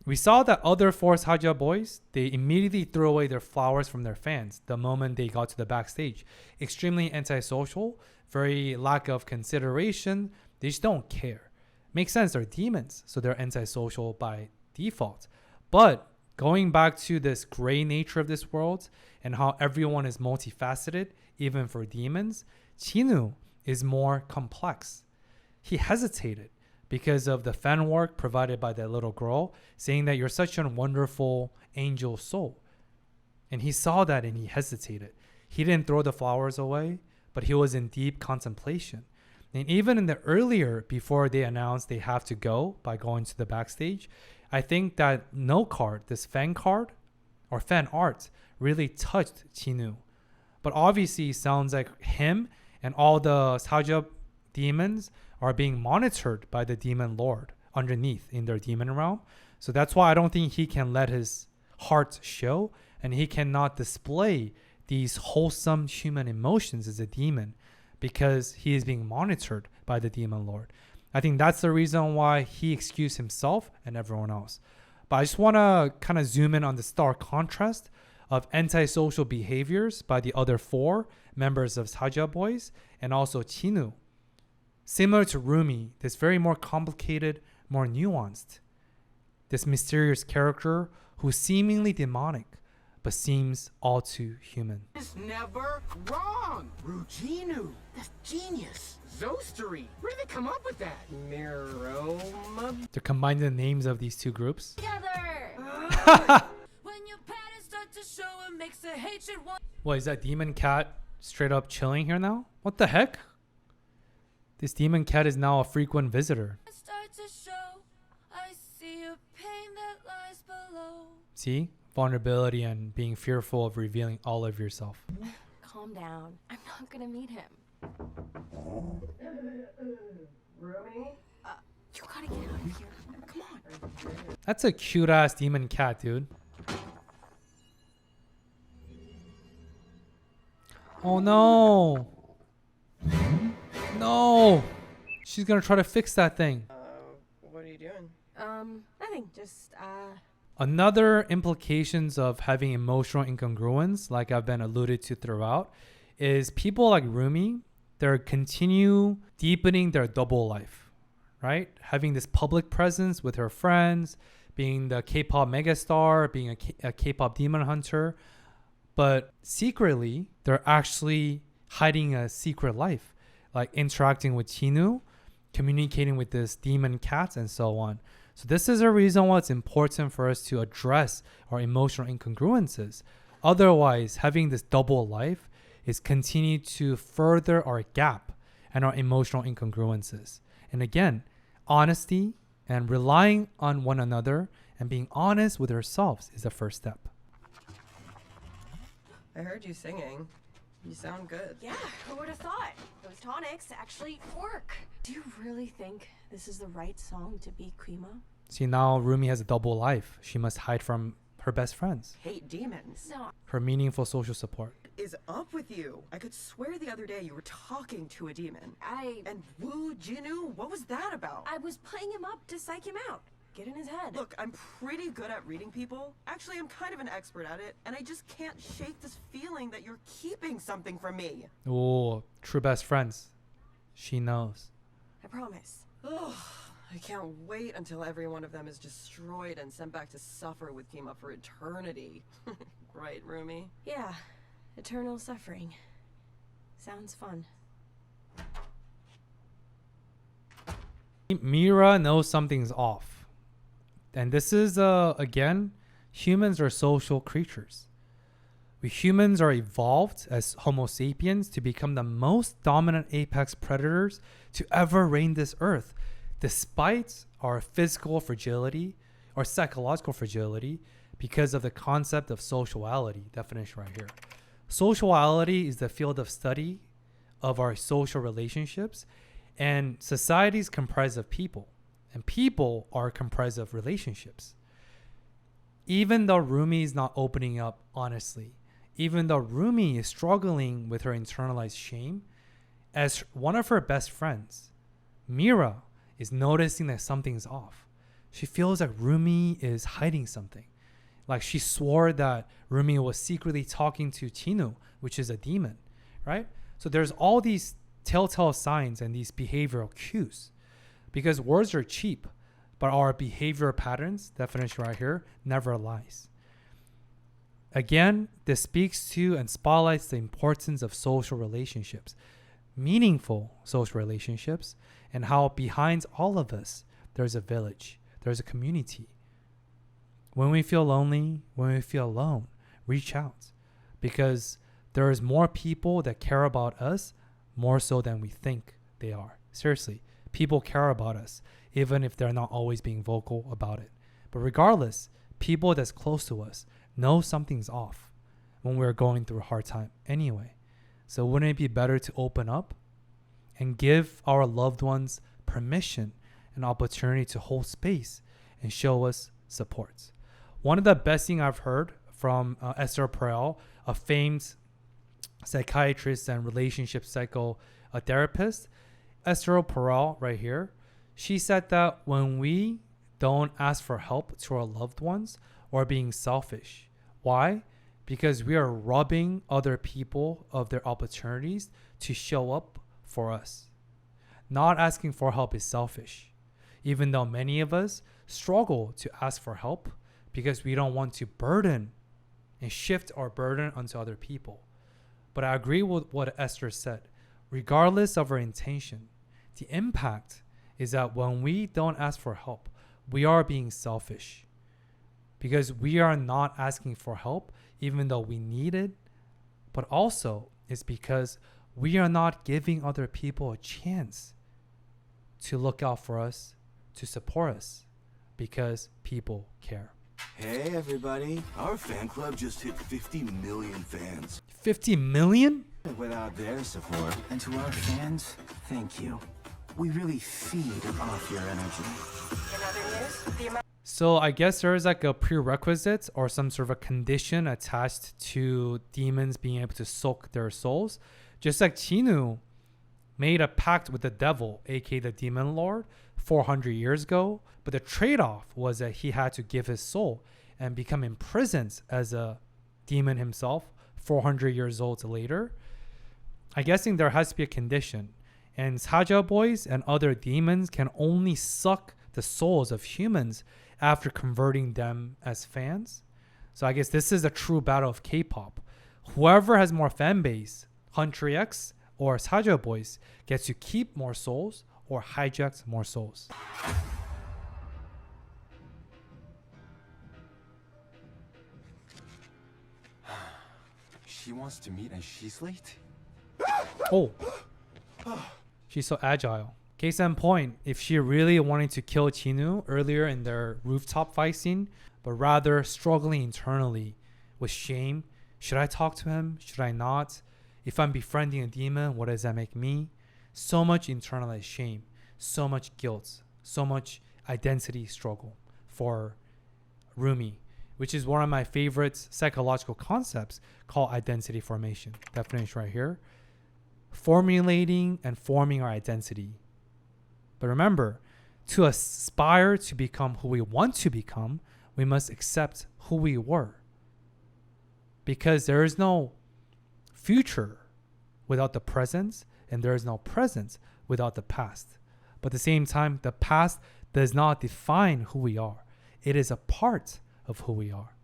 We saw that other four Saja boys, they immediately threw away their flowers from their fans the moment they got to the backstage. Extremely antisocial, very lack of consideration. They just don't care. Makes sense, they're demons, so they're antisocial by default. But going back to this gray nature of this world and how everyone is multifaceted, even for demons, Chinu is more complex. He hesitated because of the fan work provided by that little girl, saying that you're such a wonderful angel soul. And he saw that and he hesitated. He didn't throw the flowers away, but he was in deep contemplation. And even in the earlier, before they announced they have to go by going to the backstage, I think that no card, this fan card or fan art, really touched Chinu. But obviously, it sounds like him and all the Saja demons are being monitored by the demon lord underneath in their demon realm. So that's why I don't think he can let his heart show, and he cannot display these wholesome human emotions as a demon because he is being monitored by the demon lord. I think that's the reason why he excused himself and everyone else. But I just want to kind of zoom in on the stark contrast of antisocial behaviors by the other four members of Saja Boys and also Chinu. Similar to Rumi, this very more complicated, more nuanced. This mysterious character who's seemingly demonic, but seems all too human. It's never wrong. Ruginu, that's genius. Zostery, where did they come up with that? Miroma? They're combining the names of these two groups. Together. When your patterns start to show, it makes the hatred one. What is that demon cat straight up chilling here now? What the heck? This demon cat is now a frequent visitor. Start to show, I see a pain that lies below. See? Vulnerability and being fearful of revealing all of yourself. Calm down. I'm not gonna meet him. Rumi? You gotta get out of here. Come on. That's a cute ass demon cat, dude. Oh no. No. She's gonna try to fix that thing. What are you doing? Nothing. Just, Another implications of having emotional incongruence, like I've been alluded to throughout, is people like Rumi, they're continue deepening their double life, right? Having this public presence with her friends, being the K-pop megastar, being a K-pop demon hunter, but secretly, they're actually hiding a secret life, like interacting with Chinu, communicating with this demon cat, and so on. So this is a reason why it's important for us to address our emotional incongruences. Otherwise, having this double life is continue to further our gap and our emotional incongruences. And again, honesty and relying on one another and being honest with ourselves is the first step. I heard you singing. You sound good. yeah, who would have thought? Those tonics actually work. Do you really think this is the right song to be Quima? See, now Rumi has a double life. She must hide from her best friends, Hate demons. No. her meaningful social support. Is up with you? I could swear the other day you were talking to a demon. And Wu Jinu, what was that about? I was playing him up to psych him out. Get in his head. Look, I'm pretty good at reading people. Actually, I'm kind of an expert at it, and I just can't shake this feeling that you're keeping something from me. Oh, true best friends. She knows. I promise. Ugh, I can't wait until every one of them is destroyed and sent back to suffer with Kima for eternity. Right, Rumi? Yeah, eternal suffering. Sounds fun. Mira knows something's off. And this is, again, humans are social creatures. We humans are evolved as Homo sapiens to become the most dominant apex predators to ever reign this earth, despite our physical fragility or psychological fragility because of the concept of sociality, definition right here. Sociality is the field of study of our social relationships, and society is comprised of people, and people are comprised of relationships. Even though Rumi is not opening up honestly, even though Rumi is struggling with her internalized shame, as one of her best friends, Mira is noticing that something's off. She feels like Rumi is hiding something. Like she swore that Rumi was secretly talking to Chinu, which is a demon, right? So there's all these telltale signs and these behavioral cues. Because words are cheap, but our behavior patterns, definition right here, never lies. Again, this speaks to and spotlights the importance of social relationships, meaningful social relationships, and how behind all of us, there's a village, there's a community. When we feel lonely, when we feel alone, reach out, because there is more people that care about us more so than we think they are. Seriously. People care about us, even if they're not always being vocal about it. But regardless, people that's close to us know something's off when we're going through a hard time anyway. So wouldn't it be better to open up and give our loved ones permission and opportunity to hold space and show us support? One of the best things I've heard from Esther Perel, a famed psychiatrist and relationship psychotherapist, Esther Perel right here, she said that when we don't ask for help to our loved ones, we're being selfish. Why? Because we are robbing other people of their opportunities to show up for us. Not asking for help is selfish, even though many of us struggle to ask for help because we don't want to burden and shift our burden onto other people. But I agree with what Esther said. Regardless of our intention, the impact is that when we don't ask for help, we are being selfish. Because we are not asking for help, even though we need it. But also, it's because we are not giving other people a chance to look out for us, to support us, because people care. Hey everybody, our fan club just hit 50 million fans. 50 million? Without their support. And to our fans, thank you. We really feed off your energy. In other news, So I guess there is like a prerequisite or some sort of a condition attached to demons being able to soak their souls. Just like Chinu made a pact with the devil, aka the demon lord, 400 years ago. But the trade-off was that he had to give his soul and become imprisoned as a demon himself 400 years old later. I'm guessing there has to be a condition. And Saja boys and other demons can only suck the souls of humans after converting them as fans. So I guess this is a true battle of K-pop. Whoever has more fan base, Country X or Saja boys, gets to keep more souls or hijacks more souls. She wants to meet and she's late? Oh, she's so agile. Case in point, if she really wanted to kill Chinu earlier in their rooftop fight scene, but rather struggling internally with shame, should I talk to him? Should I not? If I'm befriending a demon, what does that make me? So much internalized shame, so much guilt, so much identity struggle for Rumi, which is one of my favorite psychological concepts called identity formation. Definition right here. Formulating and forming our identity. But remember, to aspire to become who we want to become, we must accept who we were. Because there is no future without the present, and there is no present without the past. But at the same time, the past does not define who we are. It is a part of who we are.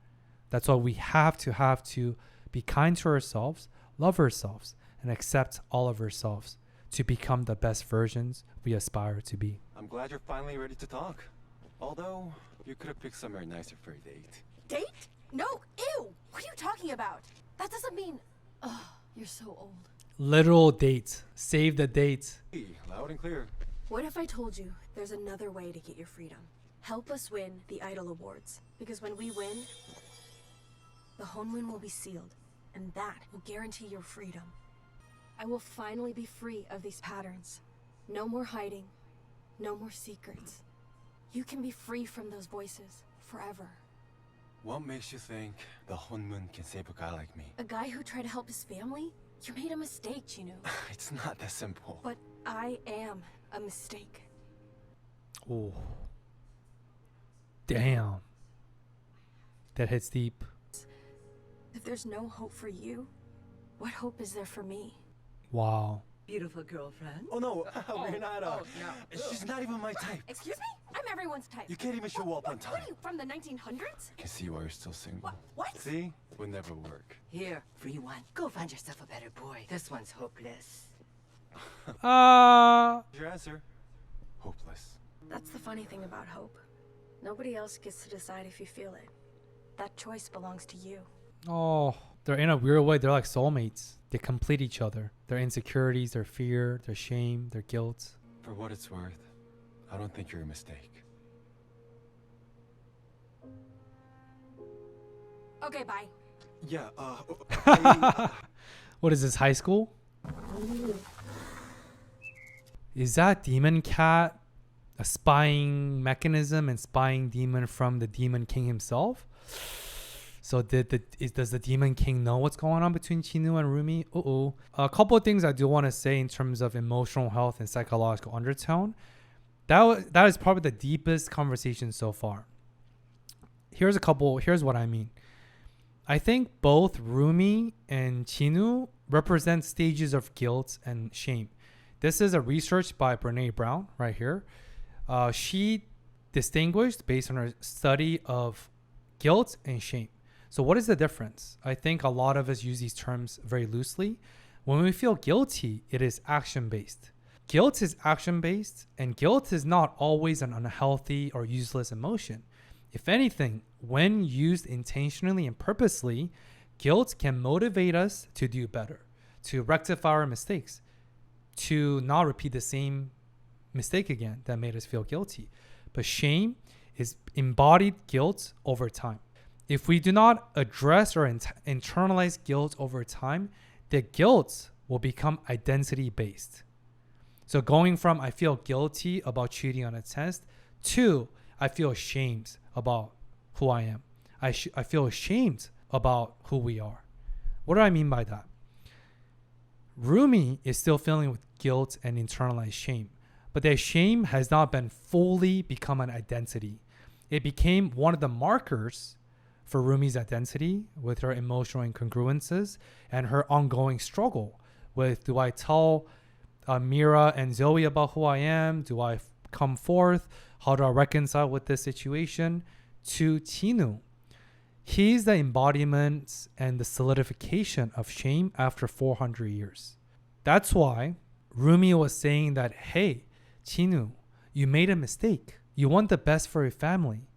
That's why we have to be kind to ourselves, love ourselves, and accept all of ourselves to become the best versions we aspire to be. I'm glad you're finally ready to talk. Although, you could have picked somewhere nicer for a date. date? No, ew! What are you talking about? That doesn't mean... Ugh, you're so old. Literal date. Save the date. Hey, loud and clear. What if I told you there's another way to get your freedom? Help us win the Idol Awards. Because when we win, the Honmun will be sealed. And that will guarantee your freedom. I will finally be free of these patterns. No more hiding. No more secrets. You can be free from those voices forever. What makes you think the Honmun can save a guy like me? A guy who tried to help his family? You made a mistake, Chinu. It's not that simple. But I am a mistake. Oh. Damn. That hits deep. If there's no hope for you, what hope is there for me? Wow. Beautiful girlfriend. Oh no, we're not. no. She's not even my type. Excuse me? I'm everyone's type. You can't even show up on What time. are you, from the 1900s? I can see why you're still single. What? See? Would never work. Here, free one. Go find yourself a better boy. This one's hopeless. Your answer? Hopeless. That's the funny thing about hope. Nobody else gets to decide if you feel it. That choice belongs to you. Oh, they're in a weird way. They're like soulmates. They complete each other. Their insecurities, their fear, their shame, their guilt. For what it's worth, I don't think you're a mistake. Okay, bye. Yeah, What is this, high school? Is that demon cat a spying mechanism and spying demon from the demon king himself? So does the demon king know what's going on between Chinu and Rumi? A couple of things I do want to say in terms of emotional health and psychological undertone. That is probably the deepest conversation so far. Here's what I mean. I think both Rumi and Chinu represent stages of guilt and shame. This is a research by Brene Brown right here. She distinguished based on her study of guilt and shame. So what is the difference? I think a lot of us use these terms very loosely. When we feel guilty, it is action-based. Guilt is action-based, and guilt is not always an unhealthy or useless emotion. If anything, when used intentionally and purposely, guilt can motivate us to do better, to rectify our mistakes, to not repeat the same mistake again that made us feel guilty. But shame is embodied guilt over time. If we do not address or internalize guilt over time, the guilt will become identity-based. So going from I feel guilty about cheating on a test to I feel ashamed about who I am. I feel ashamed about who we are. What do I mean by that? Rumi is still feeling with guilt and internalized shame, but that shame has not been fully become an identity. It became one of the markers for Rumi's identity with her emotional incongruences and her ongoing struggle with, do I tell Mira and Zoe about who I am? Do I come forth? How do I reconcile with this situation? To Tinu, he's the embodiment and the solidification of shame after 400 years. That's why Rumi was saying that, hey, Tinu, you made a mistake. You want the best for your family.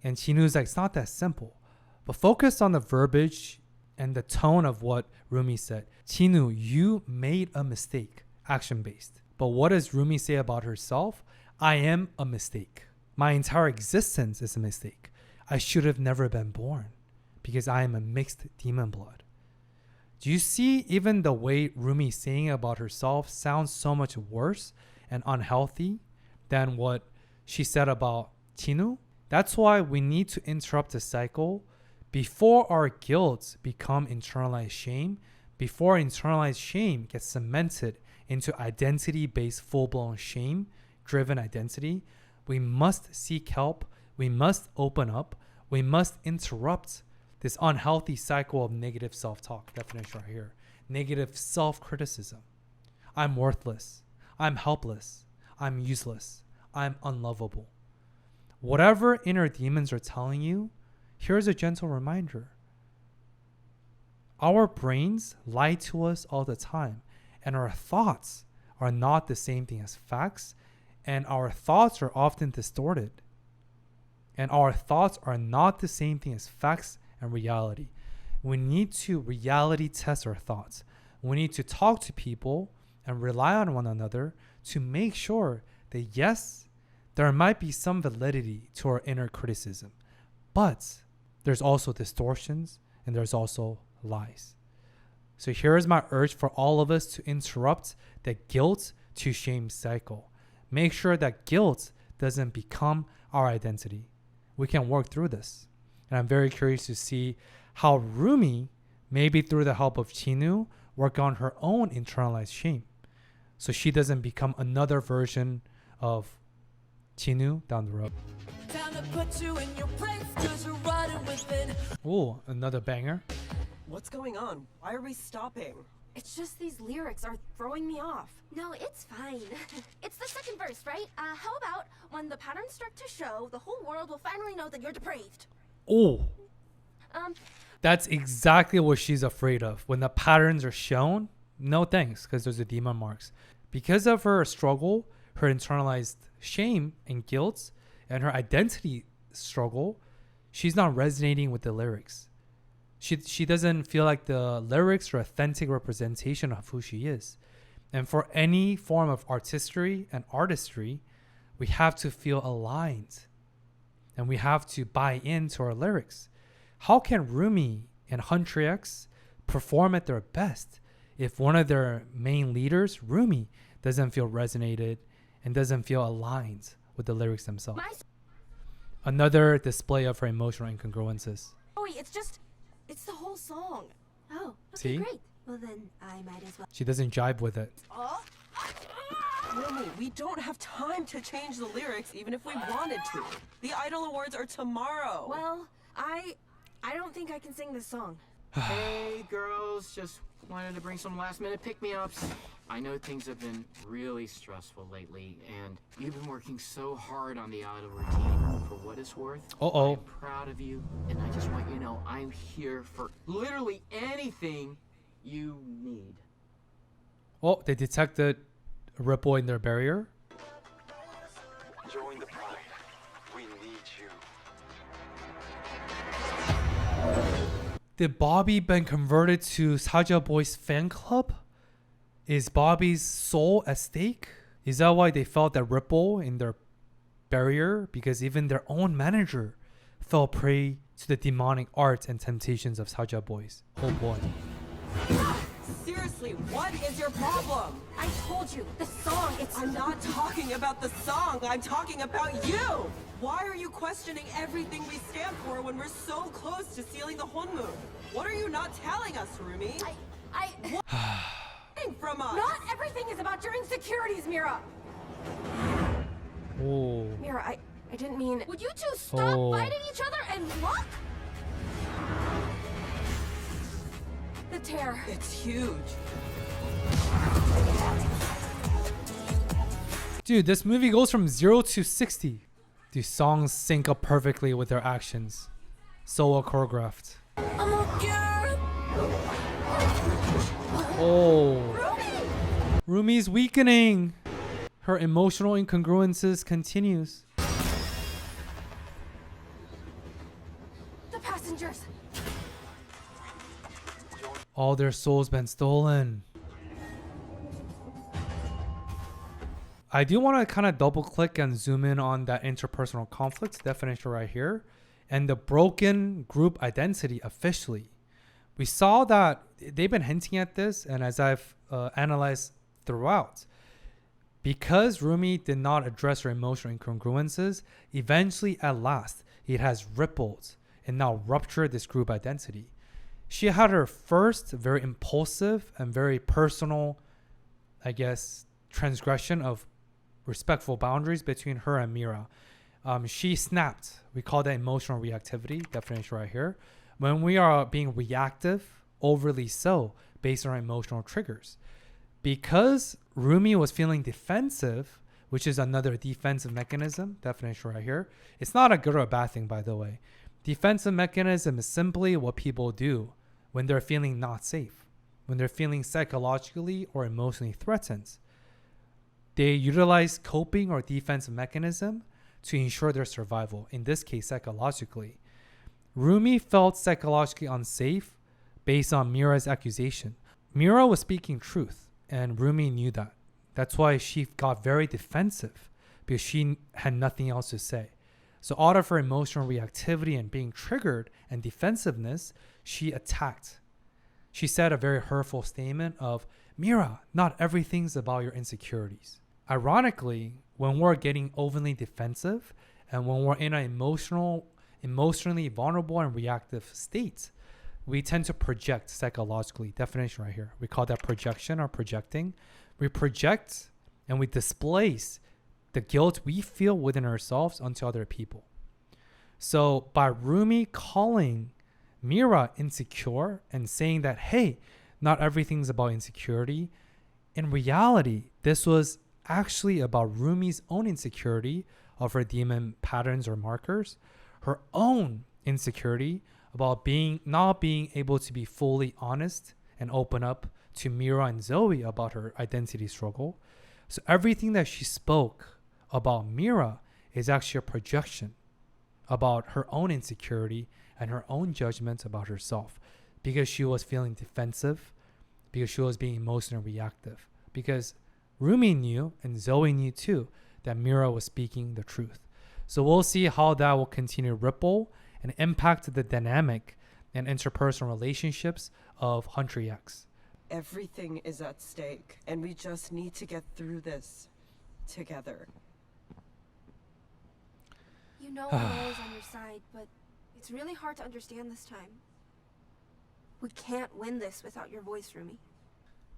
And Tinu's like, it's not that simple. But focus on the verbiage and the tone of what Rumi said. Tinu, you made a mistake, action-based. But what does Rumi say about herself? I am a mistake. My entire existence is a mistake. I should have never been born because I am a mixed demon blood. Do you see even the way Rumi is saying about herself sounds so much worse and unhealthy than what she said about Tinu? That's why we need to interrupt the cycle before our guilt become internalized shame, before internalized shame gets cemented into identity-based full-blown shame-driven identity. We must seek help. We must open up. We must interrupt this unhealthy cycle of negative self-talk. Definition right here. Negative self-criticism. I'm worthless. I'm helpless. I'm useless. I'm unlovable. Whatever inner demons are telling you, here's a gentle reminder. Our brains lie to us all the time, and our thoughts are not the same thing as facts, and our thoughts are often distorted. And our thoughts are not the same thing as facts and reality. We need to reality test our thoughts. We need to talk to people and rely on one another to make sure that yes, there might be some validity to our inner criticism, but there's also distortions and there's also lies. So here's my urge for all of us to interrupt the guilt to shame cycle. Make sure that guilt doesn't become our identity. We can work through this. And I'm very curious to see how Rumi, maybe through the help of Tinu, work on her own internalized shame, so she doesn't become another version of Tinu down the road. Time to put you in your place, 'cause you're riding within. Ooh, another banger. What's going on? Why are we stopping? It's just these lyrics are throwing me off. No, it's fine. It's the second verse, right? How about when the patterns start to show, the whole world will finally know that you're depraved. Oh, that's exactly what she's afraid of. When the patterns are shown, no thanks, because there's the demon marks. Because of her struggle, her internalized shame and guilt, and her identity struggle, she's not resonating with the lyrics. She doesn't feel like the lyrics are authentic representation of who she is. And for any form of artistry and artistry, we have to feel aligned. And we have to buy into our lyrics. How can Rumi and Hunter X perform at their best if one of their main leaders, Rumi, doesn't feel resonated and doesn't feel aligned with the lyrics themselves? Another display of her emotional incongruences. Oh, it's the whole song. Oh, okay, See? great. Well then, I might as well. She doesn't jive with it. Rumi, we don't have time to change the lyrics even if we wanted to. The Idol Awards are tomorrow. Well, I don't think I can sing this song. Hey, girls, just wanted to bring some last-minute pick-me-ups. I know things have been really stressful lately, and you've been working so hard on the idol routine for what it's worth, Uh-oh. I'm proud of you, and I just want you to know I'm here for literally anything you need. Oh, they detected a ripple in their barrier. Join the pride. We need you. Did Bobby been converted to Saja Boy's fan club? Is Bobby's soul at stake? Is that why they felt that ripple in their barrier? Because even their own manager fell prey to the demonic arts and temptations of Saja Boys. Oh boy. Seriously, what is your problem? I told you, the song, it's... I'm not talking about the song, I'm talking about you! Why are you questioning everything we stand for when we're so close to sealing the Honmu? What are you not telling us, Rumi? From us? Not everything is about your insecurities, Mira! Oh. Mira, I didn't mean... Would you two stop fighting each other and look? The tear. It's huge. Dude, this movie goes from 0 to 60. The songs sync up perfectly with their actions. So well choreographed. Oh. Rumi's weakening. Her emotional incongruences continues. The passengers. All their souls been stolen. I do want to kind of double click and zoom in on that interpersonal conflicts definition right here and the broken group identity officially. We saw that they've been hinting at this, and as I've analyzed throughout, because Rumi did not address her emotional incongruences, eventually at last it has rippled and now ruptured this group identity. She had her first very impulsive and very personal, I guess, transgression of respectful boundaries between her and Mira. She snapped. We call that emotional reactivity, definition right here. When we are being reactive, overly so, based on our emotional triggers. Because Rumi was feeling defensive, which is another defensive mechanism, definition right here. It's not a good or a bad thing, by the way. Defensive mechanism is simply what people do when they're feeling not safe, when they're feeling psychologically or emotionally threatened. They utilize coping or defensive mechanism to ensure their survival, in this case, psychologically. Rumi felt psychologically unsafe based on Mira's accusation. Mira was speaking truth, and Rumi knew that. That's why she got very defensive, because she had nothing else to say. So out of her emotional reactivity and being triggered and defensiveness, she attacked. She said a very hurtful statement of, Mira, not everything's about your insecurities. Ironically, when we're getting overly defensive and when we're in an emotionally vulnerable and reactive state, we tend to project psychologically. Definition right here. We call that projection or projecting. We project and we displace the guilt we feel within ourselves onto other people. So by Rumi calling Mira insecure and saying that, hey, not everything's about insecurity, in reality, this was actually about Rumi's own insecurity of her demon patterns or markers, her own insecurity about not being able to be fully honest and open up to Mira and Zoe about her identity struggle. So everything that she spoke about Mira is actually a projection about her own insecurity and her own judgments about herself, because she was feeling defensive, because she was being emotional and reactive, because Rumi knew and Zoe knew too that Mira was speaking the truth. So we'll see how that will continue to ripple and impact the dynamic and interpersonal relationships of Hunter X. Everything is at stake, and we just need to get through this together. You know I'm always on your side, but it's really hard to understand this time. We can't win this without your voice, Rumi.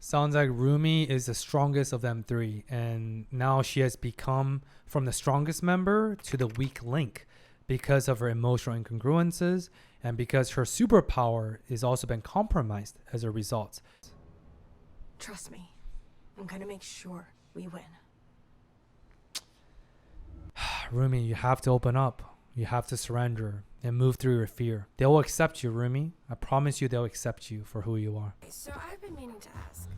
Sounds like Rumi is the strongest of them three, and now she has become from the strongest member to the weak link because of her emotional incongruences and because her superpower has also been compromised as a result. Trust me, I'm gonna make sure we win. Rumi, you have to open up. You have to surrender and move through your fear. They will accept you, Rumi. I promise you they'll accept you for who you are. So I've been meaning to ask,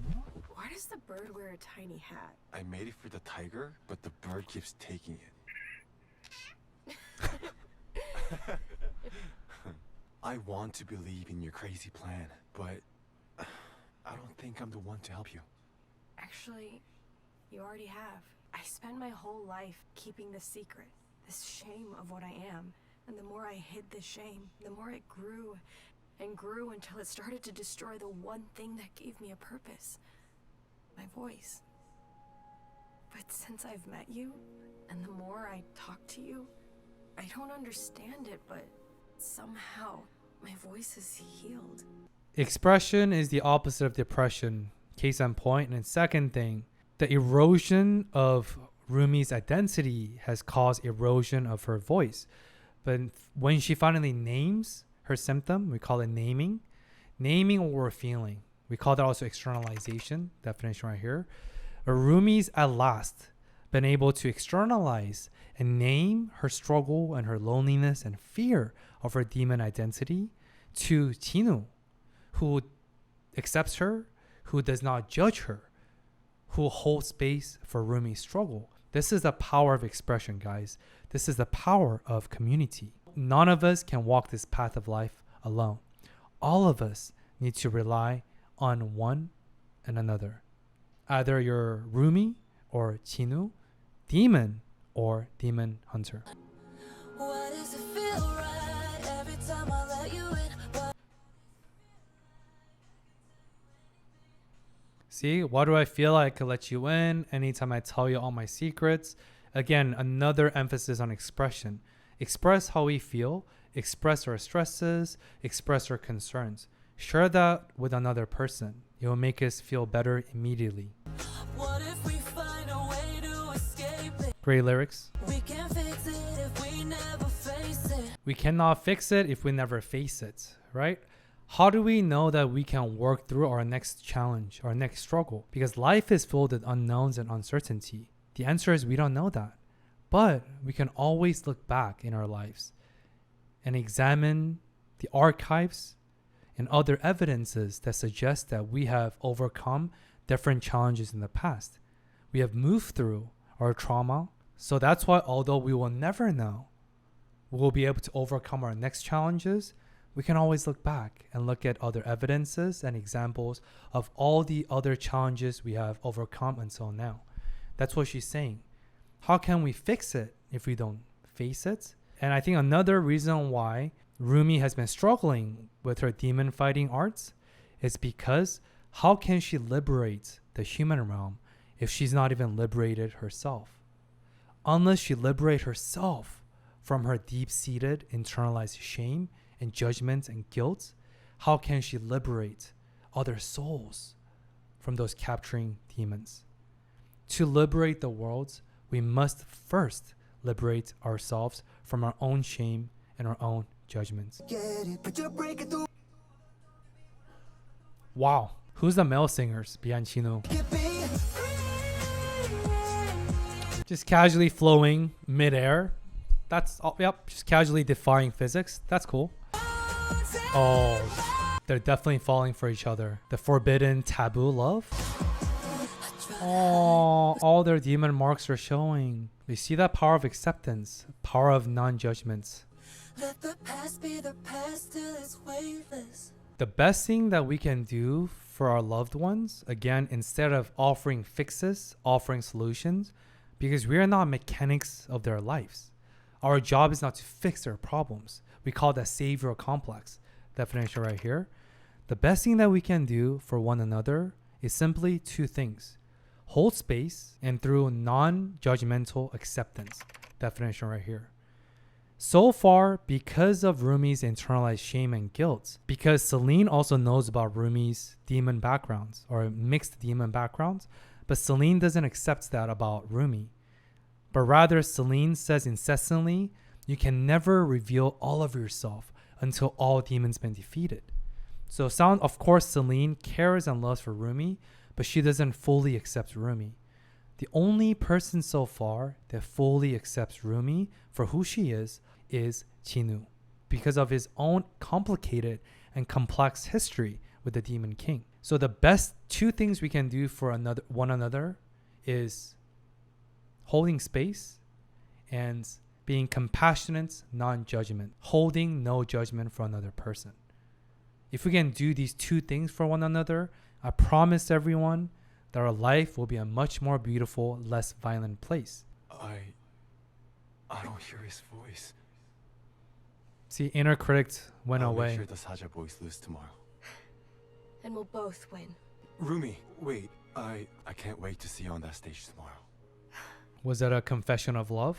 why does the bird wear a tiny hat? I made it for the tiger, but the bird keeps taking it. I want to believe in your crazy plan, but I don't think I'm the one to help you. Actually, you already have. I spent my whole life keeping this secret, this shame of what I am. And the more I hid the shame, the more it grew and grew until it started to destroy the one thing that gave me a purpose. My voice. But since I've met you, and the more I talk to you, I don't understand it, but somehow my voice is healed. Expression is the opposite of depression. Case in point. And second thing, the erosion of Rumi's identity has caused erosion of her voice. But when she finally names her symptom, we call it naming. Naming what we're feeling. We call that also externalization, definition right here. Rumi's at last been able to externalize and name her struggle and her loneliness and fear of her demon identity to Chinu, who accepts her, who does not judge her, who holds space for Rumi's struggle. This is the power of expression, guys. This is the power of community. None of us can walk this path of life alone. All of us need to rely on one and another. Either you're Rumi or Chinu, demon or demon hunter. Why does it feel right every time I let you in? See, why do I feel like I could let you in anytime I tell you all my secrets? Again, another emphasis on expression. Express how we feel, express our stresses, express our concerns. Share that with another person. It will make us feel better immediately. What if we find a way to escape it? Great lyrics. We can't fix it if we never face it. We cannot fix it if we never face it, right? How do we know that we can work through our next challenge, our next struggle? Because life is filled with unknowns and uncertainty. The answer is we don't know that. But we can always look back in our lives and examine the archives and other evidences that suggest that we have overcome different challenges in the past. We have moved through our trauma. So that's why, although we will never know, we will be able to overcome our next challenges, we can always look back and look at other evidences and examples of all the other challenges we have overcome until now. That's what she's saying. How can we fix it if we don't face it? And I think another reason why Rumi has been struggling with her demon fighting arts is because how can she liberate the human realm if she's not even liberated herself? Unless she liberates herself from her deep-seated internalized shame and judgment and guilt, how can she liberate other souls from those capturing demons? To liberate the world, we must first liberate ourselves from our own shame and our own judgments. Wow, who's the male singers behind Chino? Just casually flowing midair. That's, yep, just casually defying physics. That's cool. Oh, they're definitely falling for each other. The forbidden taboo love. Oh, all their demon marks are showing. We see that power of acceptance, power of non-judgment. Let the past be the past till it's weightless. The best thing that we can do for our loved ones, again, instead of offering fixes, offering solutions, because we are not mechanics of their lives. Our job is not to fix their problems. We call that savior complex. Definition right here. The best thing that we can do for one another is simply two things. Hold space and through non-judgmental acceptance. Definition right here. So far, because of Rumi's internalized shame and guilt, because Celine also knows about Rumi's demon backgrounds or mixed demon backgrounds, but Celine doesn't accept that about Rumi. But rather, Celine says incessantly, you can never reveal all of yourself until all demons been defeated. So of course, Celine cares and loves for Rumi, but she doesn't fully accept Rumi. The only person so far that fully accepts Rumi for who she is is Chinu because of his own complicated and complex history with the Demon King. So the best two things we can do for one another is holding space and being compassionate, non-judgment, holding no judgment for another person. If we can do these two things for one another, I promise everyone that our life will be a much more beautiful, less violent place. I don't hear his voice. See, inner critic went I'll away. Make sure the Saja boys lose tomorrow. And we'll both win. Rumi, wait. I can't wait to see you on that stage tomorrow. Was that a confession of love?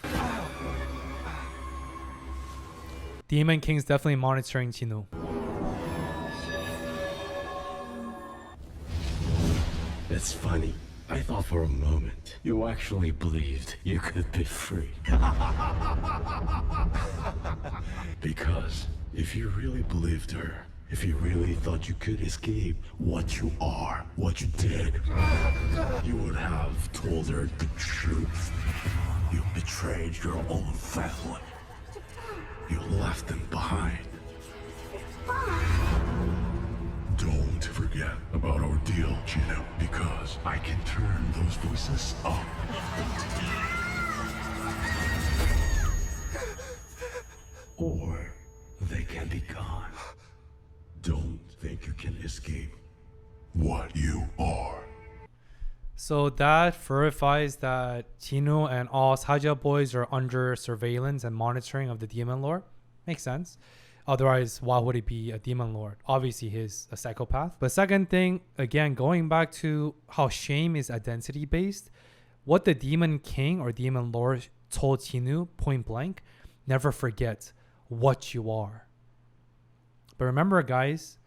Demon King's definitely monitoring Chinu. It's funny. I thought for a moment you actually believed you could be free. Because if you really believed her, if you really thought you could escape what you are, what you did, you would have told her the truth. You betrayed your own family. You left them behind. Don't forget about our deal, Chino, because I can turn those voices up. Or they can be gone. Don't think you can escape what you are. So that verifies that Chino and all Saja boys are under surveillance and monitoring of the Demon Lord. Makes sense. Otherwise, why would he be a Demon Lord? Obviously, he's a psychopath. But second thing, again, going back to how shame is identity based, what the Demon King or Demon Lord told Chinu point blank, never forget what you are. But remember, guys,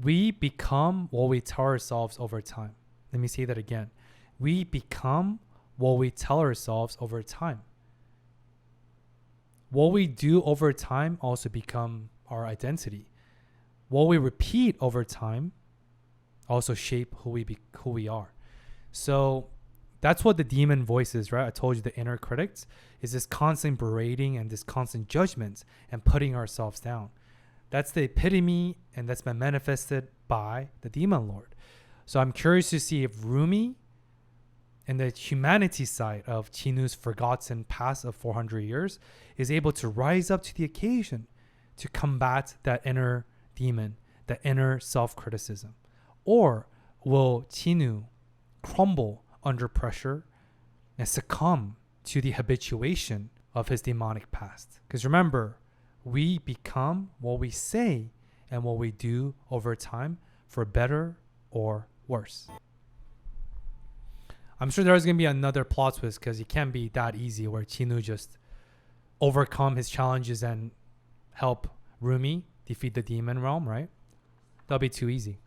we become what we tell ourselves over time. Let me say that again. We become what we tell ourselves over time. What we do over time also become our identity. What we repeat over time also shape who we are. So that's what the demon voice is, right? I told you the inner critics is this constant berating and this constant judgment and putting ourselves down. That's the epitome, and that's been manifested by the Demon Lord. So I'm curious to see if Rumi and the humanity side of Chinu's forgotten past of 400 years is able to rise up to the occasion to combat that inner demon, that inner self-criticism. Or will Chinu crumble under pressure and succumb to the habituation of his demonic past? Because remember, we become what we say and what we do over time, for better or worse. I'm sure there's going to be another plot twist, because it can't be that easy where Chinu just overcome his challenges and help Rumi defeat the demon realm, right? That'll be too easy.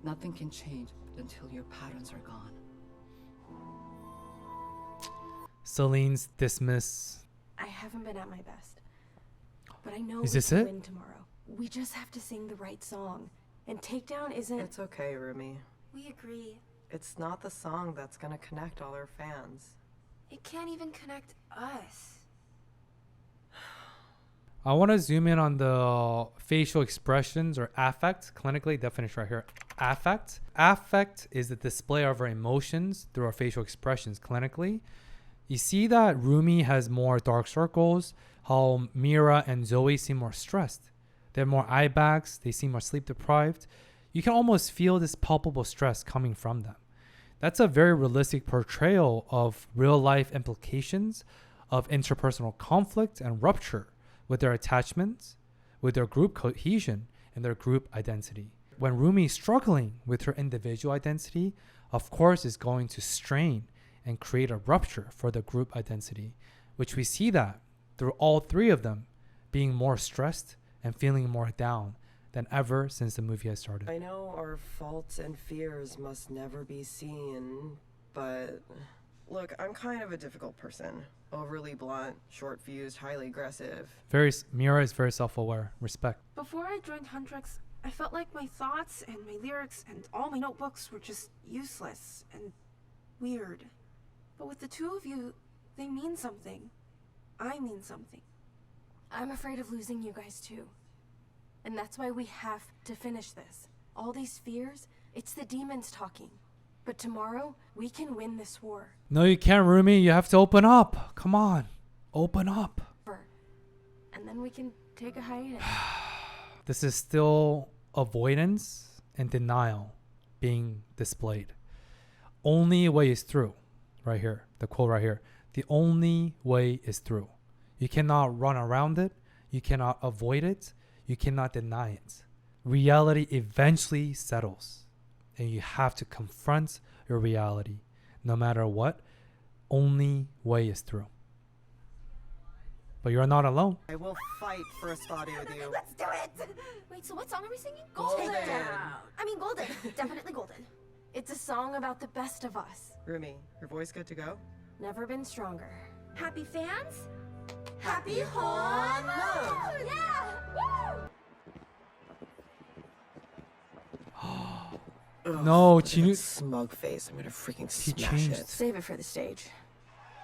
Nothing can change until your patterns are gone. Celine's dismiss. I haven't been at my best, but I know Is we this can it? win tomorrow. We just have to sing the right song, and Takedown isn't. It's okay, Rumi. We agree. It's not the song that's gonna connect all our fans. It can't even connect us. I want to zoom in on the facial expressions or affect. Clinically, definition right here. Affect. Affect is the display of our emotions through our facial expressions. Clinically, you see that Rumi has more dark circles, how Mira and Zoe seem more stressed. They have more eye bags, they seem more sleep deprived. You can almost feel this palpable stress coming from them. That's a very realistic portrayal of real life implications of interpersonal conflict and rupture with their attachments, with their group cohesion, and their group identity. When Rumi is struggling with her individual identity, of course, is going to strain and create a rupture for the group identity, which we see that through all three of them being more stressed and feeling more down than ever since the movie has started. I know our faults and fears must never be seen, but look, I'm kind of a difficult person. Overly blunt, short-fused, highly aggressive. Mira is very self-aware. Respect. Before I joined Huntrix, I felt like my thoughts and my lyrics and all my notebooks were just useless and weird. But with the two of you, they mean something. I mean something. I'm afraid of losing you guys too. And that's why we have to finish this. All these fears, it's the demons talking. But tomorrow, we can win this war. No, you can't, Rumi. You have to open up. Come on. Open up. And then we can take a hiatus. This is still avoidance and denial being displayed. Only way is through. Right here. The quote right here. The only way is through. You cannot run around it. You cannot avoid it. You cannot deny it. Reality eventually settles. And you have to confront your reality. No matter what, only way is through. But you're not alone. I will fight for a spotty with you. Let's do it! Wait, so what song are we singing? Golden. I mean, golden. Definitely golden. It's a song about the best of us. Rumi, your voice good to go? Never been stronger. Happy fans? Happy Honmoon! Yeah! Woo! No, Chinu. Smug face. I'm gonna freaking smash it. Save it for the stage.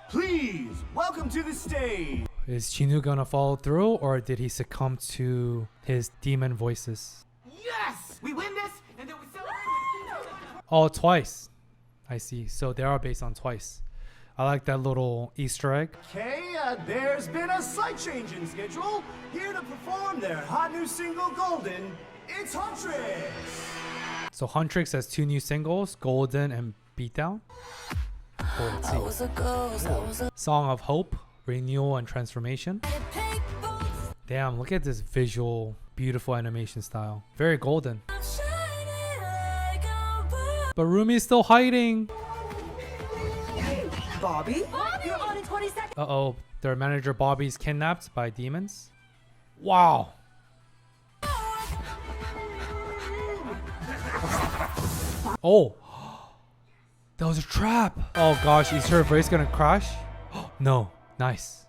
Please, welcome to the stage. Is Chinu gonna follow through, or did he succumb to his demon voices? Yes! We win this, and then we celebrate. Oh, twice. I see. So they are based on twice. I like that little Easter egg. Okay, there's been a slight change in schedule. Here to perform their hot new single, Golden, it's Huntress. So Huntrix has 2 new singles, Golden and Beatdown. Oh, let's see. Song of Hope, Renewal and Transformation. Damn, look at this visual, beautiful animation style. Very golden. But Rumi's still hiding. Bobby? You're on in 20 seconds. Uh-oh, their manager Bobby's kidnapped by demons. Wow. Oh, that was a trap. Oh gosh, is her voice gonna crash? No, nice.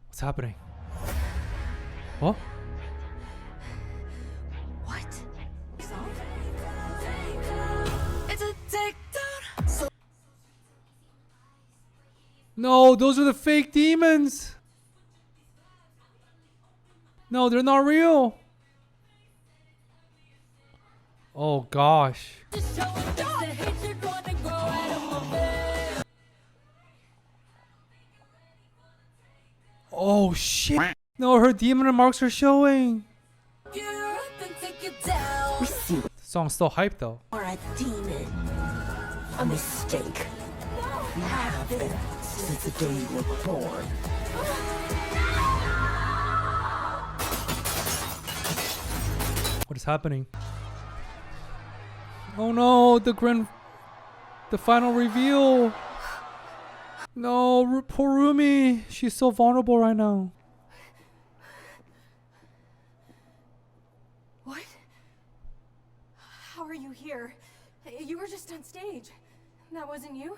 What's happening? What? What? It's a takedown. No, those are the fake demons. No, they're not real. Oh gosh. Oh shit. No, her demon marks are showing. The song's still hyped though. Or a demon. A mistake. We have been since the day you were born. What is happening? Oh no, the final reveal. No, poor Rumi. She's so vulnerable right now. What? How are you here? You were just on stage. That wasn't you?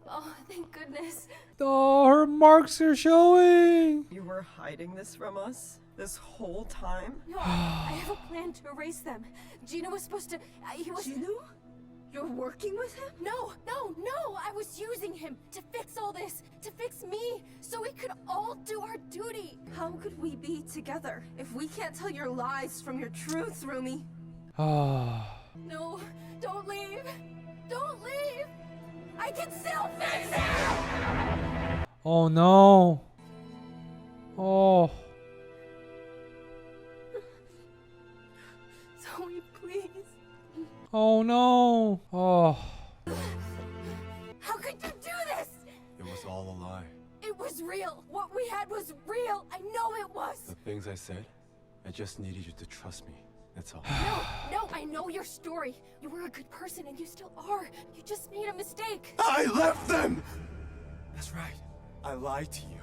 Oh, thank goodness. Oh, her marks are showing. You were hiding this from us this whole time? No, I have a plan to erase them. Gino was supposed to. He was. Gino? You're working with him? No! I was using him to fix all this, to fix me, so we could all do our duty. How could we be together if we can't tell your lies from your truths, Rumi? Oh. No, don't leave! Don't leave! I can still fix it! Oh no. Oh. Zoe, please. Oh no. Oh. How could you do this? It was all a lie. It was real. What we had was real. I know it was. The things I said, I just needed you to trust me. That's all. No, I know your story. You were a good person and you still are. You just made a mistake. I left them! That's right. I lied to you.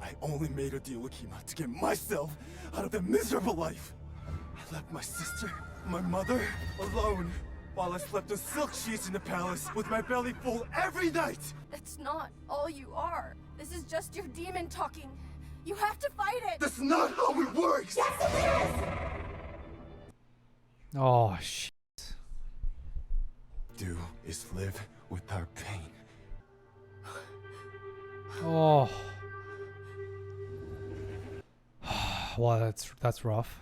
I only made a deal with Kima to get myself out of that miserable life. I left my sister, my mother, alone while I slept on silk sheets in the palace with my belly full every night. That's not all you are. This is just your demon talking. You have to fight it. That's not how it works! Yes, it is! Oh shit. Do is live with our pain. Oh. Wow, that's rough.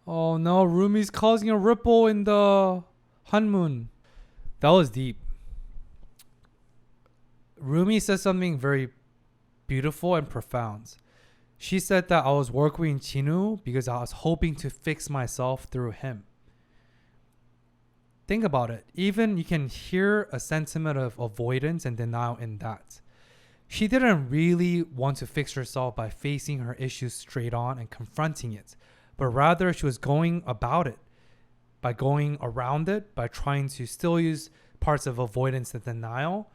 Oh no, Rumi's causing a ripple in the honeymoon. That was deep. Rumi said something very beautiful and profound. She said that I was working with Chinu because I was hoping to fix myself through him. Think about it. Even you can hear a sentiment of avoidance and denial in that. She didn't really want to fix herself by facing her issues straight on and confronting it, but rather she was going about it by going around it, by trying to still use parts of avoidance and denial,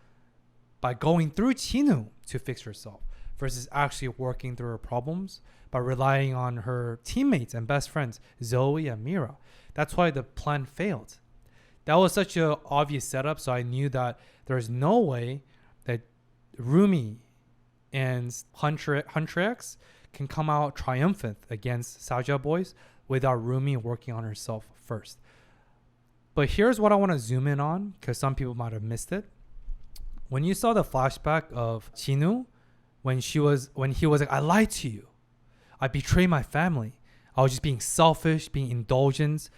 by going through Chinu to fix herself versus actually working through her problems by relying on her teammates and best friends, Zoe and Mira. That's why the plan failed. That was such an obvious setup, so I knew that there's no way that Rumi and Hunter X can come out triumphant against Saja Boys without Rumi working on herself first. But here's what I want to zoom in on, because some people might have missed it. When you saw the flashback of Chinu, when he was like, I lied to you, I betrayed my family, I was just being selfish, being indulgent,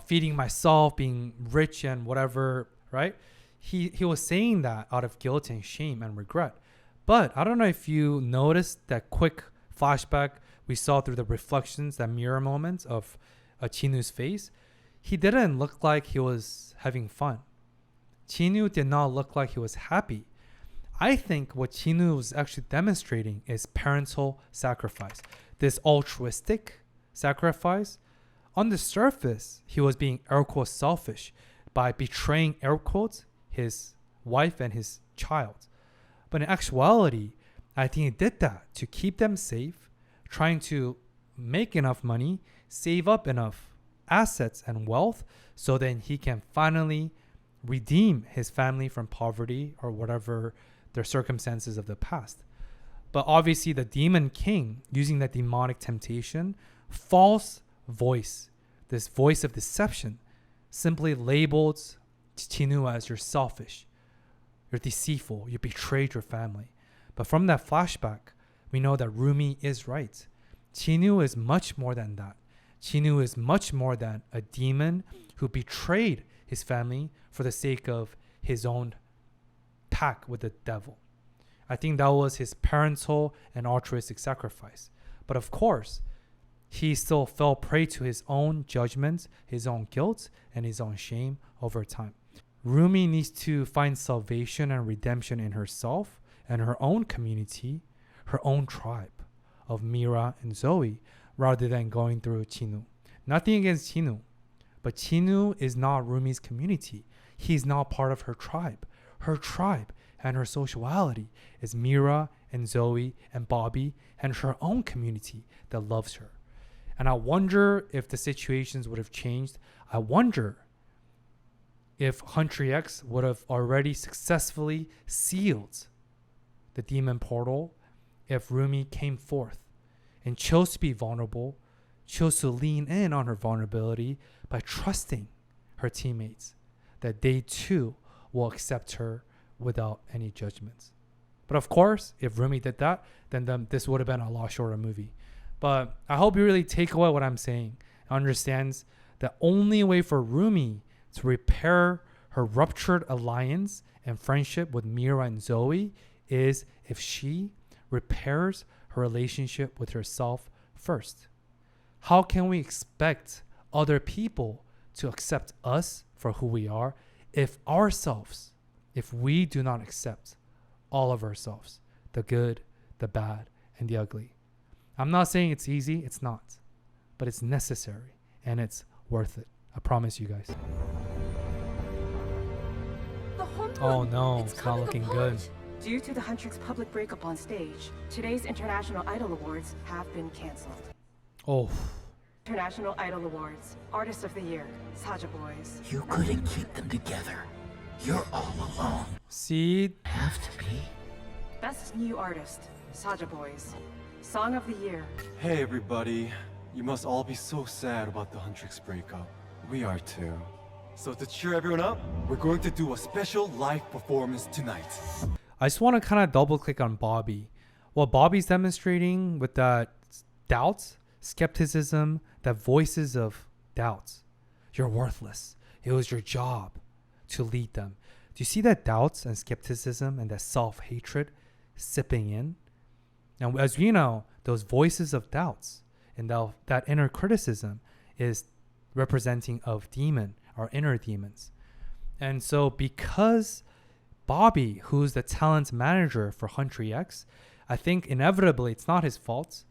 feeding myself, being rich and whatever, right? He was saying that out of guilt and shame and regret. But I don't know if you noticed that quick flashback we saw through the reflections, that mirror moments of Chinu's face. He didn't look like he was having fun. Chinu did not look like he was happy. I think what Chinu was actually demonstrating is parental sacrifice. This altruistic sacrifice. On the surface, he was being air quotes selfish by betraying air quotes his wife and his child. But in actuality, I think he did that to keep them safe, trying to make enough money, save up enough assets and wealth so then he can finally redeem his family from poverty or whatever their circumstances of the past. But obviously the demon king, using that demonic temptation, false voice, this voice of deception, simply labeled Chinu as you're selfish, you're deceitful, you betrayed your family. But from that flashback, we know that Rumi is right. Chinu is much more than that. Chinu is much more than a demon who betrayed his family for the sake of his own pact with the devil. I think that was his parental and altruistic sacrifice. But of course, he still fell prey to his own judgments, his own guilt, and his own shame over time. Rumi needs to find salvation and redemption in herself and her own community, her own tribe of Mira and Zoe, rather than going through Chinu. Nothing against Chinu, but Chinu is not Rumi's community. He's not part of her tribe. Her tribe and her sociality is Mira and Zoe and Bobby and her own community that loves her. And I wonder if the situations would have changed. I wonder if Hunter X would have already successfully sealed the demon portal if Rumi came forth and chose to be vulnerable, chose to lean in on her vulnerability by trusting her teammates that they too will accept her without any judgments. But of course, if Rumi did that, then this would have been a lot shorter movie. But I hope you really take away what I'm saying and understands the only way for Rumi to repair her ruptured alliance and friendship with Mira and Zoe is if she repairs her relationship with herself first. How can we expect other people to accept us for who we are if we do not accept all of ourselves, the good, the bad, and the ugly? I'm not saying it's easy, it's not, but it's necessary and it's worth it. I promise you guys. Oh no, it's not looking good. Due to the Huntrix public breakup on stage, today's International Idol Awards have been cancelled. Oh. International Idol Awards, Artist of the Year, Saja Boys. You couldn't keep them together. You're all alone. See? Have to be. Best New Artist, Saja Boys. Song of the Year. Hey everybody. You must all be so sad about the Huntrix breakup. We are too. So to cheer everyone up, we're going to do a special live performance tonight. I just want to kind of double click on Bobby. what Bobby's demonstrating with that doubts, skepticism, that voices of doubts. You're worthless. It was your job to lead them. Do you see that doubts and skepticism and that self-hatred sipping in? And as we know, those voices of doubts and that inner criticism is representing of demon, our inner demons. And so because Bobby, who's the talent manager for Country X, I think inevitably it's not his fault,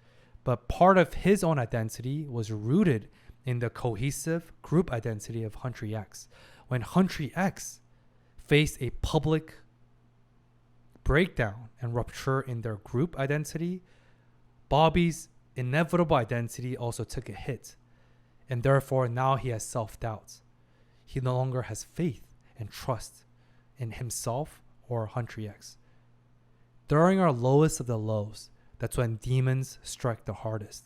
but part of his own identity was rooted in the cohesive group identity of Country X. When Country X faced a public breakdown and rupture in their group identity, Bobby's inevitable identity also took a hit. And therefore now he has self-doubt. He no longer has faith and trust in himself or Country X. During our lowest of the lows, that's when demons strike the hardest.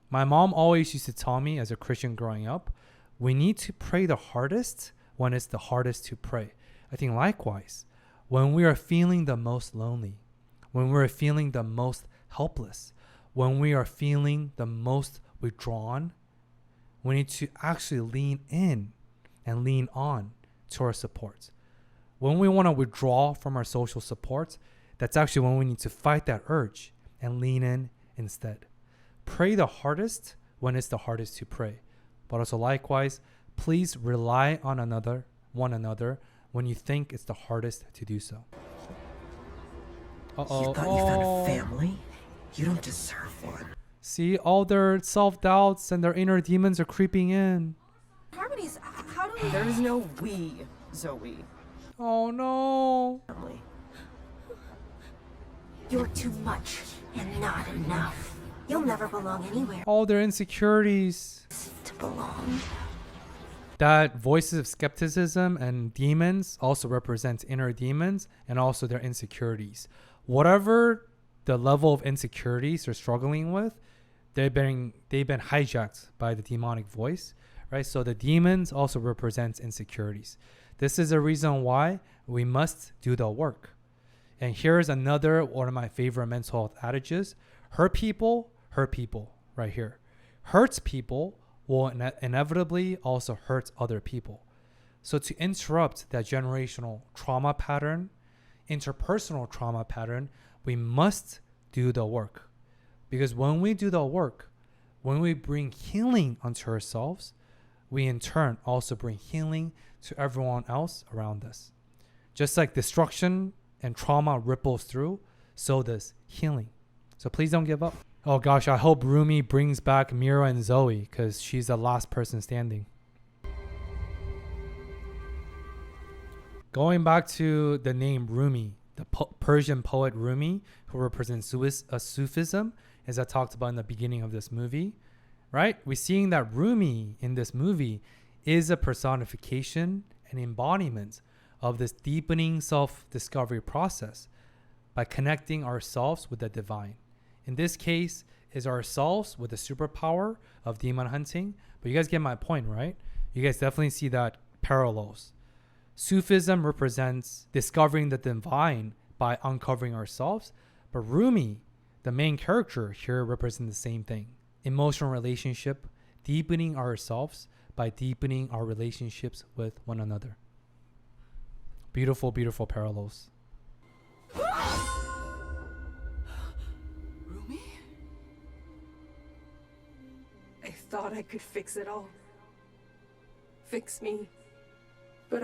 My mom always used to tell me as a Christian growing up, we need to pray the hardest when it's the hardest to pray. I think likewise, when we are feeling the most lonely, when we're feeling the most helpless, when we are feeling the most withdrawn, we need to actually lean in and lean on to our support. When we want to withdraw from our social support, that's actually when we need to fight that urge and lean in instead. Pray the hardest when it's the hardest to pray. But also likewise, please rely on one another when you think it's the hardest to do so. You thought you found a family? You don't deserve one. See, all their self-doubts and their inner demons are creeping in. Harmony's, how do we... There's no we, Zoe. Oh no. You're too much and not enough. You'll never belong anywhere. All their insecurities. To belong. That voices of skepticism and demons also represents inner demons and also their insecurities. Whatever the level of insecurities they're struggling with, they've been hijacked by the demonic voice, right? So the demons also represents insecurities. This is a reason why we must do the work. And here's another one of my favorite mental health adages. Hurt people, right here. Hurts people will inevitably also hurt other people. So to interrupt that generational trauma pattern, interpersonal trauma pattern, we must do the work. Because when we do the work, when we bring healing onto ourselves, we in turn also bring healing to everyone else around us. Just like destruction and trauma ripples through, so does healing. So please don't give up. Oh gosh, I hope Rumi brings back Mira and Zoe because she's the last person standing. Going back to the name Rumi, the Persian poet Rumi, who represents Sufism, as I talked about in the beginning of this movie, right? We're seeing that Rumi in this movie is a personification and embodiment of this deepening self-discovery process by connecting ourselves with the divine. In this case, is ourselves with the superpower of demon hunting. But you guys get my point, right? You guys definitely see that parallels. Sufism represents discovering the divine by uncovering ourselves. But Rumi, the main character here, represents the same thing. Emotional relationship, deepening ourselves by deepening our relationships with one another. Beautiful, beautiful parallels. Rumi? I thought I could fix it all. Fix me. But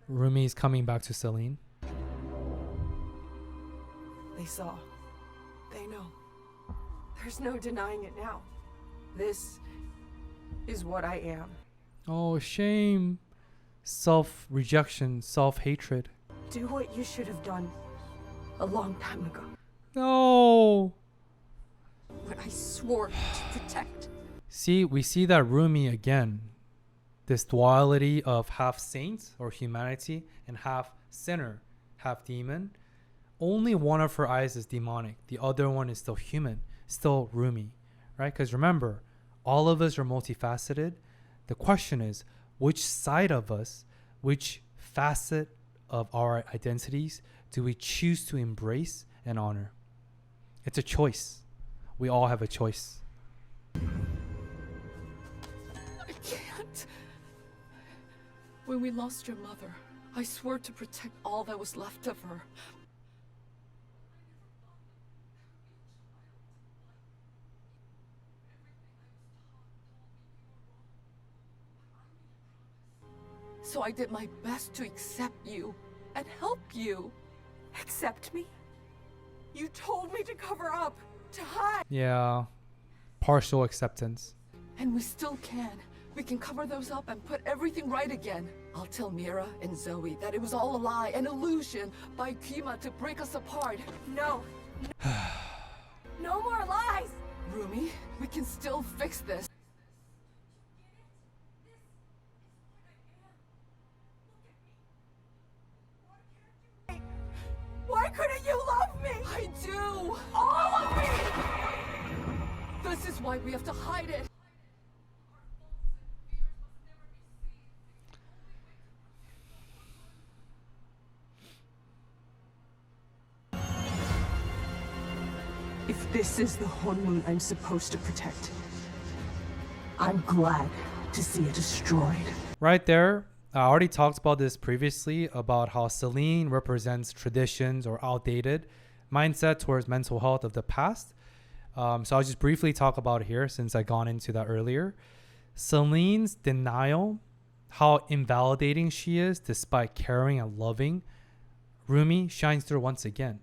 Rumi's coming back to Celine. They saw. They know. There's no denying it now. This is what I am. Oh, shame. Self-rejection, self-hatred. Do what you should have done a long time ago. No. What I swore to protect. See, we see that Rumi again. This duality of half saint or humanity and half sinner, half demon. Only one of her eyes is demonic. The other one is still human, still Rumi, right? Because remember, all of us are multifaceted. The question is, which side of us, which facet of our identities do we choose to embrace and honor? It's a choice. We all have a choice. I can't. When we lost your mother, I swore to protect all that was left of her. So I did my best to accept you and help you. Accept me? You told me to cover up, to hide. Yeah. Partial acceptance. And we still can. We can cover those up and put everything right again. I'll tell Mira and Zoe that it was all a lie, an illusion by Kima to break us apart. No. No more lies. Rumi, we can still fix this. Why couldn't you love me? I do. All of me. This is why we have to hide it. If this is the Honmun I'm supposed to protect, I'm glad to see it destroyed. Right there, I already talked about this previously about how Celine represents traditions or outdated mindset towards mental health of the past. So I'll just briefly talk about it here since I gone into that earlier. Celine's denial, how invalidating she is despite caring and loving, Rumi shines through once again.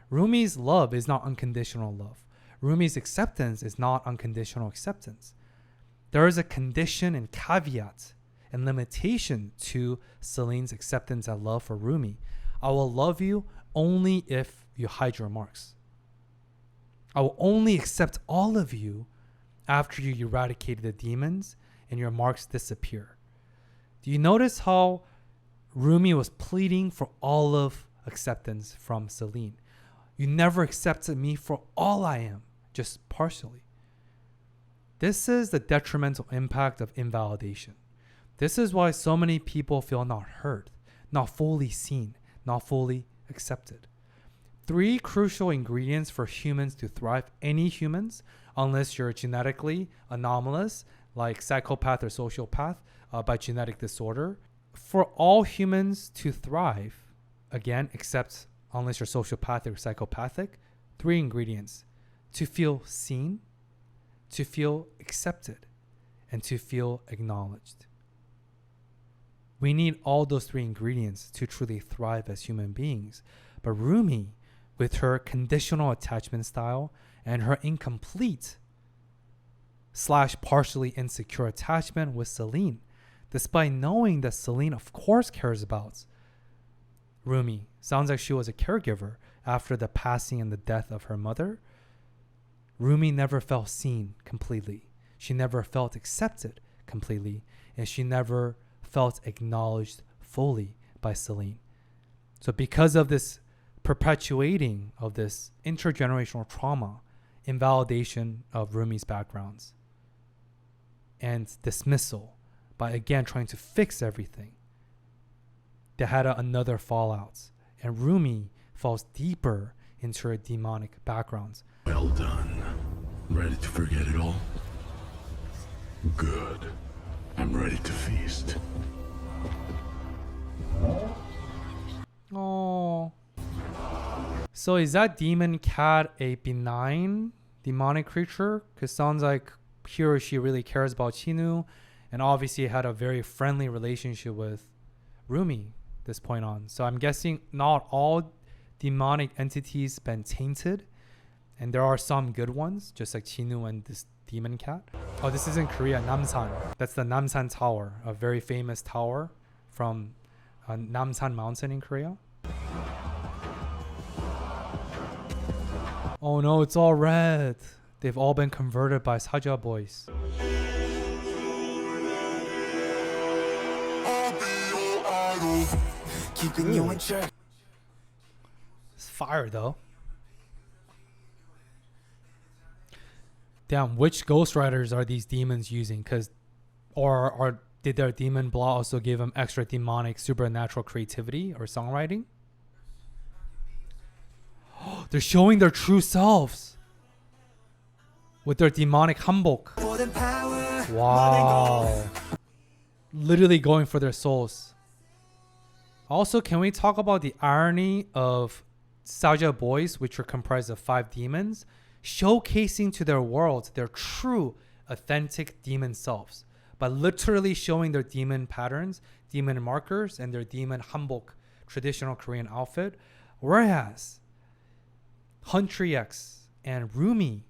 Rumi's love is not unconditional love. Rumi's acceptance is not unconditional acceptance. There is a condition and caveat and limitation to Celine's acceptance and love for Rumi. I will love you only if you hide your marks. I will only accept all of you after you eradicated the demons and your marks disappear. Do you notice how Rumi was pleading for all of acceptance from Celine? You never accepted me for all I am, just partially. This is the detrimental impact of invalidation. This is why so many people feel not heard, not fully seen, not fully accepted. 3 crucial ingredients for humans to thrive, any humans, unless you're genetically anomalous, like psychopath or sociopath by genetic disorder. For all humans to thrive, again, except unless you're sociopathic or psychopathic, 3 ingredients: to feel seen, to feel accepted, and to feel acknowledged. We need all those 3 ingredients to truly thrive as human beings. But Rumi, with her conditional attachment style and her incomplete / partially insecure attachment with Celine, despite knowing that Celine of course cares about Rumi, sounds like she was a caregiver after the passing and the death of her mother, Rumi never felt seen completely. She never felt accepted completely, and she never felt acknowledged fully by Celine. So because of this perpetuating of this intergenerational trauma, invalidation of Rumi's backgrounds, and dismissal by again trying to fix everything, they had another fallout, and Rumi falls deeper into her demonic backgrounds. Well done. Ready to forget it all? Good. I'm ready to feast. Oh. So is that demon cat a benign demonic creature? Because sounds like he or she really cares about Chinu, and obviously had a very friendly relationship with Rumi this point on. So I'm guessing not all demonic entities been tainted, and there are some good ones, just like Chinu and this demon cat. Oh, this is in Korea, Namsan. That's the Namsan Tower, a very famous tower from Namsan Mountain in Korea. Oh no, it's all red. They've all been converted by Saja boys. Keeping you in check. It's fire though. Damn, which ghostwriters are these demons using? Or did their demon blah also give them extra demonic supernatural creativity or songwriting? They're showing their true selves with their demonic hanbok. Wow. Literally going for their souls. Also, can we talk about the irony of Saja boys, which are comprised of 5 demons, showcasing to their world their true, authentic demon selves by literally showing their demon patterns, demon markers, and their demon hanbok, traditional Korean outfit, whereas Huntry X and Rumi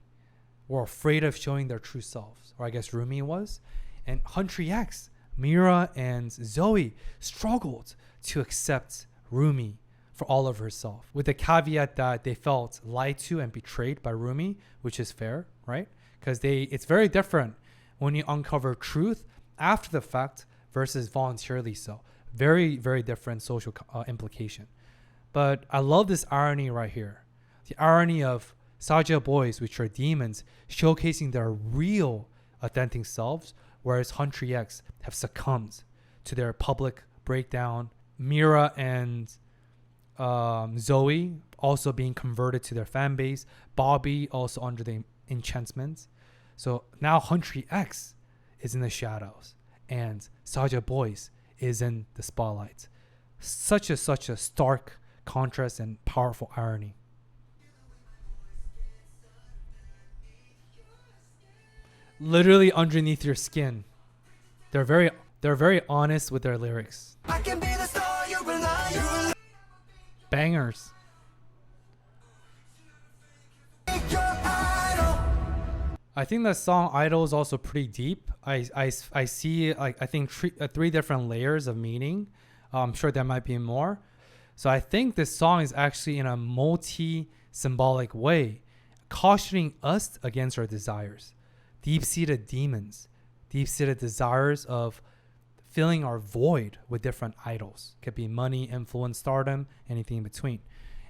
were afraid of showing their true selves, or I guess Rumi was, and Huntry X, Mira and Zoe struggled to accept Rumi for all of herself, with the caveat that they felt lied to and betrayed by Rumi, which is fair, right? Because it's very different when you uncover truth after the fact versus voluntarily so. Very, very different social implication. But I love this irony right here. The irony of Saja boys, which are demons, showcasing their real authentic selves, whereas Huntry X have succumbed to their public breakdown. Mira and Zoe also being converted to their fan base. Bobby also under the enchantment. So now Huntry X is in the shadows and Saja boys is in the spotlight. Such a stark contrast and powerful irony. Literally underneath your skin. They're very honest with their lyrics. I can be the star you rely on. Bangers. I think the song Idol is also pretty deep. I see I think 3 different layers of meaning. I'm sure there might be more. So I think this song is actually in a multi-symbolic way, cautioning us against our desires. Deep-seated demons, deep-seated desires of filling our void with different idols. Could be money, influence, stardom, anything in between.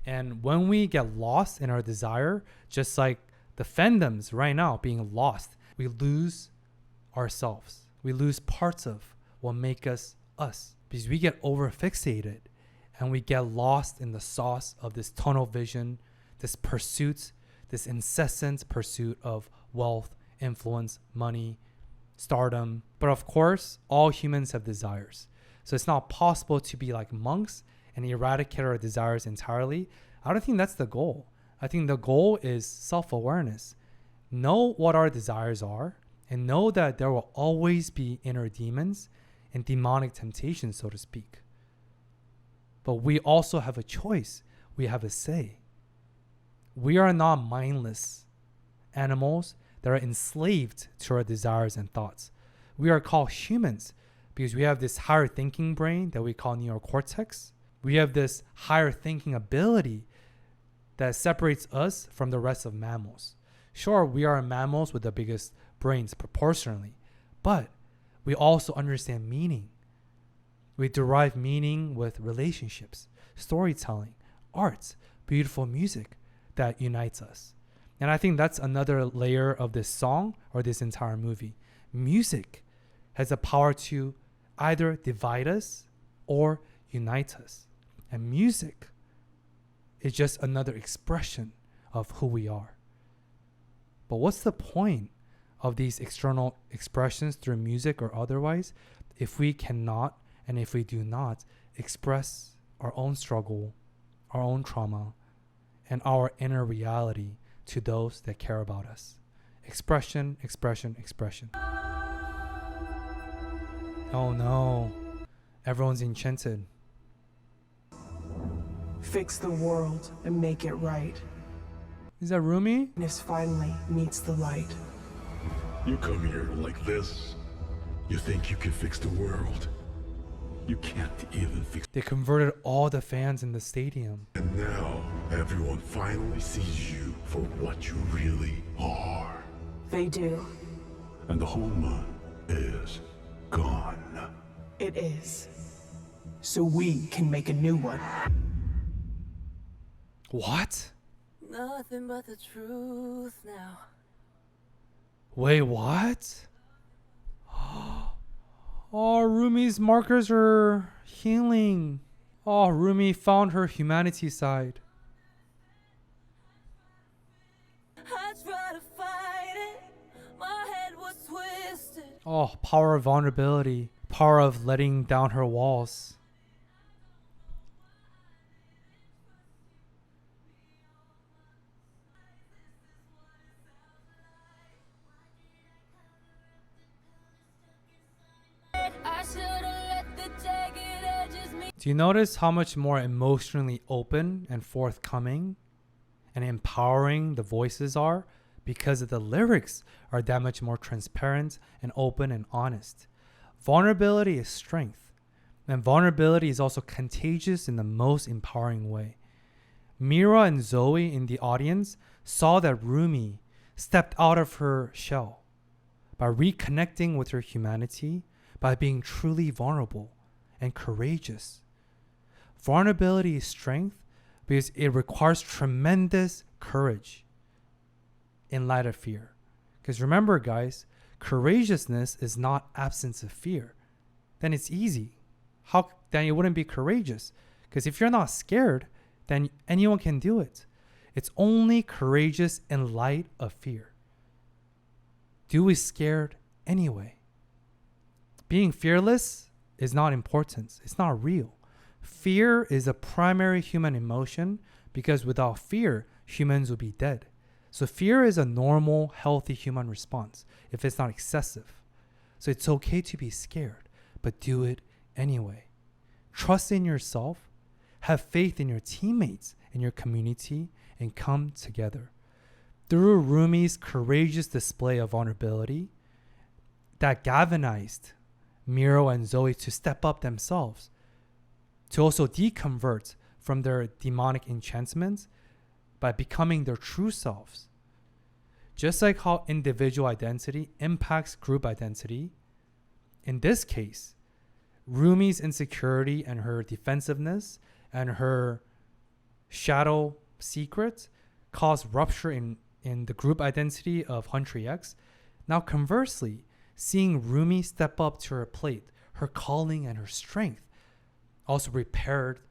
And when we get lost in our desire, just like the fandoms right now being lost, we lose ourselves. We lose parts of what make us us, because we get over-fixated and we get lost in the sauce of this tunnel vision, this pursuit, this incessant pursuit of wealth, influence, money, stardom. But of course, all humans have desires. So it's not possible to be like monks and eradicate our desires entirely. I don't think that's the goal. I think the goal is self-awareness. Know what our desires are and know that there will always be inner demons and demonic temptations, so to speak. But we also have a choice. We have a say. We are not mindless animals that are enslaved to our desires and thoughts. We are called humans because we have this higher thinking brain that we call neocortex. We have this higher thinking ability that separates us from the rest of mammals. Sure, we are mammals with the biggest brains proportionally, but we also understand meaning. We derive meaning with relationships, storytelling, arts, beautiful music that unites us. And I think that's another layer of this song or this entire movie. Music has the power to either divide us or unite us. And music is just another expression of who we are. But what's the point of these external expressions through music or otherwise if we cannot and if we do not express our own struggle, our own trauma, and our inner reality to those that care about us? Expression, expression, expression. Oh no, everyone's enchanted. Fix the world and make it right. Is that Rumi? This finally meets the light. You come here like this. You think you can fix the world. You can't even fix. They converted all the fans in the stadium. And now everyone finally sees you for what you really are. They do. And the whole moon is gone. It is. So we can make a new one. What? Nothing but the truth now. Wait, what? Oh, Rumi's markers are healing. Oh, Rumi found her humanity side. Oh, power of vulnerability. Power of letting down her walls. Do you notice how much more emotionally open and forthcoming and empowering the voices are? Because the lyrics are that much more transparent and open and honest. Vulnerability is strength, and vulnerability is also contagious in the most empowering way. Mira and Zoe in the audience saw that Rumi stepped out of her shell by reconnecting with her humanity, by being truly vulnerable and courageous. Vulnerability is strength because it requires tremendous courage in light of fear. Because remember, guys, courageousness is not absence of fear. Then it's easy. Then you wouldn't be courageous. Because if you're not scared, then anyone can do it. It's only courageous in light of fear. Do is scared anyway. Being fearless is not important. It's not real. Fear is a primary human emotion because without fear, humans would be dead. So fear is a normal, healthy human response if it's not excessive. So it's okay to be scared, but do it anyway. Trust in yourself, have faith in your teammates and your community, and come together. Through Rumi's courageous display of vulnerability, that galvanized Miro and Zoe to step up themselves, to also deconvert from their demonic enchantments by becoming their true selves. Just like how individual identity impacts group identity, in this case, Rumi's insecurity and her defensiveness and her shadow secrets caused rupture in the group identity of Huntry X. Now conversely, seeing Rumi step up to her plate, her calling and her strength also repaired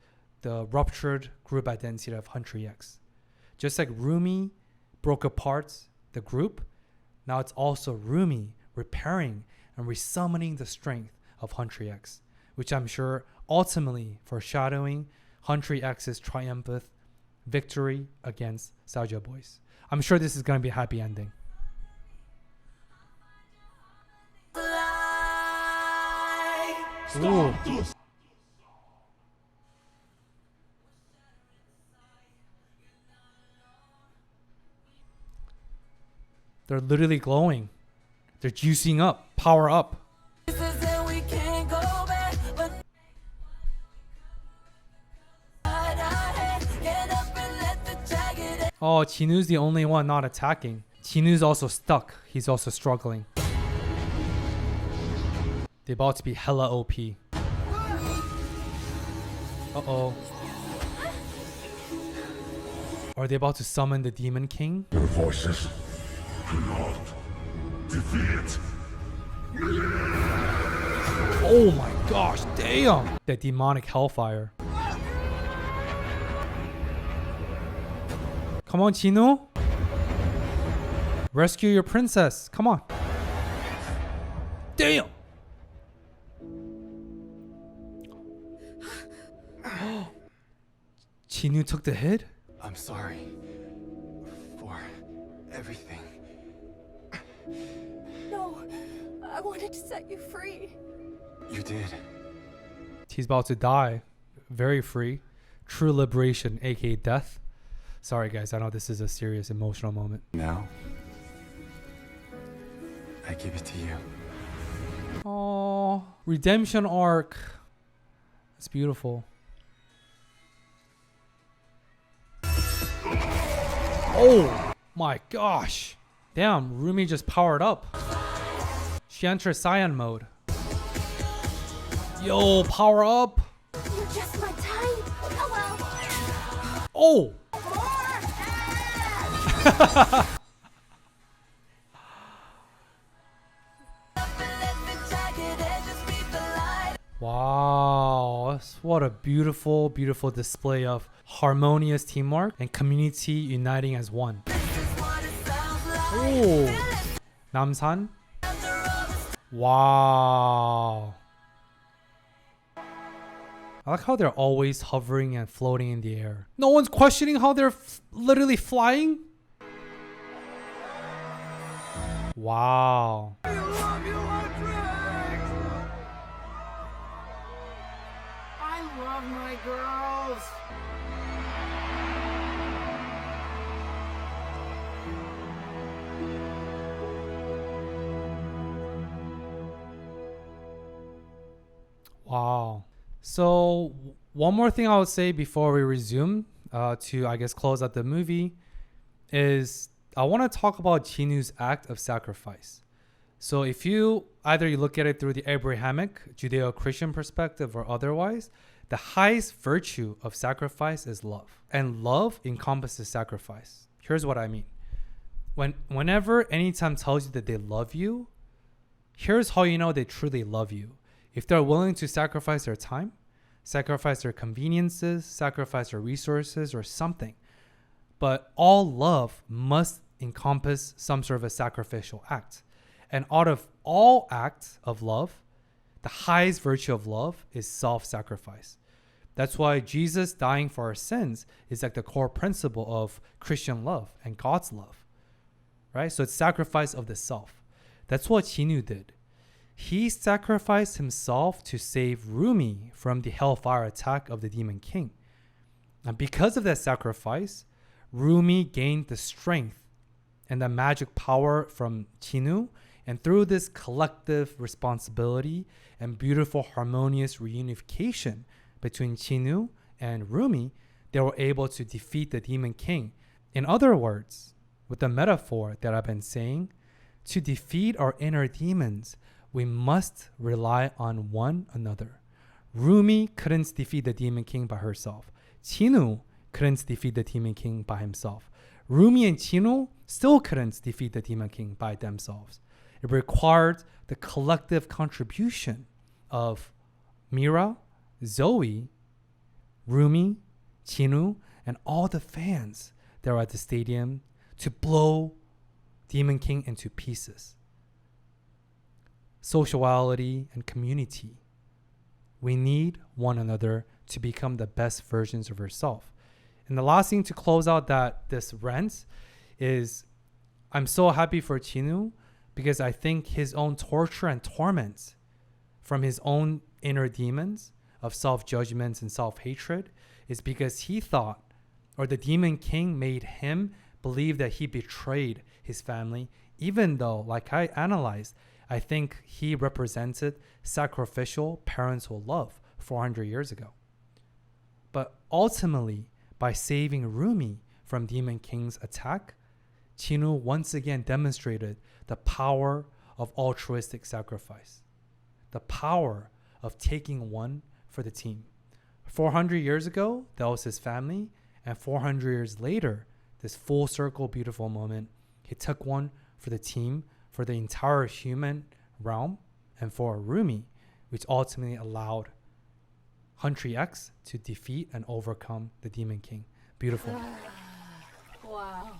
the ruptured group identity of Huntry X. Just like Rumi broke apart the group, now it's also Rumi repairing and resummoning the strength of Huntry X, which I'm sure ultimately foreshadowing Huntry X's triumphant victory against Soulja Boys. I'm sure this is going to be a happy ending. Ooh. They're literally glowing. They're juicing up, power up. Oh, Chinu's the only one not attacking. Chinu's also stuck. He's also struggling. They're about to be hella OP. Uh-oh. Are they about to summon the Demon King? Your voices do not defeat me. Oh my gosh, damn! The demonic hellfire. Come on, Chinu. Rescue your princess. Come on. Damn! Chinu took the hit? I'm sorry for everything. No, I wanted to set you free. You did. He's about to die. Very free. True liberation, aka death. Sorry guys, I know this is a serious emotional moment. Now, I give it to you. Oh, redemption arc. It's beautiful. Oh my gosh. Damn, Rumi just powered up. She entered Cyan mode. Yo, power up. You're just my type. Oh well. Oh. Wow, what a beautiful, beautiful display of harmonious teamwork and community uniting as one. Oh, Namsan. Wow. I like how they're always hovering and floating in the air. No one's questioning how they're literally flying? Wow. I love my girls. Wow. So one more thing I would say before we resume to, I guess, close out the movie is I want to talk about Chinu's act of sacrifice. So if you look at it through the Abrahamic, Judeo-Christian perspective or otherwise, the highest virtue of sacrifice is love. And love encompasses sacrifice. Here's what I mean. Whenever anytime tells you that they love you, here's how you know they truly love you. If they're willing to sacrifice their time, sacrifice their conveniences, sacrifice their resources or something. But all love must encompass some sort of a sacrificial act. And out of all acts of love, the highest virtue of love is self-sacrifice. That's why Jesus dying for our sins is like the core principle of Christian love and God's love, right? So it's sacrifice of the self. That's what Chinu did. He sacrificed himself to save Rumi from the hellfire attack of the Demon King. And because of that sacrifice, Rumi gained the strength and the magic power from Chinu. And through this collective responsibility and beautiful harmonious reunification between Chinu and Rumi, they were able to defeat the Demon King. In other words, with the metaphor that I've been saying, to defeat our inner demons, we must rely on one another. Rumi couldn't defeat the Demon King by herself. Chinu couldn't defeat the Demon King by himself. Rumi and Chinu still couldn't defeat the Demon King by themselves. It required the collective contribution of Mira, Zoe, Rumi, Chinu, and all the fans that were at the stadium to blow Demon King into pieces. Sociality and community. We need one another to become the best versions of ourselves. And the last thing to close out this rant is I'm so happy for Chinu because I think his own torture and torment from his own inner demons of self-judgments and self-hatred is because he thought, or the Demon King made him believe that he betrayed his family, even though, like I analyzed, I think he represented sacrificial parental love 400 years ago. But ultimately, by saving Rumi from Demon King's attack, Chinu once again demonstrated the power of altruistic sacrifice, the power of taking one for the team. 400 years ago, that was his family, and 400 years later, this full circle beautiful moment, he took one for the team, for the entire human realm, and for Rumi, which ultimately allowed Country X to defeat and overcome the Demon King. Beautiful. Wow,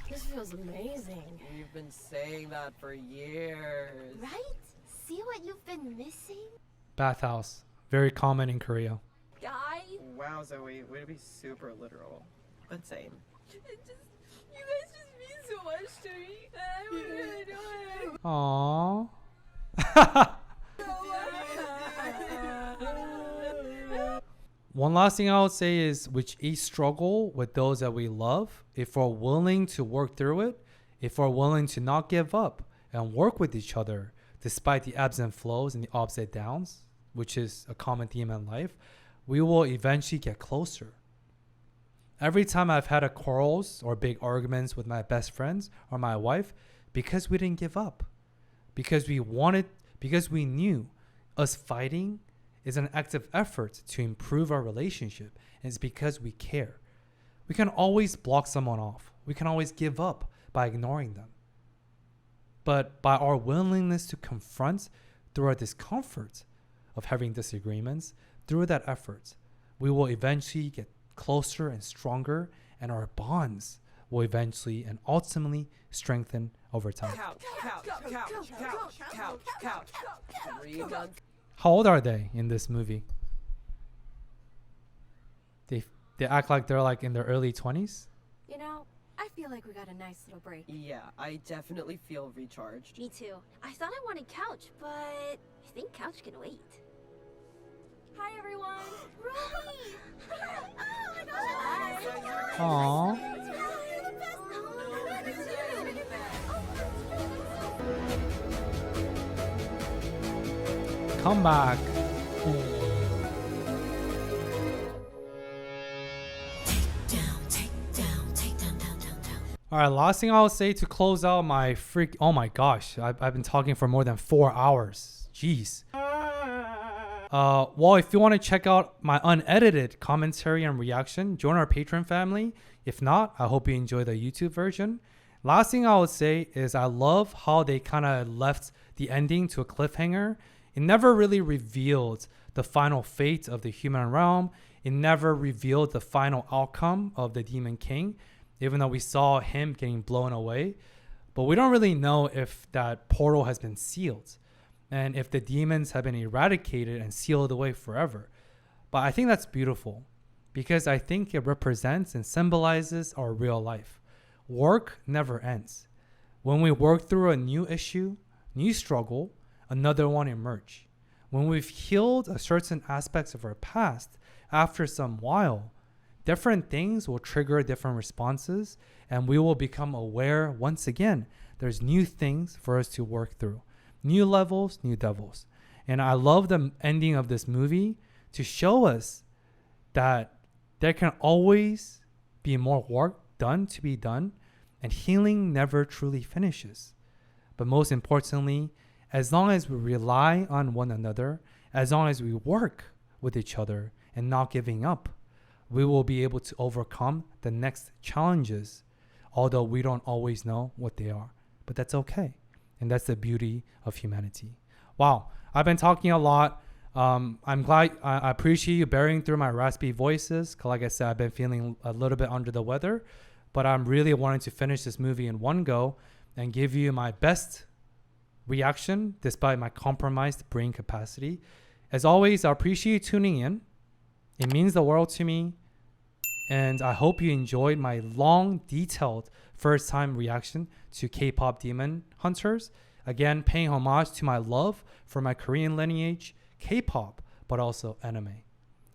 this feels amazing. You've been saying that for years. Right? See what you've been missing? Bathhouse. Very common in Korea. Guy? Wow, Zoe, way to be super literal. But same. You guys just mean so much to me. I want to do it. Aww. One last thing I would say is with each struggle with those that we love, if we're willing to work through it, if we're willing to not give up and work with each other despite the ebbs and flows and the ups and downs, which is a common theme in life, we will eventually get closer. Every time I've had a quarrels or big arguments with my best friends or my wife, because we didn't give up, because we knew us fighting is an active effort to improve our relationship, and it's because we care. We can always block someone off. We can always give up by ignoring them. But by our willingness to confront through our discomfort of having disagreements, through that effort, we will eventually get closer and stronger, and our bonds will eventually and ultimately strengthen over time. Couch, couch, couch, couch, couch, couch. 3 months. How old are they in this movie? They act like they're like in their early 20s. You know, I feel like we got a nice little break. Yeah, I definitely feel recharged. Me too. I thought I wanted couch, but I think couch can wait. Hi, everyone. Ruby! Oh my gosh! Aww. Come back. All right, last thing I'll say to close out my freak. Oh my gosh, I've been talking for more than 4 hours. Jeez. Well, if you want to check out my unedited commentary and reaction, join our Patreon family. If not, I hope you enjoy the YouTube version. Last thing I would say is I love how they kind of left the ending to a cliffhanger. It never really revealed the final fate of the human realm. It never revealed the final outcome of the Demon King, even though we saw him getting blown away. But we don't really know if that portal has been sealed and if the demons have been eradicated and sealed away forever. But I think that's beautiful because I think it represents and symbolizes our real life. Work never ends. When we work through a new issue, new struggle, another one emerge. When we've healed a certain aspects of our past, after some while, different things will trigger different responses, and we will become aware once again. There's new things for us to work through. New levels, new devils. And I love the ending of this movie to show us that there can always be more work done to be done, and healing never truly finishes. But most importantly, as long as we rely on one another, as long as we work with each other and not giving up, we will be able to overcome the next challenges, although we don't always know what they are. But that's okay. And that's the beauty of humanity. Wow, I've been talking a lot. I'm glad, I appreciate you bearing through my raspy voices. Cause like I said, I've been feeling a little bit under the weather, but I'm really wanting to finish this movie in one go and give you my best reaction despite my compromised brain capacity. As always, I appreciate you tuning in. It means the world to me. And I hope you enjoyed my long, detailed first-time reaction to K-pop Demon Hunters. Again, paying homage to my love for my Korean lineage, K-pop, but also anime.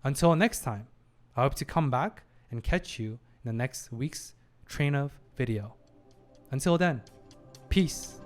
Until next time, I hope to come back and catch you in the next week's train of video. Until then, peace.